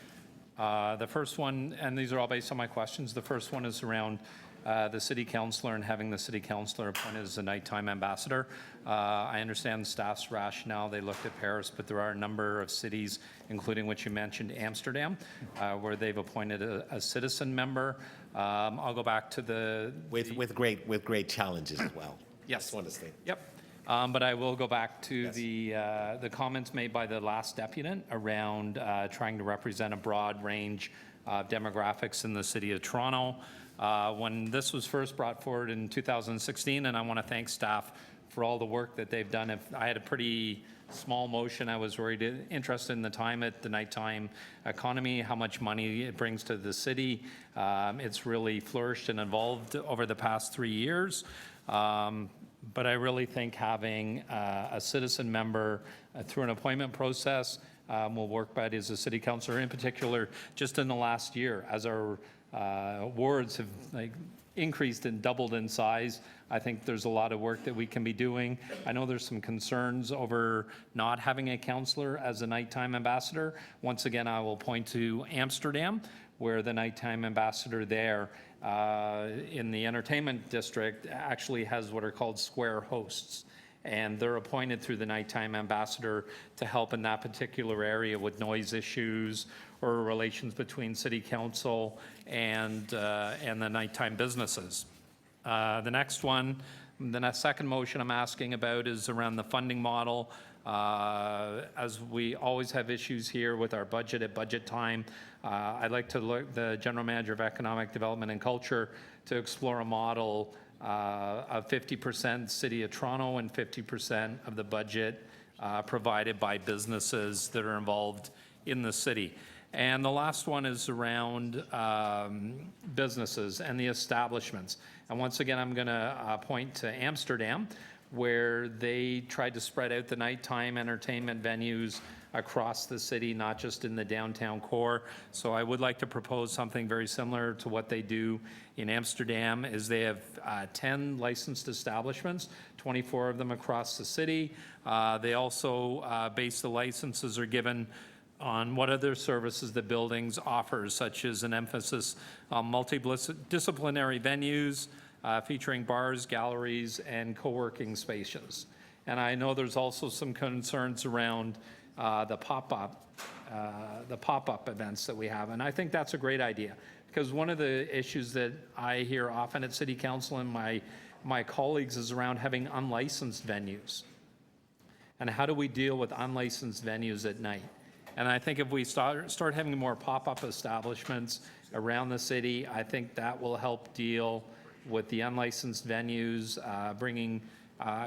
The first one, and these are all based on my questions, the first one is around the city councillor and having the city councillor appointed as a nighttime ambassador. I understand staff's rationale. They looked at Paris, but there are a number of cities, including what you mentioned, Amsterdam, where they've appointed a citizen member. I'll go back to the
with great challenges as well.
Yes.
Just want to say.
Yep. But I will go back to the comments made by the last deputant around trying to represent a broad range of demographics in the city of Toronto. When this was first brought forward in 2016, and I want to thank staff for all the work that they've done. If I had a pretty small motion, I was interested in the time at the nighttime economy, how much money it brings to the city. It's really flourished and evolved over the past 3 years. But I really think having a citizen member through an appointment process will work better as a city councillor, in particular, just in the last year, as our wards have increased and doubled in size. I think there's a lot of work that we can be doing. I know there's some concerns over not having a councillor as a nighttime ambassador. Once again, I will point to Amsterdam, where the nighttime ambassador there in the entertainment district actually has what are called square hosts. And they're appointed through the nighttime ambassador to help in that particular area with noise issues or relations between city council and the nighttime businesses. The next one, the second motion I'm asking about is around the funding model. As we always have issues here with our budget at budget time, I'd like to look the General Manager of Economic Development and Culture to explore a model of 50% City of Toronto and 50% of the budget provided by businesses that are involved in the city. And the last one is around businesses and the establishments. And once again, I'm going to point to Amsterdam, where they tried to spread out the nighttime entertainment venues across the city, not just in the downtown core. So I would like to propose something very similar to what they do in Amsterdam, is they have 10 licensed establishments, 24 of them across the city. They also base the licenses are given on what other services the buildings offer, such as an emphasis on multidisciplinary venues, featuring bars, galleries, and co-working spaces. And I know there's also some concerns around the pop-up events that we have, and I think that's a great idea, because one of the issues that I hear often at City Council and my colleagues is around having unlicensed venues. And how do we deal with unlicensed venues at night? And I think if we start having more pop-up establishments around the city, I think that will help deal with the unlicensed venues,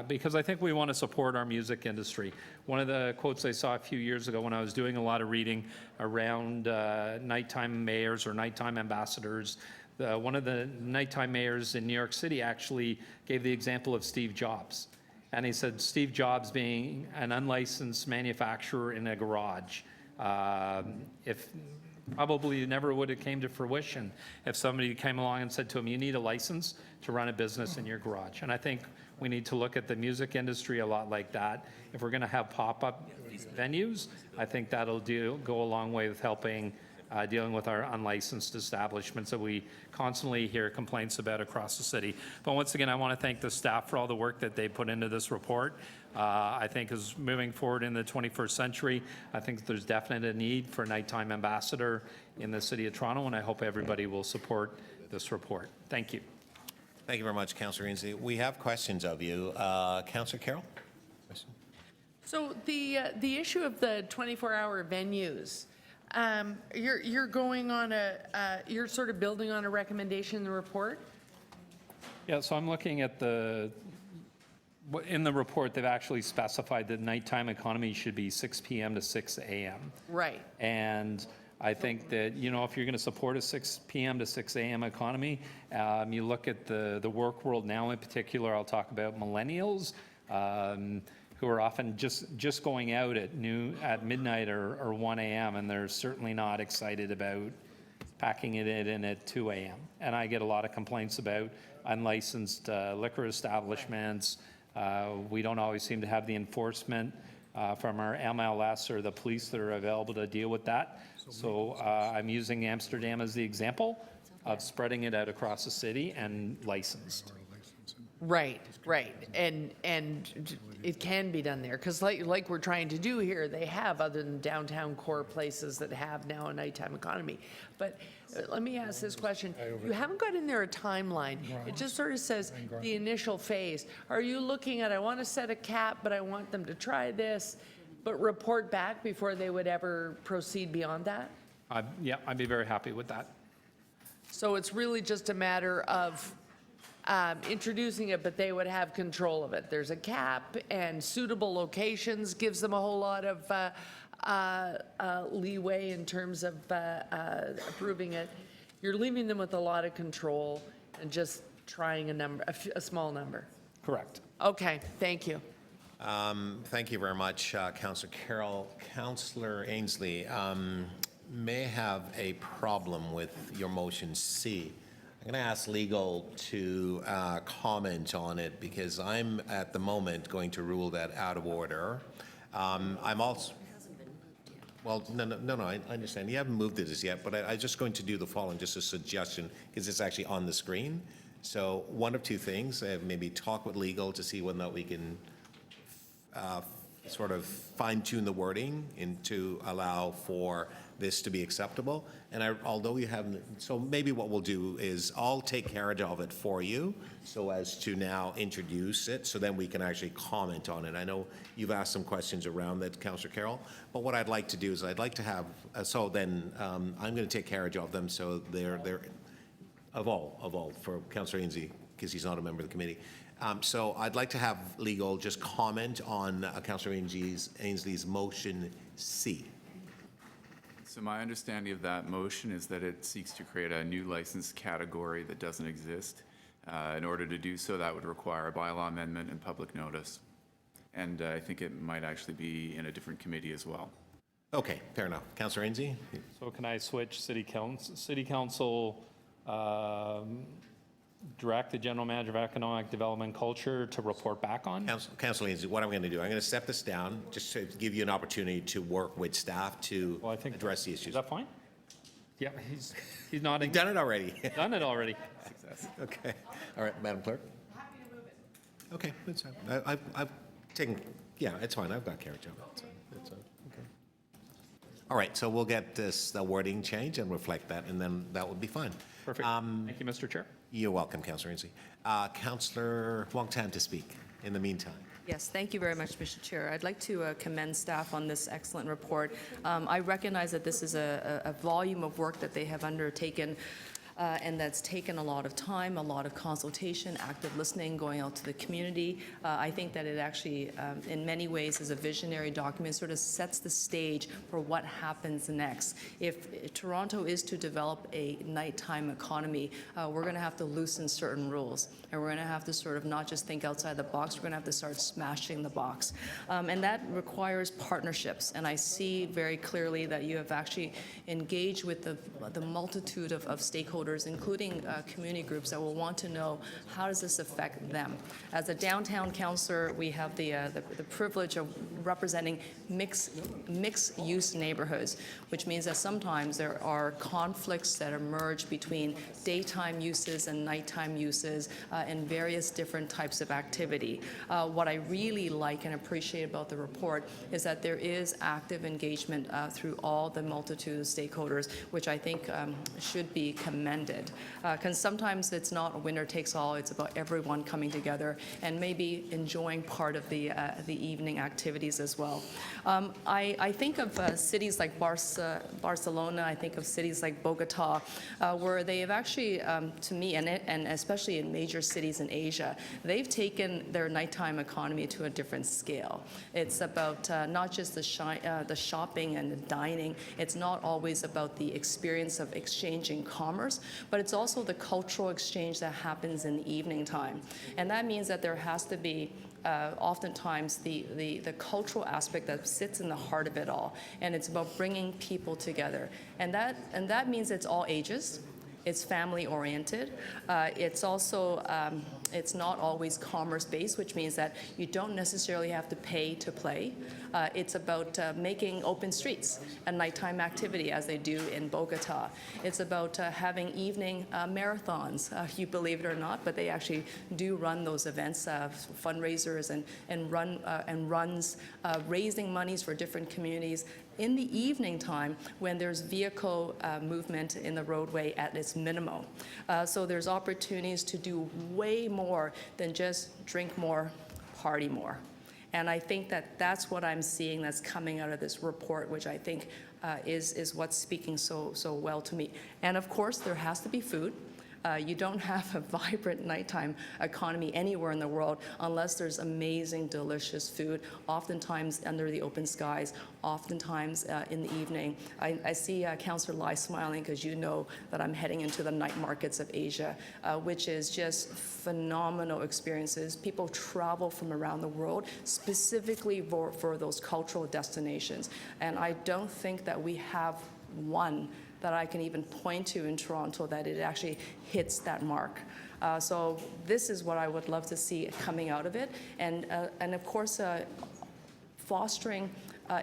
because I think we want to support our music industry. One of the quotes I saw a few years ago when I was doing a lot of reading around nighttime mayors or nighttime ambassadors, one of the nighttime mayors in New York City actually gave the example of Steve Jobs. And he said Steve Jobs being an unlicensed manufacturer in a garage, if probably never would have came to fruition if somebody came along and said to him, you need a license to run a business in your garage. And I think we need to look at the music industry a lot like that. If we're going to have pop-up venues, I think that'll go a long way with helping dealing with our unlicensed establishments that we constantly hear complaints about across the city. But once again, I want to thank the staff for all the work that they put into this report. I think is moving forward in the 21st century. I think there's definitely a need for a nighttime ambassador in the City of Toronto, and I hope everybody will support this report. Thank you.
Thank you very much, Councillor Ainsley. We have questions of you. Councillor Carroll? Question?
So the issue of the 24-hour venues, you're going on you're sort of building on a recommendation in the report?
Yeah, so I'm looking at in the report, they've actually specified that nighttime economy should be 6 p.m. to 6 a.m.
Right.
And I think that, if you're going to support a 6 p.m. to 6 a.m. economy, you look at the work world now in particular, I'll talk about millennials, who are often just going out at midnight or 1 a.m., and they're certainly not excited about packing it in at 2 a.m. And I get a lot of complaints about unlicensed liquor establishments. We don't always seem to have the enforcement from our MLS or the police that are available to deal with that. So I'm using Amsterdam as the example of spreading it out across the city and licensed.
Right, right, and it can be done there, because like we're trying to do here, they have, other than downtown core places that have now a nighttime economy. But let me ask this question. You haven't got in there a timeline. It just sort of says the initial phase. Are you looking at, I want to set a cap, but I want them to try this, but report back before they would ever proceed beyond that?
Yeah, I'd be very happy with that.
So it's really just a matter of introducing it, but they would have control of it. There's a cap, and suitable locations gives them a whole lot of leeway in terms of approving it. You're leaving them with a lot of control and just trying a small number.
Correct.
Okay, thank you.
Thank you very much, Councillor Carroll. Councillor Ainsley, may have a problem with your motion C. I'm going to ask legal to comment on it, because I'm at the moment going to rule that out of order. I'm also, well, no, I understand. You haven't moved it as yet, but I'm just going to do the following, just a suggestion, because it's actually on the screen. So one of two things, maybe talk with legal to see whether or not we can sort of fine-tune the wording to allow for this to be acceptable. And although you haven't, so maybe what we'll do is I'll take care of it for you so as to now introduce it, so then we can actually comment on it. I know you've asked some questions around that, Councillor Carroll, but what I'd like to do is I'd like to have, I'm going to take care of them so they're of all, for Councillor Ainsley, because he's not a member of the committee. So I'd like to have legal just comment on Councillor Ainsley's motion C.
So my understanding of that motion is that it seeks to create a new license category that doesn't exist. In order to do so, that would require a bylaw amendment and public notice. And I think it might actually be in a different committee as well.
Okay, fair enough. Councillor Ainsley?
So can I switch City Council direct the General Manager of Economic Development Culture to report back on?
Councillor Ainsley, what I'm going to do, I'm going to step this down just to give you an opportunity to work with staff to address the issues.
Is that fine? Yeah, he's nodding.
You've done it already.
Done it already.
Success. Okay. All right, Madam Clerk.
Happy to move it.
Okay, that's fine. I've taken, yeah, it's fine. I've got carriage of it. So it's okay. All right, so we'll get the wording changed and reflect that, and then that would be fine.
Perfect. Thank you, Mr. Chair.
You're welcome, Councillor Ainsley. Councillor Wong-Tam to speak in the meantime.
Yes, thank you very much, Mr. Chair. I'd like to commend staff on this excellent report. I recognize that this is a volume of work that they have undertaken, and that's taken a lot of time, a lot of consultation, active listening, going out to the community. I think that it actually, in many ways, is a visionary document, sort of sets the stage for what happens next. If Toronto is to develop a nighttime economy, we're going to have to loosen certain rules, and we're going to have to sort of not just think outside the box, we're going to have to start smashing the box. And that requires partnerships, and I see very clearly that you have actually engaged with the multitude of stakeholders, including community groups that will want to know how does this affect them. As a downtown councillor, we have the privilege of representing mixed-use neighborhoods, which means that sometimes there are conflicts that emerge between daytime uses and nighttime uses and various different types of activity. What I really like and appreciate about the report is that there is active engagement through all the multitude of stakeholders, which I think should be commended. Because sometimes it's not a winner takes all, it's about everyone coming together and maybe enjoying part of the evening activities as well. I think of cities like Barcelona, I think of cities like Bogota, where they have actually, to me, and especially in major cities in Asia, they've taken their nighttime economy to a different scale. It's about not just the shopping and the dining, it's not always about the experience of exchanging commerce, but it's also the cultural exchange that happens in the evening time. And that means that there has to be oftentimes the cultural aspect that sits in the heart of it all. And it's about bringing people together. And that means it's all ages. It's family oriented. It's also, it's not always commerce based, which means that you don't necessarily have to pay to play. It's about making open streets a nighttime activity as they do in Bogota. It's about having evening marathons, you believe it or not, but they actually do run those events, fundraisers and runs, raising monies for different communities in the evening time when there's vehicle movement in the roadway at its minimum. So there's opportunities to do way more than just drink more, party more. And I think that that's what I'm seeing that's coming out of this report, which I think is what's speaking so well to me. And of course, there has to be food. You don't have a vibrant nighttime economy anywhere in the world unless there's amazing, delicious food, oftentimes under the open skies, oftentimes in the evening. I see Councillor Lai smiling because you know that I'm heading into the night markets of Asia, which is just phenomenal experiences. People travel from around the world specifically for those cultural destinations. And I don't think that we have one that I can even point to in Toronto that it actually hits that mark. So this is what I would love to see coming out of it. And of course, fostering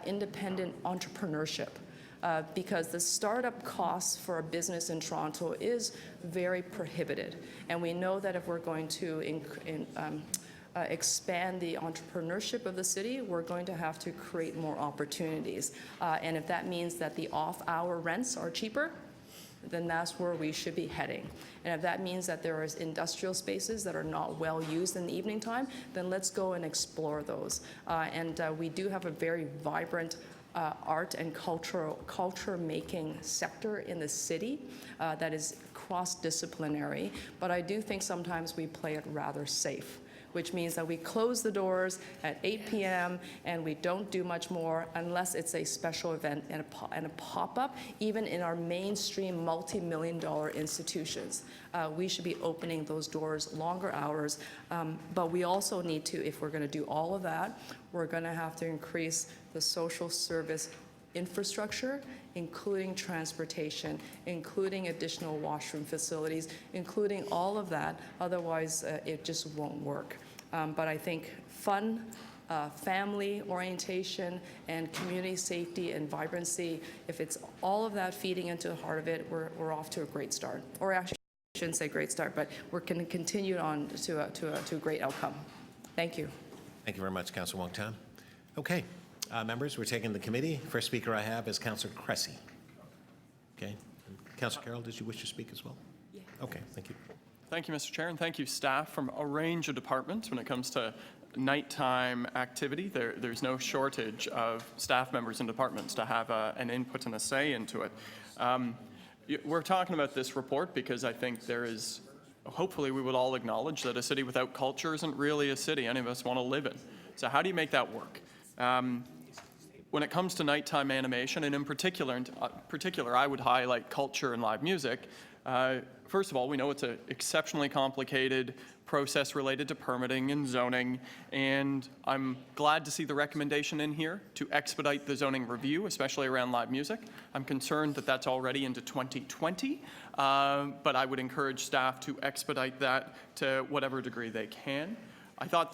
independent entrepreneurship. Because the startup costs for a business in Toronto is very prohibited. And we know that if we're going to expand the entrepreneurship of the city, we're going to have to create more opportunities. And if that means that the off-hour rents are cheaper, then that's where we should be heading. And if that means that there is industrial spaces that are not well used in the evening time, then let's go and explore those. And we do have a very vibrant art and culture-making sector in the city that is cross-disciplinary, but I do think sometimes we play it rather safe, which means that we close the doors at 8 p.m. and we don't do much more unless it's a special event and a pop-up. Even in our mainstream multi-million-dollar institutions, we should be opening those doors longer hours. But we also need to, if we're going to do all of that, we're going to have to increase the social service infrastructure, including transportation, including additional washroom facilities, including all of that. Otherwise, it just won't work. But I think fun, family orientation, and community safety and vibrancy, if it's all of that feeding into the heart of it, we're off to a great start. Or actually, I shouldn't say great start, but we're going to continue on to a great outcome. Thank you.
Thank you very much, Councillor Wong-Tam. Okay. Members, we're taking the committee. First speaker I have is Councillor Cressy. Okay. Councillor Carroll, did you wish to speak as well? Yeah. Okay, thank you.
Thank you, Mr. Chair, and thank you, staff from a range of departments. When it comes to nighttime activity, there's no shortage of staff members and departments to have an input and a say into it. We're talking about this report because I think there is, hopefully we would all acknowledge that a city without culture isn't really a city any of us want to live in. So how do you make that work? When it comes to nighttime animation, and in particular, I would highlight culture and live music. First of all, we know it's an exceptionally complicated process related to permitting and zoning, and I'm glad to see the recommendation in here to expedite the zoning review, especially around live music. I'm concerned that that's already into 2020, but I would encourage staff to expedite that to whatever degree they can. I thought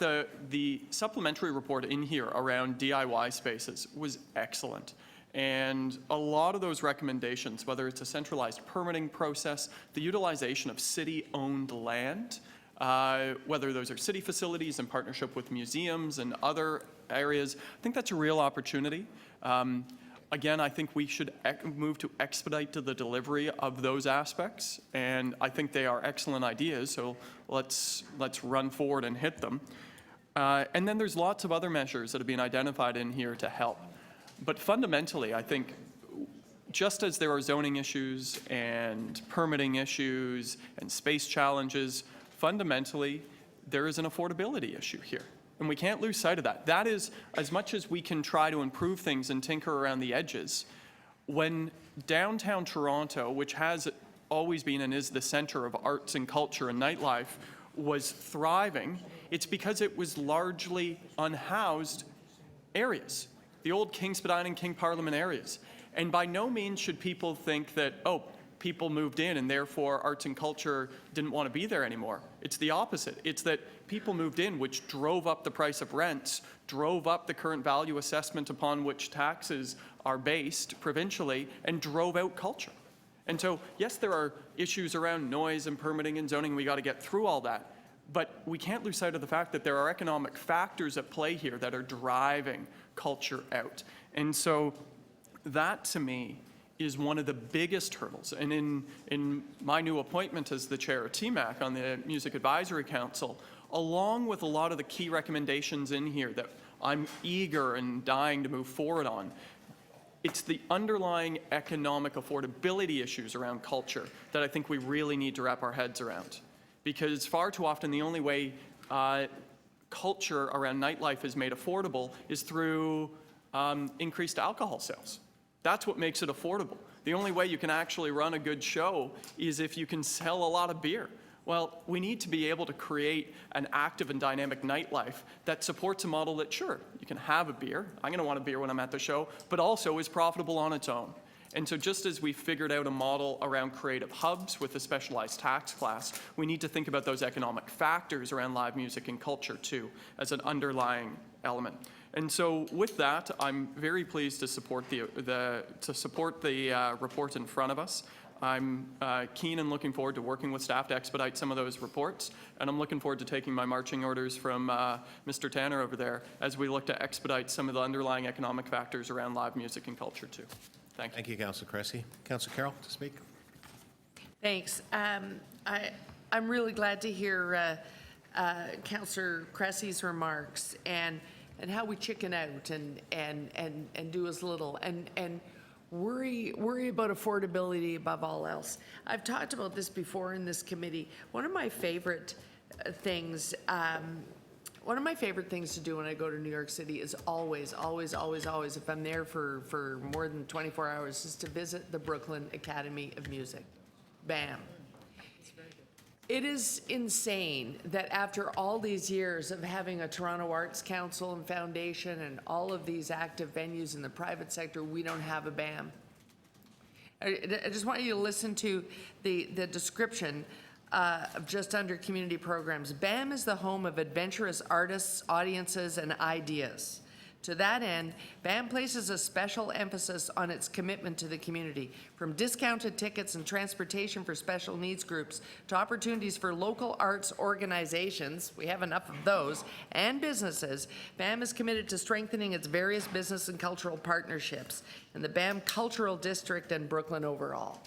the supplementary report in here around DIY spaces was excellent. And a lot of those recommendations, whether it's a centralized permitting process, the utilization of city-owned land, whether those are city facilities in partnership with museums and other areas, I think that's a real opportunity. Again, I think we should move to expedite to the delivery of those aspects, and I think they are excellent ideas, so let's run forward and hit them. And then there's lots of other measures that have been identified in here to help. But fundamentally, I think just as there are zoning issues and permitting issues and space challenges, fundamentally, there is an affordability issue here. And we can't lose sight of that. That is, as much as we can try to improve things and tinker around the edges, when downtown Toronto, which has always been and is the center of arts and culture and nightlife, was thriving, it's because it was largely unhoused areas, the old King Spadina and King Parliament areas. And by no means should people think that, oh, people moved in and therefore arts and culture didn't want to be there anymore. It's the opposite. It's that people moved in, which drove up the price of rents, drove up the current value assessment upon which taxes are based provincially, and drove out culture. And so, yes, there are issues around noise and permitting and zoning. We got to get through all that. But we can't lose sight of the fact that there are economic factors at play here that are driving culture out. And so that, to me, is one of the biggest hurdles. And in my new appointment as the chair of TMAC on the Music Advisory Council, along with a lot of the key recommendations in here that I'm eager and dying to move forward on, it's the underlying economic affordability issues around culture that I think we really need to wrap our heads around. Because far too often the only way culture around nightlife is made affordable is through increased alcohol sales. That's what makes it affordable. The only way you can actually run a good show is if you can sell a lot of beer. Well, we need to be able to create an active and dynamic nightlife that supports a model that, sure, you can have a beer. I'm going to want a beer when I'm at the show, but also is profitable on its own. And so just as we figured out a model around creative hubs with a specialized tax class, we need to think about those economic factors around live music and culture too as an underlying element. And so with that, I'm very pleased to support the report in front of us. I'm keen and looking forward to working with staff to expedite some of those reports, and I'm looking forward to taking my marching orders from Mr. Tanner over there as we look to expedite some of the underlying economic factors around live music and culture too. Thank you.
Thank you, Councillor Cressy. Councillor Carroll to speak.
Thanks. I'm really glad to hear Councillor Cressy's remarks and how we chicken out and do as little and worry about affordability above all else. I've talked about this before in this committee. One of my favorite things to do when I go to New York City is always, if I'm there for more than 24 hours, is to visit the Brooklyn Academy of Music. BAM. It is insane that after all these years of having a Toronto Arts Council and Foundation and all of these active venues in the private sector, we don't have a BAM. I just want you to listen to the description of just under community programs. BAM is the home of adventurous artists, audiences, and ideas. To that end, BAM places a special emphasis on its commitment to the community, from discounted tickets and transportation for special needs groups to opportunities for local arts organizations, we have enough of those, and businesses. BAM is committed to strengthening its various business and cultural partnerships in the BAM Cultural District and Brooklyn overall.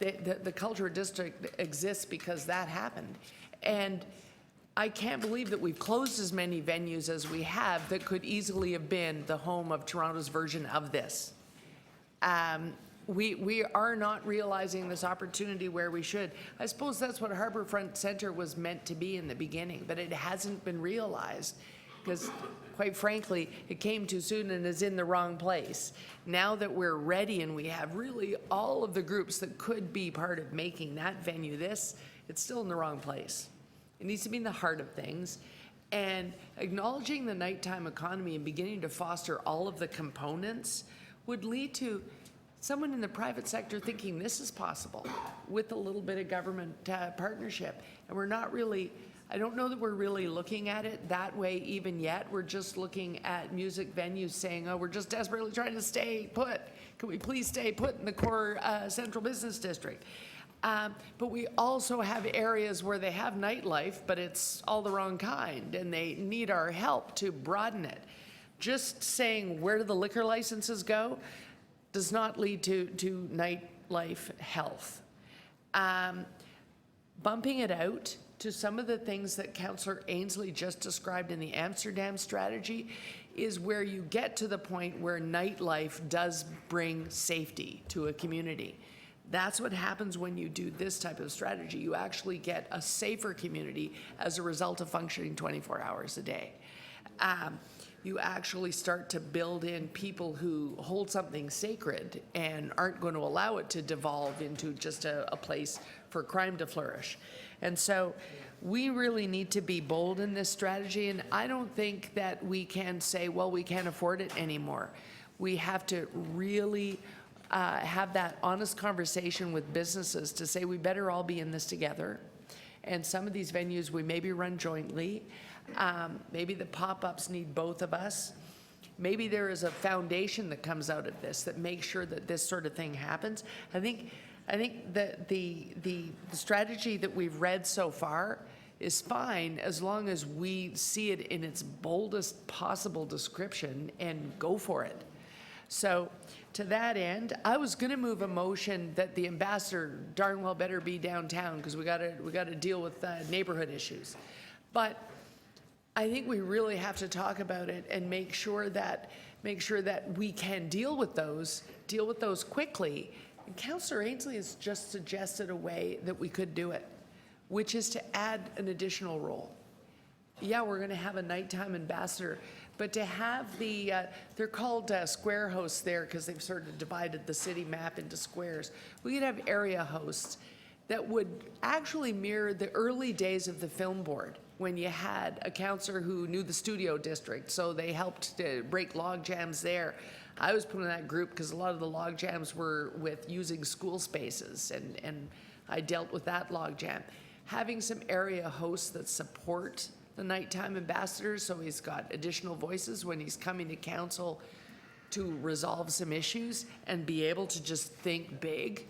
The Cultural District exists because that happened. And I can't believe that we've closed as many venues as we have that could easily have been the home of Toronto's version of this. We are not realizing this opportunity where we should. I suppose that's what Harbourfront Centre was meant to be in the beginning, but it hasn't been realized because, quite frankly, it came too soon and is in the wrong place. Now that we're ready and we have really all of the groups that could be part of making that venue this, it's still in the wrong place. It needs to be in the heart of things. And acknowledging the nighttime economy and beginning to foster all of the components would lead to someone in the private sector thinking this is possible with a little bit of government partnership. And we're not really, I don't know that we're really looking at it that way even yet. We're just looking at music venues saying, oh, we're just desperately trying to stay put. Can we please stay put in the core central business district? But we also have areas where they have nightlife, but it's all the wrong kind, and they need our help to broaden it. Just saying where do the liquor licenses go does not lead to nightlife health. Bumping it out to some of the things that Councillor Ainsley just described in the Amsterdam strategy is where you get to the point where nightlife does bring safety to a community. That's what happens when you do this type of strategy. You actually get a safer community as a result of functioning 24 hours a day. You actually start to build in people who hold something sacred and aren't going to allow it to devolve into just a place for crime to flourish. And so we really need to be bold in this strategy, and I don't think that we can say, well, we can't afford it anymore. We have to really have that honest conversation with businesses to say we better all be in this together. And some of these venues we maybe run jointly. Maybe the pop-ups need both of us. Maybe there is a foundation that comes out of this that makes sure that this sort of thing happens. I think that the strategy that we've read so far is fine as long as we see it in its boldest possible description and go for it. So to that end, I was going to move a motion that the ambassador darn well better be downtown because we got to deal with neighborhood issues. But I think we really have to talk about it and make sure that we can deal with those quickly. And Councillor Ainsley has just suggested a way that we could do it, which is to add an additional role. Yeah, we're going to have a nighttime ambassador, but to have they're called square hosts there because they've sort of divided the city map into squares. We could have area hosts that would actually mirror the early days of the film board when you had a councillor who knew the studio district, so they helped to break log jams there. I was put in that group because a lot of the log jams were with using school spaces, and I dealt with that log jam. Having some area hosts that support the nighttime ambassador, so he's got additional voices when he's coming to council to resolve some issues and be able to just think big,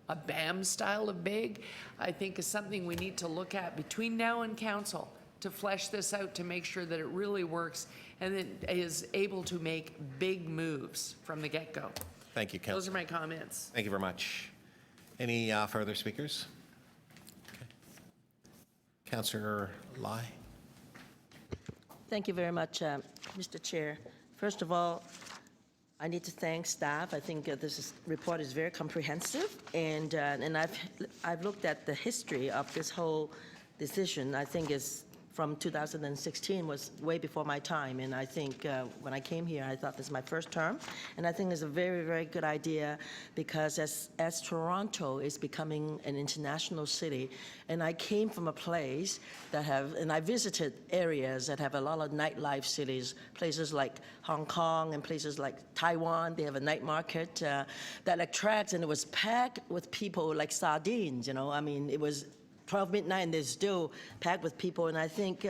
a BAM style of big, I think is something we need to look at between now and council to flesh this out, to make sure that it really works and it is able to make big moves from the get-go.
Thank you, Councillor.
Those are my comments.
Thank you very much. Any further speakers? Okay. Councillor Lai.
Thank you very much, Mr. Chair. First of all, I need to thank staff. I think report is very comprehensive, and I've looked at the history of this whole decision. I think it's from 2016, was way before my time, and I think when I came here, I thought this is my first term, and I think it's a very, very good idea because as Toronto is becoming an international city, and I came from a place that and I visited areas that have a lot of nightlife cities, places like Hong Kong and places like Taiwan. They have a night market that attracts, and it was packed with people like sardines, I mean, it was 12 midnight and they're still packed with people, and I think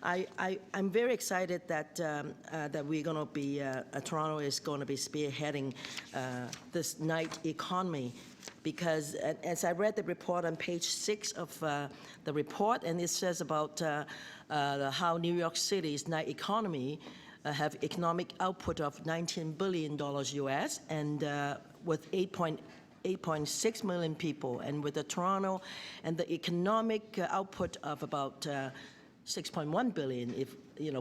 I'm very excited that we're going to be, Toronto is going to be spearheading this night economy, because as I read the report on page 6 of the report, and it says about how New York City's night economy have economic output of $19 billion US, and with 8.6 million people, and with the Toronto and the economic output of about 6.1 billion, if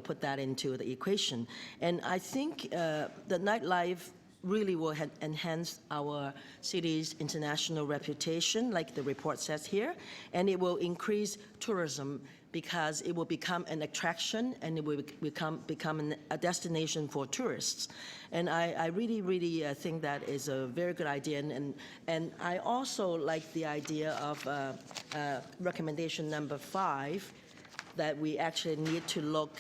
put that into the equation. And I think the nightlife really will enhance our city's international reputation, like the report says here, and it will increase tourism because it will become an attraction and it will become a destination for tourists. And I really, really think that is a very good idea. And I also like the idea of recommendation number 5, that we actually need to look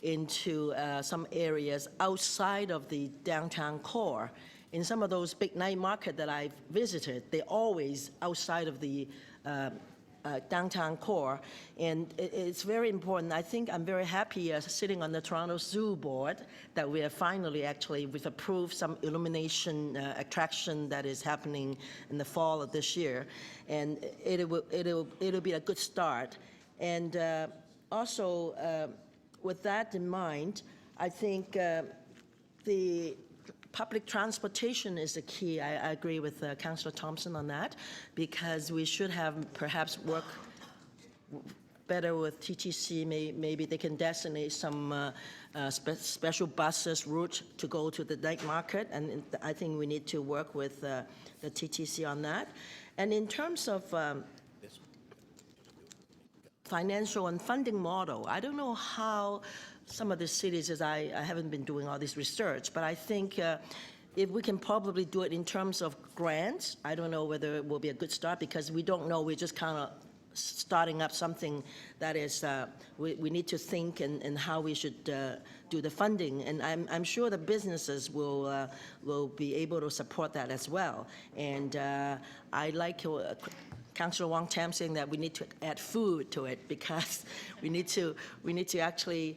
into some areas outside of the downtown core. In some of those big night markets that I've visited, they're always outside of the downtown core, and it's very important. I think I'm very happy sitting on the Toronto Zoo board that we have finally we've approved some illumination attraction that is happening in the fall of this year, and it'll be a good start. And also with that in mind, I think the public transportation is the key. I agree with Councillor Thompson on that, because we should have perhaps work better with TTC. Maybe they can designate some special buses route to go to the night market, and I think we need to work with the TTC on that. And in terms of financial and funding model, I don't know how some of the cities, as I haven't been doing all this research, but I think if we can probably do it in terms of grants, I don't know whether it will be a good start, because we don't know, we're just kind of starting up something that is, we need to think and how we should do the funding. And I'm sure the businesses will be able to support that as well. And I like Councillor Wong Tam saying that we need to add food to it, because we need to actually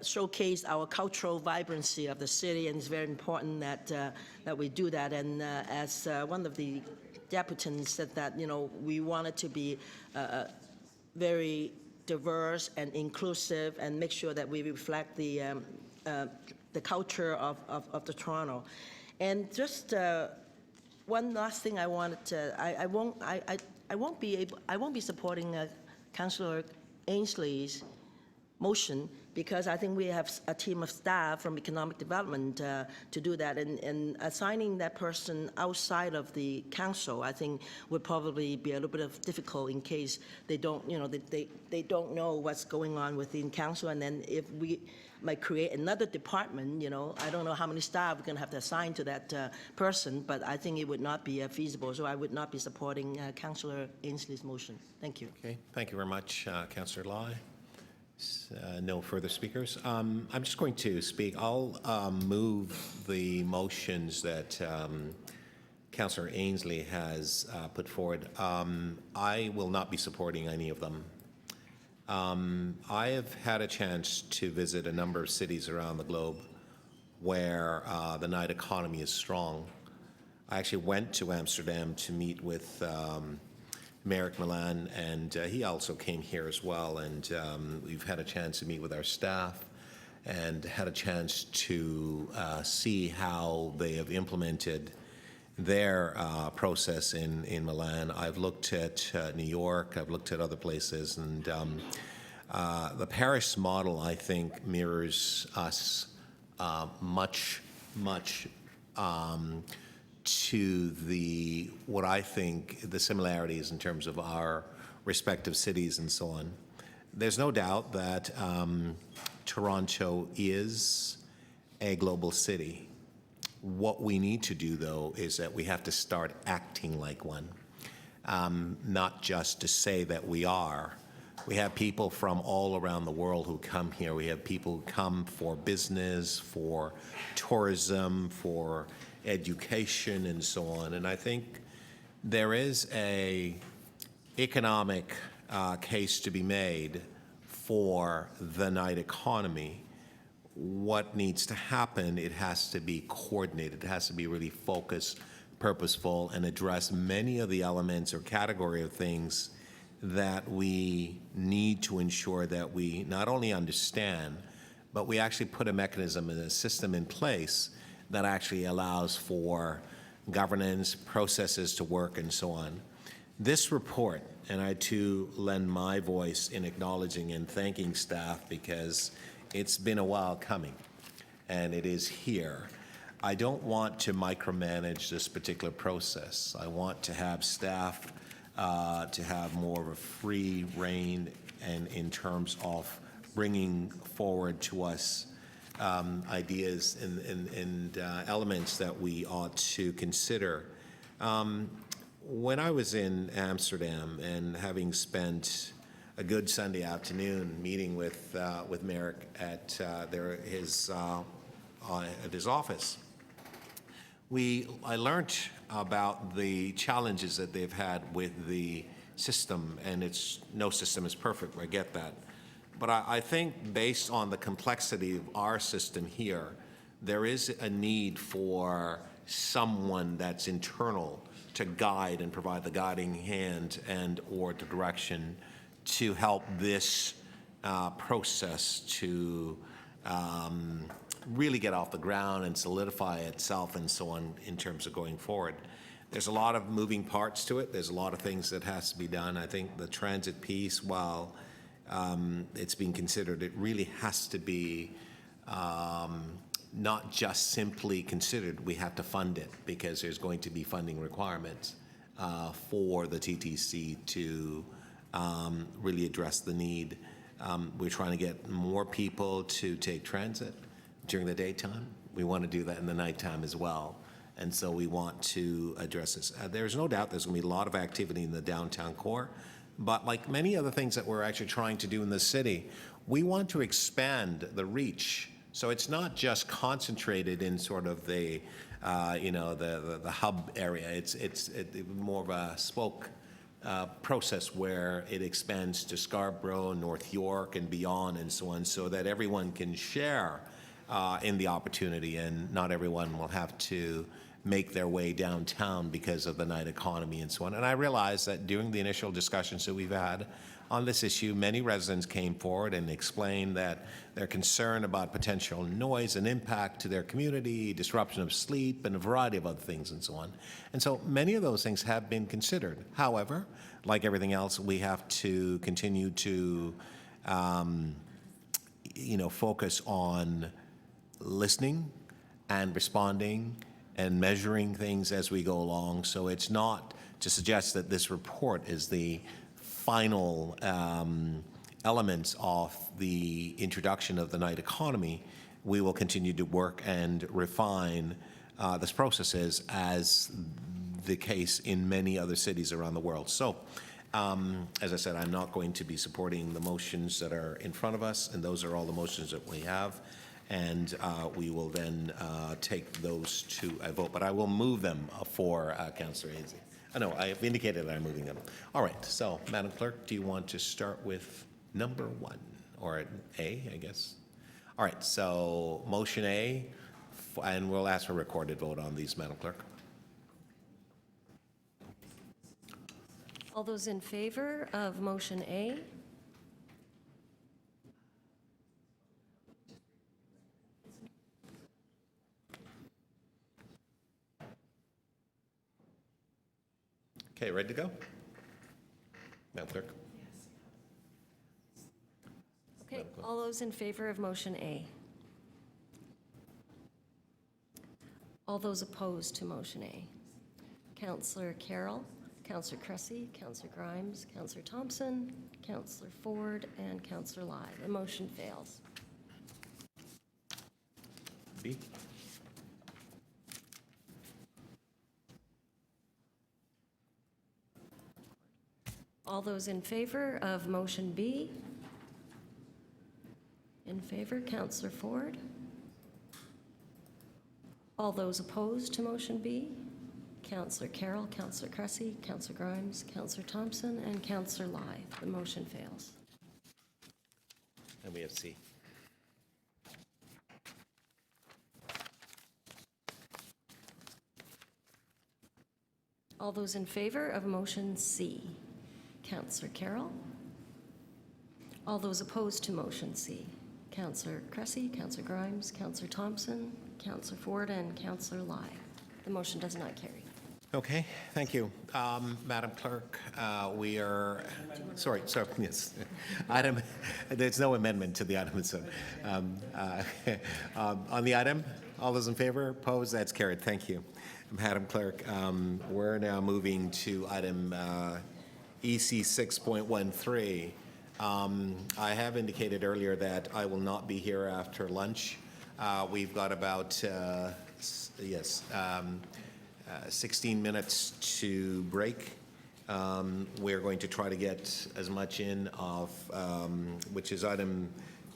showcase our cultural vibrancy of the city, and it's very important that we do that. And as one of the deputants said, that we want it to be very diverse and inclusive, and make sure that we reflect the culture of the Toronto. And just one last thing I wanted to, I won't be supporting Councillor Ainsley's motion, because I think we have a team of staff from economic development to do that, and assigning that person outside of the council, I think, would probably be a little bit of difficult in case they don't, they don't know what's going on within council, and then if we might create another department, I don't know how many staff we're going to have to assign to that person, but I think it would not be feasible, so I would not be supporting Councillor Ainsley's motion. Thank you.
Okay, thank you very much, Councillor Lai. No further speakers. I'm just going to speak. I'll move the motions that Councillor Ainsley has put forward. I will not be supporting any of them. I have had a chance to visit a number of cities around the globe where the night economy is strong. I actually went to Amsterdam to meet with Mayor Milan, and he also came here as well, and we've had a chance to meet with our staff and had a chance to see how they have implemented their process in Milan. I've looked at New York, I've looked at other places, and the Paris model, I think, mirrors us much to what I think the similarities in terms of our respective cities and so on. There's no doubt that Toronto is a global city. What we need to do, though, is that we have to start acting like one, not just to say that we are. We have people from all around the world who come here. We have people who come for business, for tourism, for education, and so on. And I think there is a economic case to be made for the night economy. What needs to happen, it has to be coordinated. It has to be really focused, purposeful, and address many of the elements or category of things that we need to ensure that we not only understand, but we actually put a mechanism and a system in place that actually allows for governance, processes to work, and so on. This report, and I too lend my voice in acknowledging and thanking staff because it's been a while coming, and it is here. I don't want to micromanage this particular process. I want to have staff to have more of a free rein and in terms of bringing forward to us ideas and elements that we ought to consider. When I was in Amsterdam and having spent a good Sunday afternoon meeting with Merrick at his office, I learned about the challenges that they've had with the system, and no system is perfect, I get that. But I think based on the complexity of our system here, there is a need for someone that's internal to guide and provide the guiding hand and or the direction to help this process to really get off the ground and solidify itself and so on in terms of going forward. There's a lot of moving parts to it. There's a lot of things that has to be done. I think the transit piece, while it's being considered, it really has to be not just simply considered. We have to fund it because there's going to be funding requirements for the TTC to really address the need. We're trying to get more people to take transit during the daytime. We want to do that in the nighttime as well. And so we want to address this. There's no doubt there's going to be a lot of activity in the downtown core. But like many other things that we're actually trying to do in the city, we want to expand the reach. So it's not just concentrated in sort of the hub area. It's more of a spoke process where it expands to Scarborough, North York, and beyond, and so on, so that everyone can share in the opportunity, and not everyone will have to make their way downtown because of the night economy and so on. And I realize that during the initial discussions that we've had on this issue, many residents came forward and explained that they're concerned about potential noise and impact to their community, disruption of sleep, and a variety of other things and so on. And so many of those things have been considered. However, like everything else, we have to continue to focus on listening and responding and measuring things as we go along. So it's not to suggest that this report is the final elements of the introduction of the night economy. We will continue to work and refine this processes as the case in many other cities around the world. So as I said, I'm not going to be supporting the motions that are in front of us, and those are all the motions that we have. And we will then take those to a vote. But I will move them for Councillor Hazy. No, I have indicated that I'm moving them. All right. So, Madam Clerk, do you want to start with number 1, or A, I guess. All right, so motion A, and we'll ask for a recorded vote on these, Madam Clerk.
All those in favor of motion A?
Okay, ready to go? Madam Clerk.
Okay, all those in favor of motion A? All those opposed to motion A? Councillor Carroll, Councillor Cressy, Councillor Grimes, Councillor Thompson, Councillor Ford, and Councillor Lai. The motion fails.
B.
All those in favor of motion B? In favor, Councillor Ford. All those opposed to motion B? Councillor Carroll, Councillor Cressy, Councillor Grimes, Councillor Thompson, and Councillor Lai. The motion fails.
And we have C.
All those in favor of motion C? Councillor Carroll. All those opposed to motion C? Councillor Cressy, Councillor Grimes, Councillor Thompson, Councillor Ford, and Councillor Lai. The motion does not carry.
Okay, thank you. Madam Clerk, we are, sorry, yes. Item, there's no amendment to the item, so, on the item, all those in favor, opposed, that's carried. Thank you. Madam Clerk, we're now moving to item EC 6.13. I have indicated earlier that I will not be here after lunch. We've got about, 16 minutes to break. We're going to try to get as much in of, which is item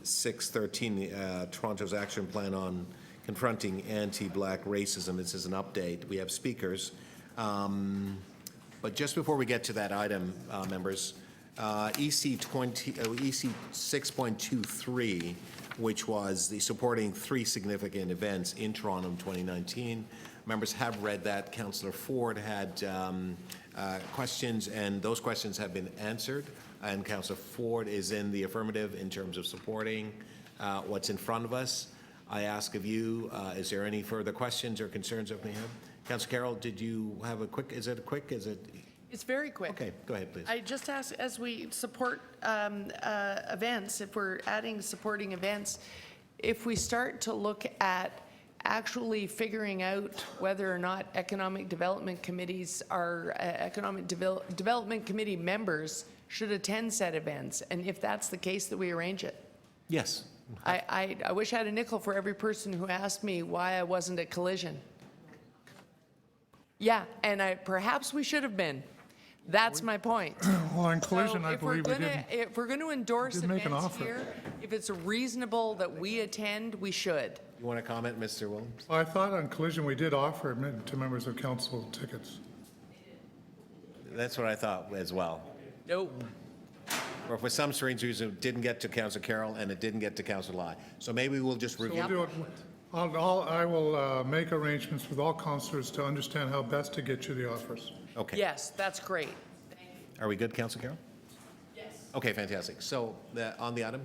6.13, Toronto's action plan on confronting anti-black racism. This is an update. We have speakers. But just before we get to that item, members, EC 6.23, which was the supporting 3 significant events in Toronto in 2019. Members have read that. Councillor Ford had questions, and those questions have been answered. And Councillor Ford is in the affirmative in terms of supporting what's in front of us. I ask of you, is there any further questions or concerns that we have? Councillor Carroll, did you have a quick, is it a quick, is it?
It's very quick.
Okay, go ahead, please.
I just ask, as we support events, if we're adding supporting events, if we start to look at actually figuring out whether or not economic development committees are development committee members should attend said events, and if that's the case, that we arrange it.
Yes.
I wish I had a nickel for every person who asked me why I wasn't at Collision. Yeah, and perhaps we should have been. That's my point.
Well, in Collision,
So
I believe we did.
if we're going to endorse
did make an
events
offer.
here, if it's reasonable that we attend, we should.
You want to comment, Mr. Williams?
Well, I thought on Collision, we did offer to members of council tickets.
That's what I thought as well.
Nope.
Or for some strange reason, it didn't get to Councillor Carroll and it didn't get to Councillor Lai. So maybe we'll just
So
review.
we'll do it. I will make arrangements with all councillors to understand how best to get you the offers.
Okay.
Yes, that's great.
Are we good, Councillor Carroll?
Yes.
Okay, fantastic. So on the item,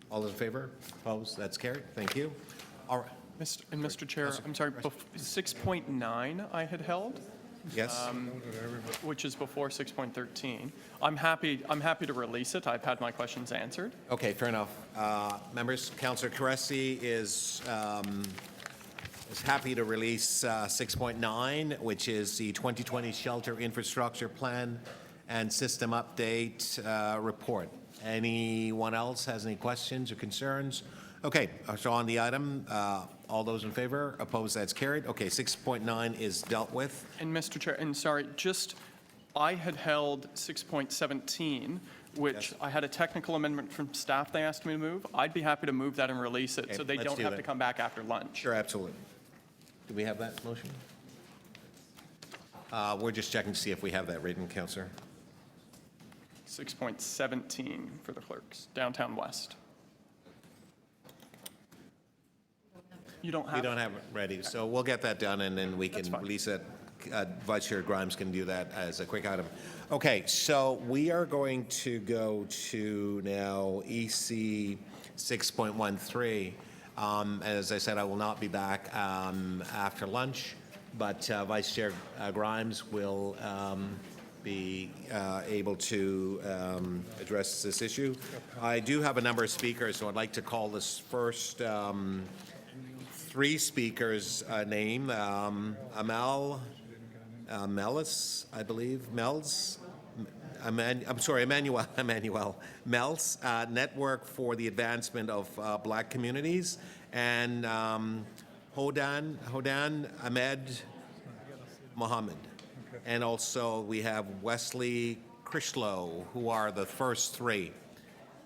all those in favor? Opposed? That's carried. Thank you. All right.
Mr. Chair, I'm sorry, 6.9 I had held.
Yes.
Which is before 6.13. I'm happy to release it. I've had my questions answered.
Okay, fair enough. Members, Councillor Cressy is happy to release 6.9, which is the 2020 Shelter Infrastructure Plan and System Update Report. Anyone else has any questions or concerns? Okay, so on the item, all those in favor? Opposed? That's carried. Okay, 6.9 is dealt with.
And Mr. Chair, and sorry, I had held 6.17, which I had a technical amendment from staff they asked me to move. I'd be happy to move that and release it
Okay,
so they
let's
don't
do
have
that.
to come back after lunch.
Sure, absolutely. Do we have that motion? We're just checking to see if we have that written, Councillor.
6.17 for the clerks, Downtown West. You don't have
We don't have it ready, so we'll get that done, and then we can release it. Vice Chair Grimes can do that as a quick item. Okay, so we are going to go to now EC 6.13. As I said, I will not be back after lunch, but Vice Chair Grimes will be able to address this issue. I do have a number of speakers, so I'd like to call this first three speakers' name. Amal Mellis, I believe, Emmanuel Mel's Network for the Advancement of Black Communities, and Hodan Ahmed Mohammed. And also we have Wesley Krishlow, who are the first three.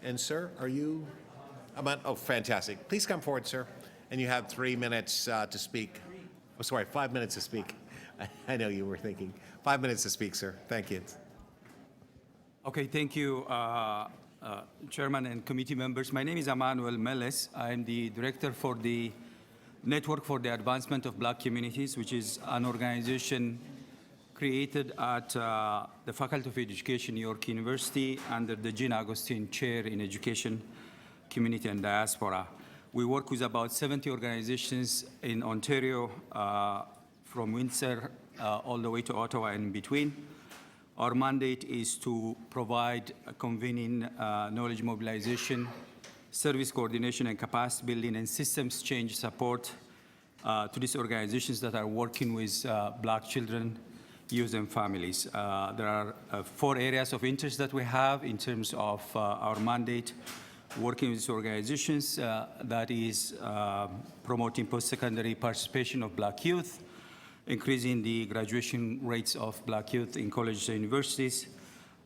And sir, are you? Oh, fantastic. Please come forward, sir. And you have 3 minutes to speak. Oh, sorry, 5 minutes to speak. I know you were thinking. 5 minutes to speak, sir. Thank you.
Okay, thank you, Chairman and committee members. My name is Emmanuel Meles. I am the director for the Network for the Advancement of Black Communities, which is an organization created at the Faculty of Education, New York University, under the Jean Agustin Chair in Education, Community and Diaspora. We work with about 70 organizations in Ontario, from Windsor all the way to Ottawa and in between. Our mandate is to provide convening, knowledge mobilization, service coordination and capacity building, and systems change support to these organizations that are working with Black children, youth, and families. There are 4 areas of interest that we have in terms of our mandate. Working with organizations, that is promoting post-secondary participation of Black youth, increasing the graduation rates of Black youth in colleges and universities,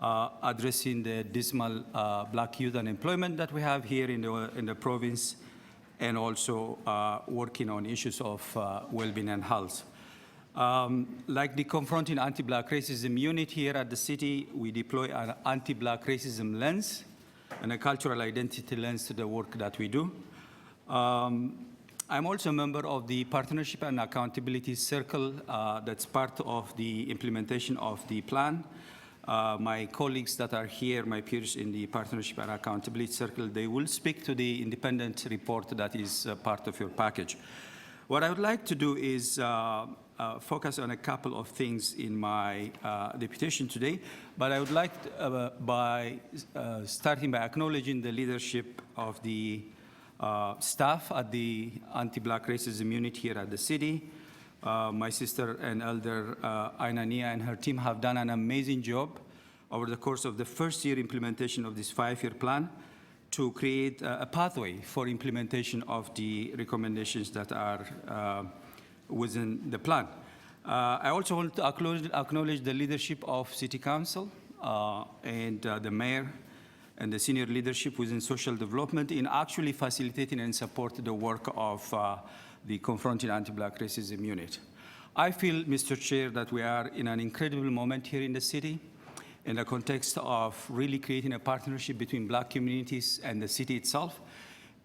addressing the dismal Black youth unemployment that we have here in the province, and also working on issues of well-being and health. Like the Confronting Anti-Black Racism unit here at the city, we deploy an anti-Black racism lens and a cultural identity lens to the work that we do. I'm also a member of the Partnership and Accountability Circle that's part of the implementation of the plan. My colleagues that are here, my peers in the Partnership and Accountability Circle, they will speak to the independent report that is part of your package. What I would like to do is focus on a couple of things in my deputation today, but I would like by starting by acknowledging the leadership of the staff at the Anti-Black Racism Unit here at the city. My sister and elder Aina Nia and her team have done an amazing job over the course of the first year implementation of this 5-year plan to create a pathway for implementation of the recommendations that are within the plan. I also want to acknowledge the leadership of City Council and the Mayor and the senior leadership within social development in actually facilitating and supporting the work of the Confronting Anti-Black Racism Unit. I feel, Mr. Chair, that we are in an incredible moment here in the city in the context of really creating a partnership between Black communities and the city itself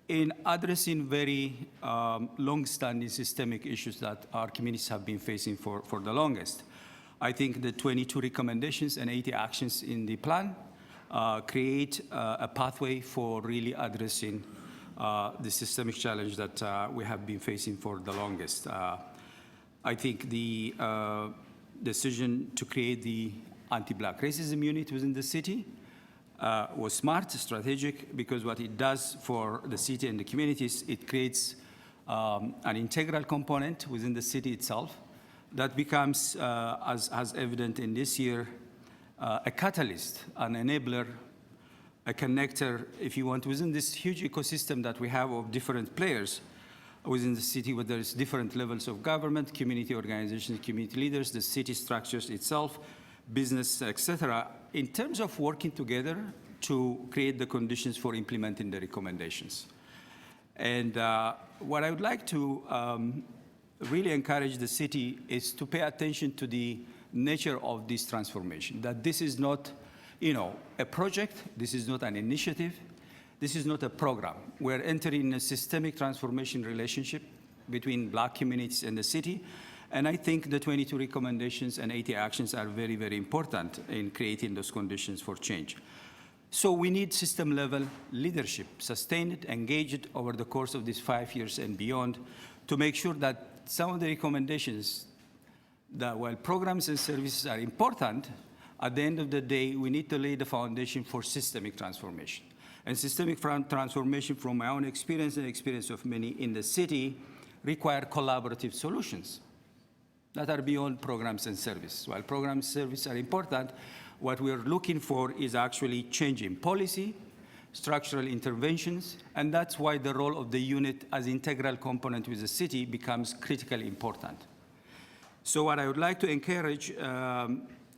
in addressing very long-standing systemic issues that our communities have been facing for the longest. I think the 22 recommendations and 80 actions in the plan create a pathway for really addressing the systemic challenge that we have been facing for the longest. I think the decision to create the Anti-Black Racism Unit within the city was smart, strategic, because what it does for the city and the communities, it creates an integral component within the city itself that becomes, as evident in this year, a catalyst, an enabler, a connector, if you want, within this huge ecosystem that we have of different players within the city, where there's different levels of government, community organizations, community leaders, the city structures itself, business, etc., in terms of working together to create the conditions for implementing the recommendations. And what I would like to really encourage the city is to pay attention to the nature of this transformation, that this is not a project. This is not an initiative. This is not a program. We're entering a systemic transformation relationship between Black communities and the city. And I think the 22 recommendations and 80 actions are very, very important in creating those conditions for change. So we need system-level leadership, sustained, engaged over the course of these 5 years and beyond, to make sure that some of the recommendations, that while programs and services are important, at the end of the day, we need to lay the foundation for systemic transformation. And systemic transformation, from my own experience and experience of many in the city, require collaborative solutions that are beyond programs and services. While programs and services are important, what we're looking for is actually changing policy, structural interventions, and that's why the role of the unit as integral component with the city becomes critically important. So what I would like to encourage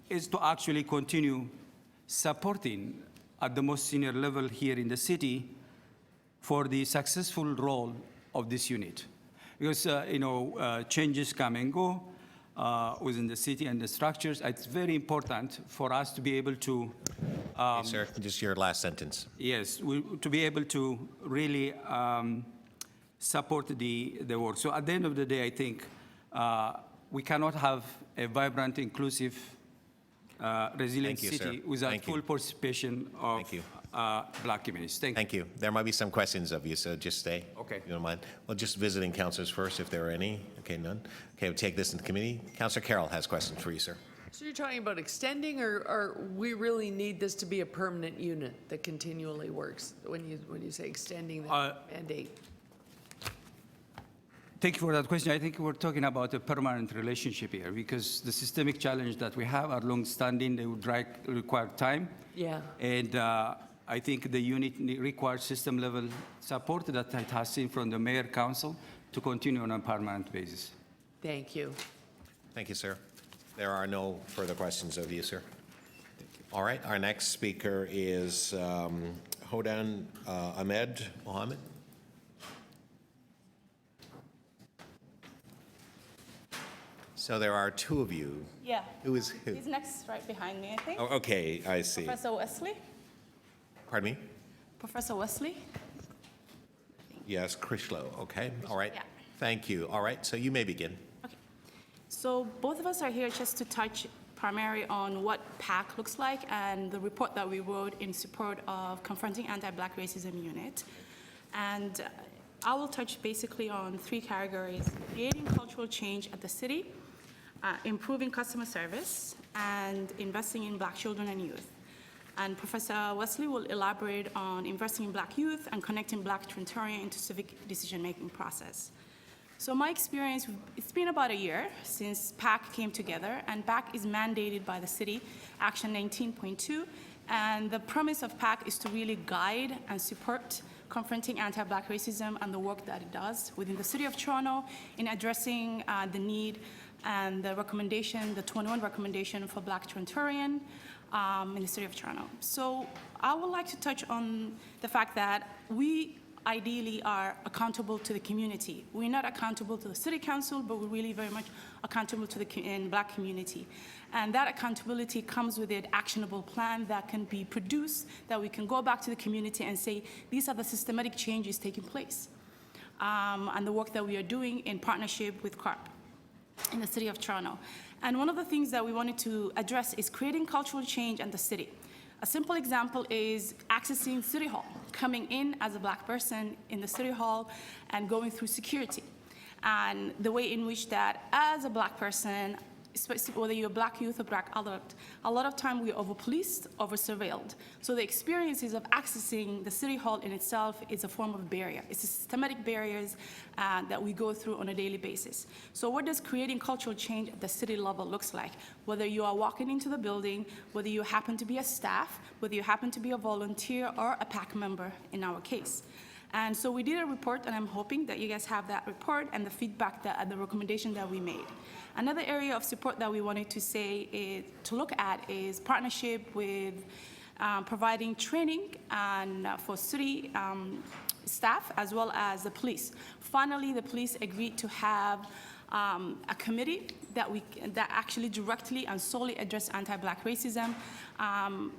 is to actually continue supporting at the most senior level here in the city for the successful role of this unit. Because, changes come and go within the city and the structures. It's very important for us to be able to...
Okay, sir, just your last sentence.
Yes, to be able to really support the work. So at the end of the day, I think we cannot have a vibrant, inclusive, resilient
Thank you,
city
sir.
without
Thank you.
full participation of Black communities.
Thank you. There might be some questions of you, so just stay.
Okay.
If you don't mind. Well, just visiting councilors first, if there are any. Okay, none. Okay, we'll take this into committee. Councillor Carroll has questions for you, sir.
So you're talking about extending, or we really need this to be a permanent unit that continually works when you say extending the mandate?
Thank you for that question. I think we're talking about a permanent relationship here, because the systemic challenge that we have are long-standing. They would require time.
Yeah.
And I think the unit requires system-level support that it has seen from the mayor council to continue on a permanent basis.
Thank you.
Thank you, sir. There are no further questions of you, sir. All right, our next speaker is Hodan Ahmed Mohammed. So there are two of you.
Yeah.
Who is who?
He's next, right behind me, I think.
Oh, okay, I see.
Professor Wesley.
Pardon me?
Professor Wesley.
Yes, Krishlo. Okay, all right.
Yeah.
Thank you. All right, so you may begin.
So both of us are here just to touch primarily on what PAC looks like and the report that we wrote in support of Confronting Anti-Black Racism Unit. And I will touch basically on three categories: creating cultural change at the city, improving customer service, and investing in Black children and youth. And Professor Wesley will elaborate on investing in Black youth and connecting Black Trinitarian into civic decision-making process. So my experience, it's been about a year since PAC came together, and PAC is mandated by the city, Action 19.2, and the premise of PAC is to really guide and support confronting anti-Black racism and the work that it does within the City of Toronto in addressing the need and the recommendation, the 21 recommendation for Black Trinitarian in the City of Toronto. So I would like to touch on the fact that we ideally are accountable to the community. We're not accountable to the City Council, but we're really very much accountable to the Black community. And that accountability comes with an actionable plan that can be produced, that we can go back to the community and say, these are the systematic changes taking place. And the work that we are doing in partnership with CARP in the City of Toronto. And one of the things that we wanted to address is creating cultural change in the city. A simple example is accessing City Hall, coming in as a Black person in the City Hall and going through security. And the way in which that, as a Black person, whether you're a Black youth or Black adult, a lot of time we're over-policed, over-surveilled. So the experiences of accessing the City Hall in itself is a form of barrier. It's a systematic barriers that we go through on a daily basis. So what does creating cultural change at the city level looks like? Whether you are walking into the building, whether you happen to be a staff, whether you happen to be a volunteer or a PAC member in our case. And so we did a report, and I'm hoping that you guys have that report and the feedback and the recommendation that we made. Another area of support that we wanted to look at is partnership with providing training and for city staff as well as the police. Finally, the police agreed to have a committee that actually directly and solely address anti-Black racism.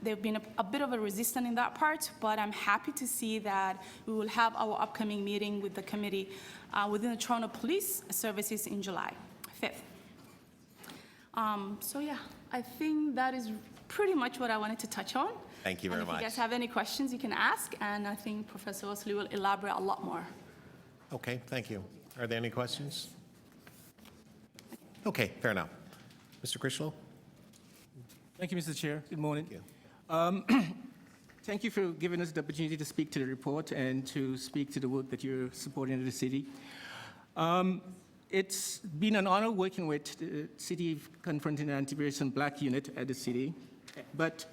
There've been a bit of a resistance in that part, but I'm happy to see that we will have our upcoming meeting with the committee within the Toronto Police Services in July 5th. So yeah, I think that is pretty much what I wanted to touch on.
Thank you very
and if
much.
you guys have any questions, you can ask, and I think Professor Wesley will elaborate a lot more.
Okay, thank you. Are there any questions? Okay, fair enough. Mr. Critchlow?
Thank you, Mr. Chair. Good morning. Thank you for giving us the opportunity to speak to the report and to speak to the work that you're supporting in the city. It's been an honor working with the City Confronting Anti-Racism Black Unit at the city, but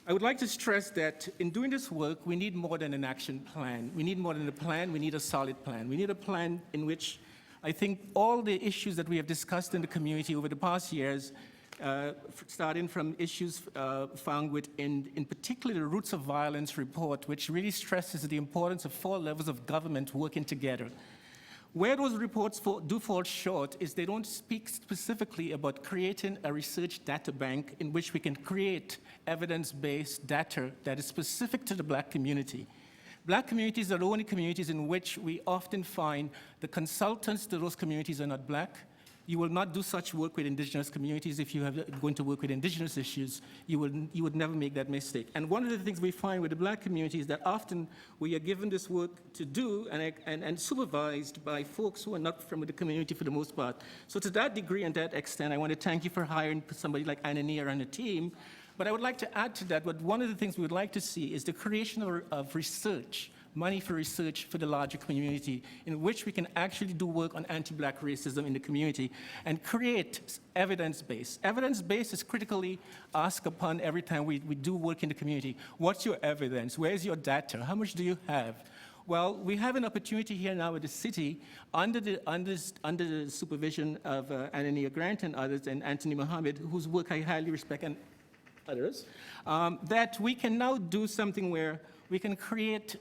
I would like to stress that in doing this work, we need more than an action plan. We need more than a plan, we need a solid plan. We need a plan in which I think all the issues that we have discussed in the community over the past years, starting from issues found within, in particular, the Roots of Violence report, which really stresses the importance of 4 levels of government working together. Where those reports do fall short is they don't speak specifically about creating a research data bank in which we can create evidence-based data that is specific to the Black community. Black communities are the only communities in which we often find the consultants to those communities are not Black. You will not do such work with Indigenous communities if you are going to work with Indigenous issues. You would never make that mistake. And one of the things we find with the Black community is that often we are given this work to do and supervised by folks who are not from the community for the most part. So to that degree and that extent, I want to thank you for hiring somebody like Anania and a team. But I would like to add to that, but one of the things we would like to see is the creation of research, money for research for the larger community, in which we can actually do work on anti-Black racism in the community and create evidence-based. Evidence-based is critically asked upon every time we do work in the community. What's your evidence? Where's your data? How much do you have? Well, we have an opportunity here now at the city, under the supervision of Anania Grant and others, and Anthony Mohammed, whose work I highly respect, and others, that we can now do something where we can create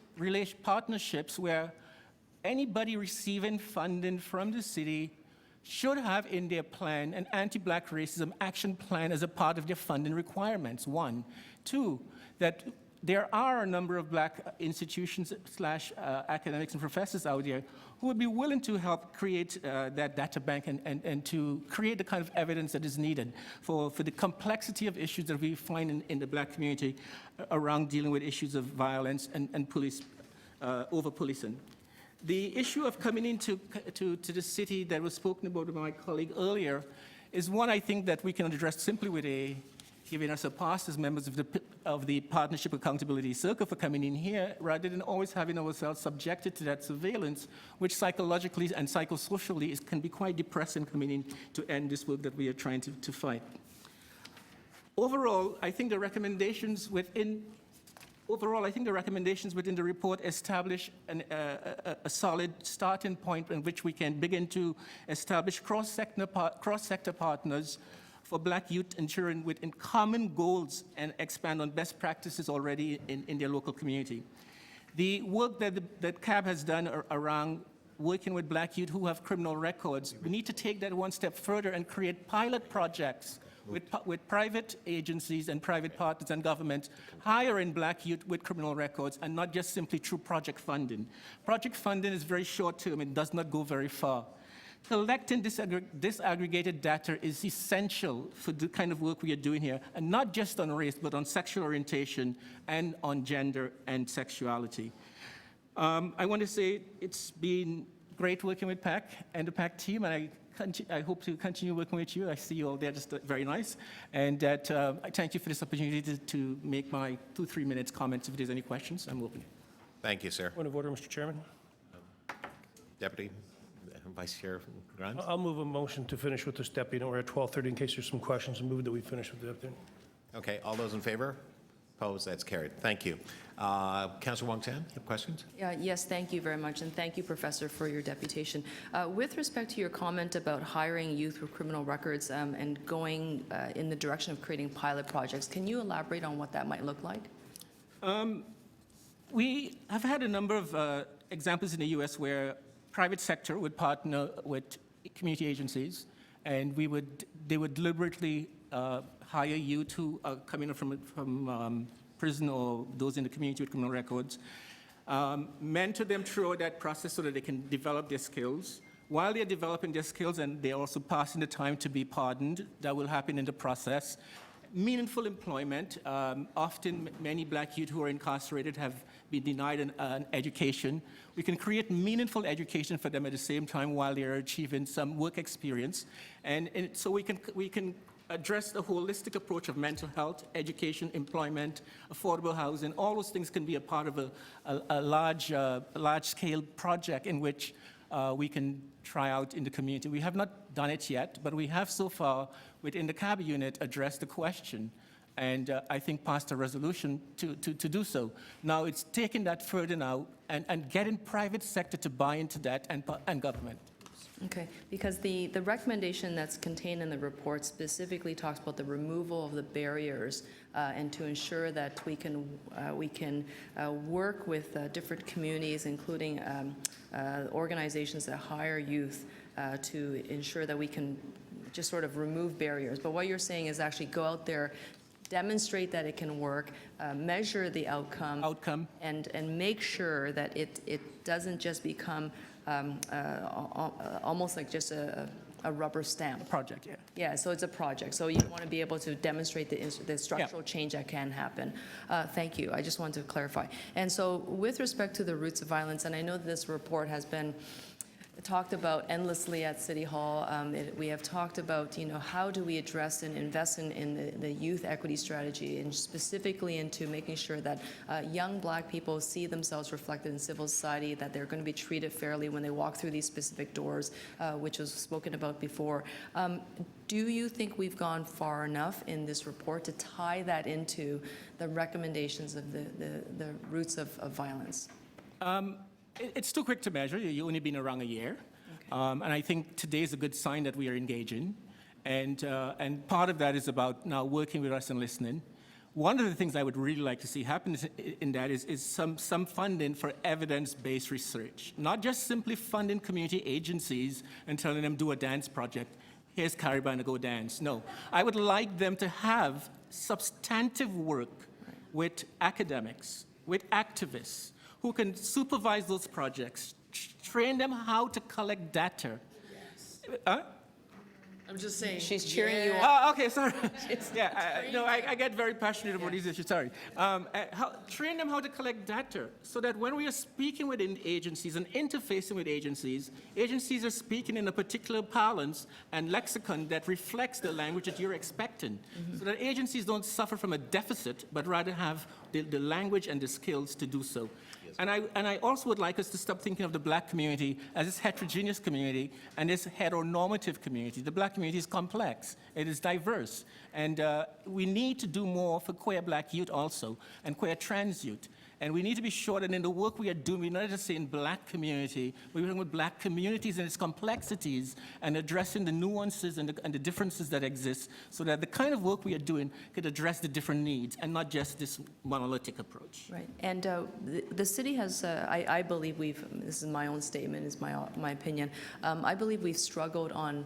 partnerships where anybody receiving funding from the city should have in their plan an anti-Black racism action plan as a part of their funding requirements, 1. 2, that there are a number of Black institutions / academics and professors out there who would be willing to help create that data bank and to create the kind of evidence that is needed for the complexity of issues that we find in the Black community around dealing with issues of violence and police, over-policing. The issue of coming into the city that was spoken about by my colleague earlier is one I think that we can address simply with giving us a pass as members of the Partnership Accountability Circle for coming in here, rather than always having ourselves subjected to that surveillance, which psychologically and psychosocially can be quite depressing coming in to end this work that we are trying to fight. Overall, I think the recommendations within the report establish a solid starting point in which we can begin to establish cross-sector partners for Black youth and children within common goals and expand on best practices already in their local community. The work that CAB has done around working with Black youth who have criminal records, we need to take that one step further and create pilot projects with private agencies and private partners and government hiring Black youth with criminal records, and not just simply through project funding. Project funding is very short term, it does not go very far. Collecting disaggregated data is essential for the kind of work we are doing here, and not just on race, but on sexual orientation and on gender and sexuality. I want to say it's been great working with PAC and the PAC team, and I hope to continue working with you. I see you all there, just very nice. And that I thank you for this opportunity to make my 2-3 minutes comments. If there's any questions, I'm open.
Thank you, sir.
Point of order, Mr. Chairman.
Deputy Vice Chair Grimes.
I'll move a motion to finish with this deputy. We're at 12:30 in case there's some questions, and move that we finish with the deputy.
Okay, all those in favor? Opposed? That's carried. Thank you. Councillor Wong-Tam, you have questions?
Yes, thank you very much, and thank you, Professor, for your deputation. With respect to your comment about hiring youth with criminal records and going in the direction of creating pilot projects, can you elaborate on what that might look like?
We have had a number of examples in the U.S. where private sector would partner with community agencies, and they would deliberately hire youth who are coming from prison or those in the community with criminal records, mentor them throughout that process so that they can develop their skills. While they're developing their skills and they're also passing the time to be pardoned, that will happen in the process. Meaningful employment. Often, many black youth who are incarcerated have been denied an education. We can create meaningful education for them at the same time while they're achieving some work experience. And so we can address the holistic approach of mental health, education, employment, affordable housing. All those things can be a part of a large-scale project in which we can try out in the community. We have not done it yet, but we have so far within the CAB unit addressed the question, and I think passed a resolution to do so. Now it's taking that further now and getting private sector to buy into that and government.
Okay, because the recommendation that's contained in the report specifically talks about the removal of the barriers and to ensure that we can work with different communities, including organizations that hire youth to ensure that we can just sort of remove barriers. But what you're saying is actually go out there, demonstrate that it can work, measure the outcome, and make sure that it doesn't just become almost like just a rubber stamp.
A project, yeah.
Yeah, so it's a project. So you want to be able to demonstrate the structural change that can happen. Thank you. I just wanted to clarify. And so with respect to the roots of violence, and I know that this report has been talked about endlessly at City Hall. We have talked about, how do we address and invest in the youth equity strategy, and specifically into making sure that young black people see themselves reflected in civil society, that they're going to be treated fairly when they walk through these specific doors, which was spoken about before. Do you think we've gone far enough in this report to tie that into the recommendations of the roots of violence?
It's too quick to measure. You've only been around a year. Okay. And I think today is a good sign that we are engaging. And part of that is about now working with us and listening. One of the things I would really like to see happen in that is some funding for evidence-based research. Not just simply funding community agencies and telling them do a dance project. Here's Caribbean to go dance. No. I would like them to have substantive work with academics, with activists, who can supervise those projects, train them how to collect data. Yes.
I'm just saying.
She's cheering you on.
Oh, okay, sorry. I get very passionate about these issues, sorry. Train them how to collect data so that when we are speaking with agencies and interfacing with agencies are speaking in a particular parlance and lexicon that reflects the language that you're expecting, so that agencies don't suffer from a deficit, but rather have the language and the skills to do so. And I also would like us to stop thinking of the black community as this heterogeneous community and this heteronormative community. The black community is complex. It is diverse. And we need to do more for queer black youth also, and queer trans youth. And we need to be sure that in the work we are doing, we're not just saying black community, we're working with black communities and its complexities and addressing the nuances and the differences that exist so that the kind of work we are doing could address the different needs and not just this monolithic approach.
Right. And the city has, I believe this is my own statement, is my opinion, I believe we've struggled on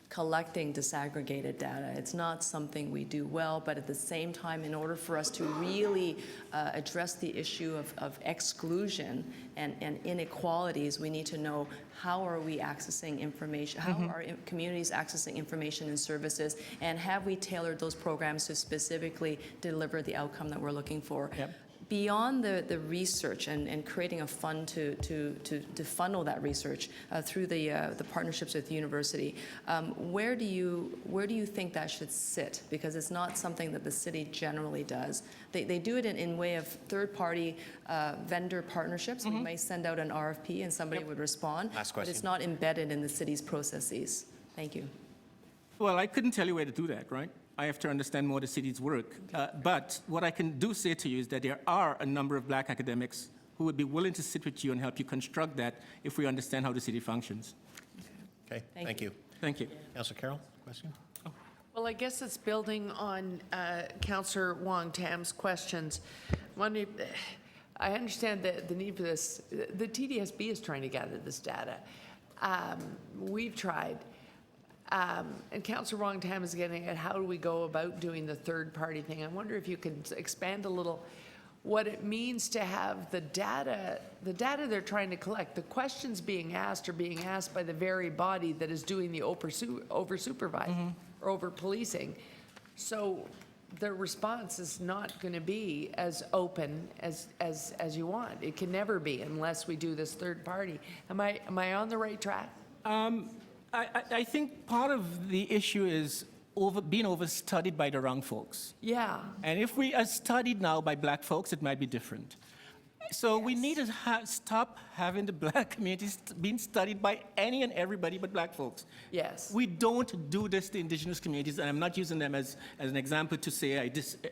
collecting disaggregated data. It's not something we do well, but at the same time, in order for us to really address the issue of exclusion and inequalities, we need to know how are we accessing information, how are communities accessing information and services, and have we tailored those programs to specifically deliver the outcome that we're looking for. Yep. Beyond the research and creating a fund to funnel that research through the partnerships with the university, where do you think that should sit? Because it's not something that the city generally does. They do it in way of third-party vendor partnerships. We may send out an RFP and somebody would respond, but it's not embedded in the city's processes. Thank you.
Well, I couldn't tell you where to do that, right? I have to understand more the city's work. But what I can say to you is that there are a number of black academics who would be willing to sit with you and help you construct that if we understand how the city functions.
Okay, thank you.
Thank you.
Councillor Carroll, question?
Well, I guess it's building on Councillor Wong Tam's questions. I understand the need for this. The TDSB is trying to gather this data. We've tried. And Councillor Wong-Tam is getting at how do we go about doing the third-party thing. I wonder if you can expand a little what it means to have the data they're trying to collect. The questions being asked are being asked by the very body that is doing the over-supervising or over-policing. So the response is not going to be as open as you want. It can never be unless we do this third party. Am I on the right track?
I think part of the issue is being overstudied by the wrong folks.
Yeah.
And if we are studied now by black folks, it might be different. So we need to stop having the black communities being studied by any and everybody but black folks.
Yes.
We don't do this to indigenous communities, and I'm not using them as an example to say I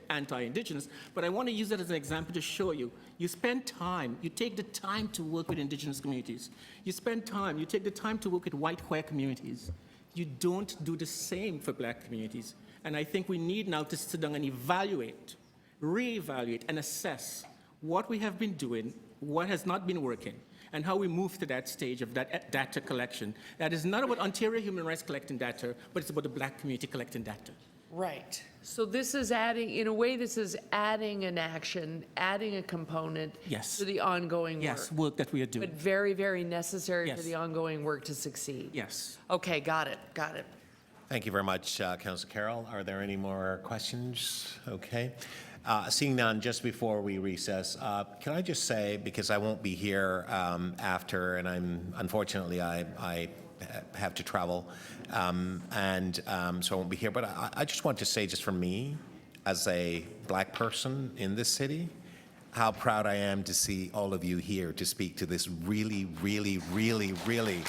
anti-indigenous, but I want to use it as an example to show you. You spend time, you take the time to work with indigenous communities. You spend time, you take the time to work with white queer communities. You don't do the same for black communities. And I think we need now to sit down and evaluate, reevaluate, and assess what we have been doing, what has not been working, and how we move to that stage of that data collection. That is not about Ontario human rights collecting data, but it's about the black community collecting data.
Right. So this is adding, in a way, this is adding an action, adding a component to the ongoing work.
Yes, work that we are doing.
But very, very necessary for the ongoing work to succeed.
Yes.
Okay, got it.
Thank you very much, Councillor Carroll. Are there any more questions? Okay. Seeing none, just before we recess, can I just say, because I won't be here after, and unfortunately I have to travel, so I won't be here, but I just want to say, just for me, as a black person in this city, how proud I am to see all of you here to speak to this really, really, really, really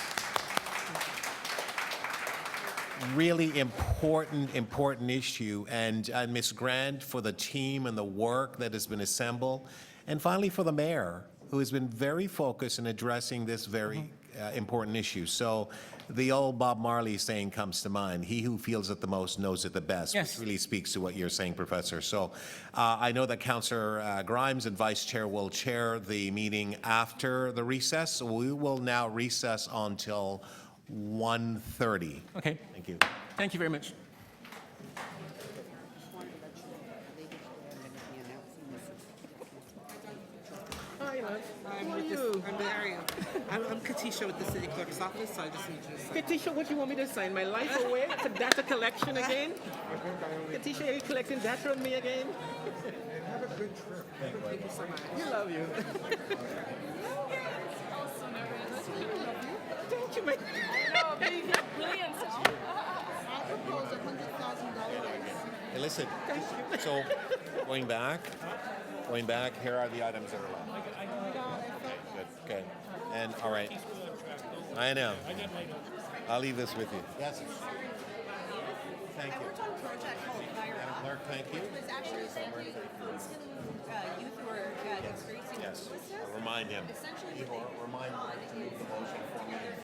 important issue, and Ms. Grant for the team and the work that has been assembled, and finally for the mayor, who has been very focused in addressing this very important issue. So the old Bob Marley saying comes to mind, he who feels it the most knows it the best, which really speaks to what you're saying, Professor. So I know that Councillor Grimes and Vice Chair will chair the meeting after the recess, so we will now recess until 1:30.
Okay.
Thank you.
Thank you very much.
Hi, love.
I'm Mario. I'm Katisha with the City Clerk's Office, so I just need you to sign.
Katisha, what do you want me to sign? My life away for data collection again? Katisha, are you collecting data on me again?
Have a good trip. Thank you so much.
We love you. Thank you, my.
Brilliant. I propose $100,000.
Hey, listen, so going back, here are the items that are left. Good, okay. And, all right. I know. I'll leave this with you. Yes. Thank you. Madam Clerk, thank you.
It was actually essentially youth who were experiencing
Yes.
homelessness.
Remind him.
Essentially,
Remind him to move the motion for me.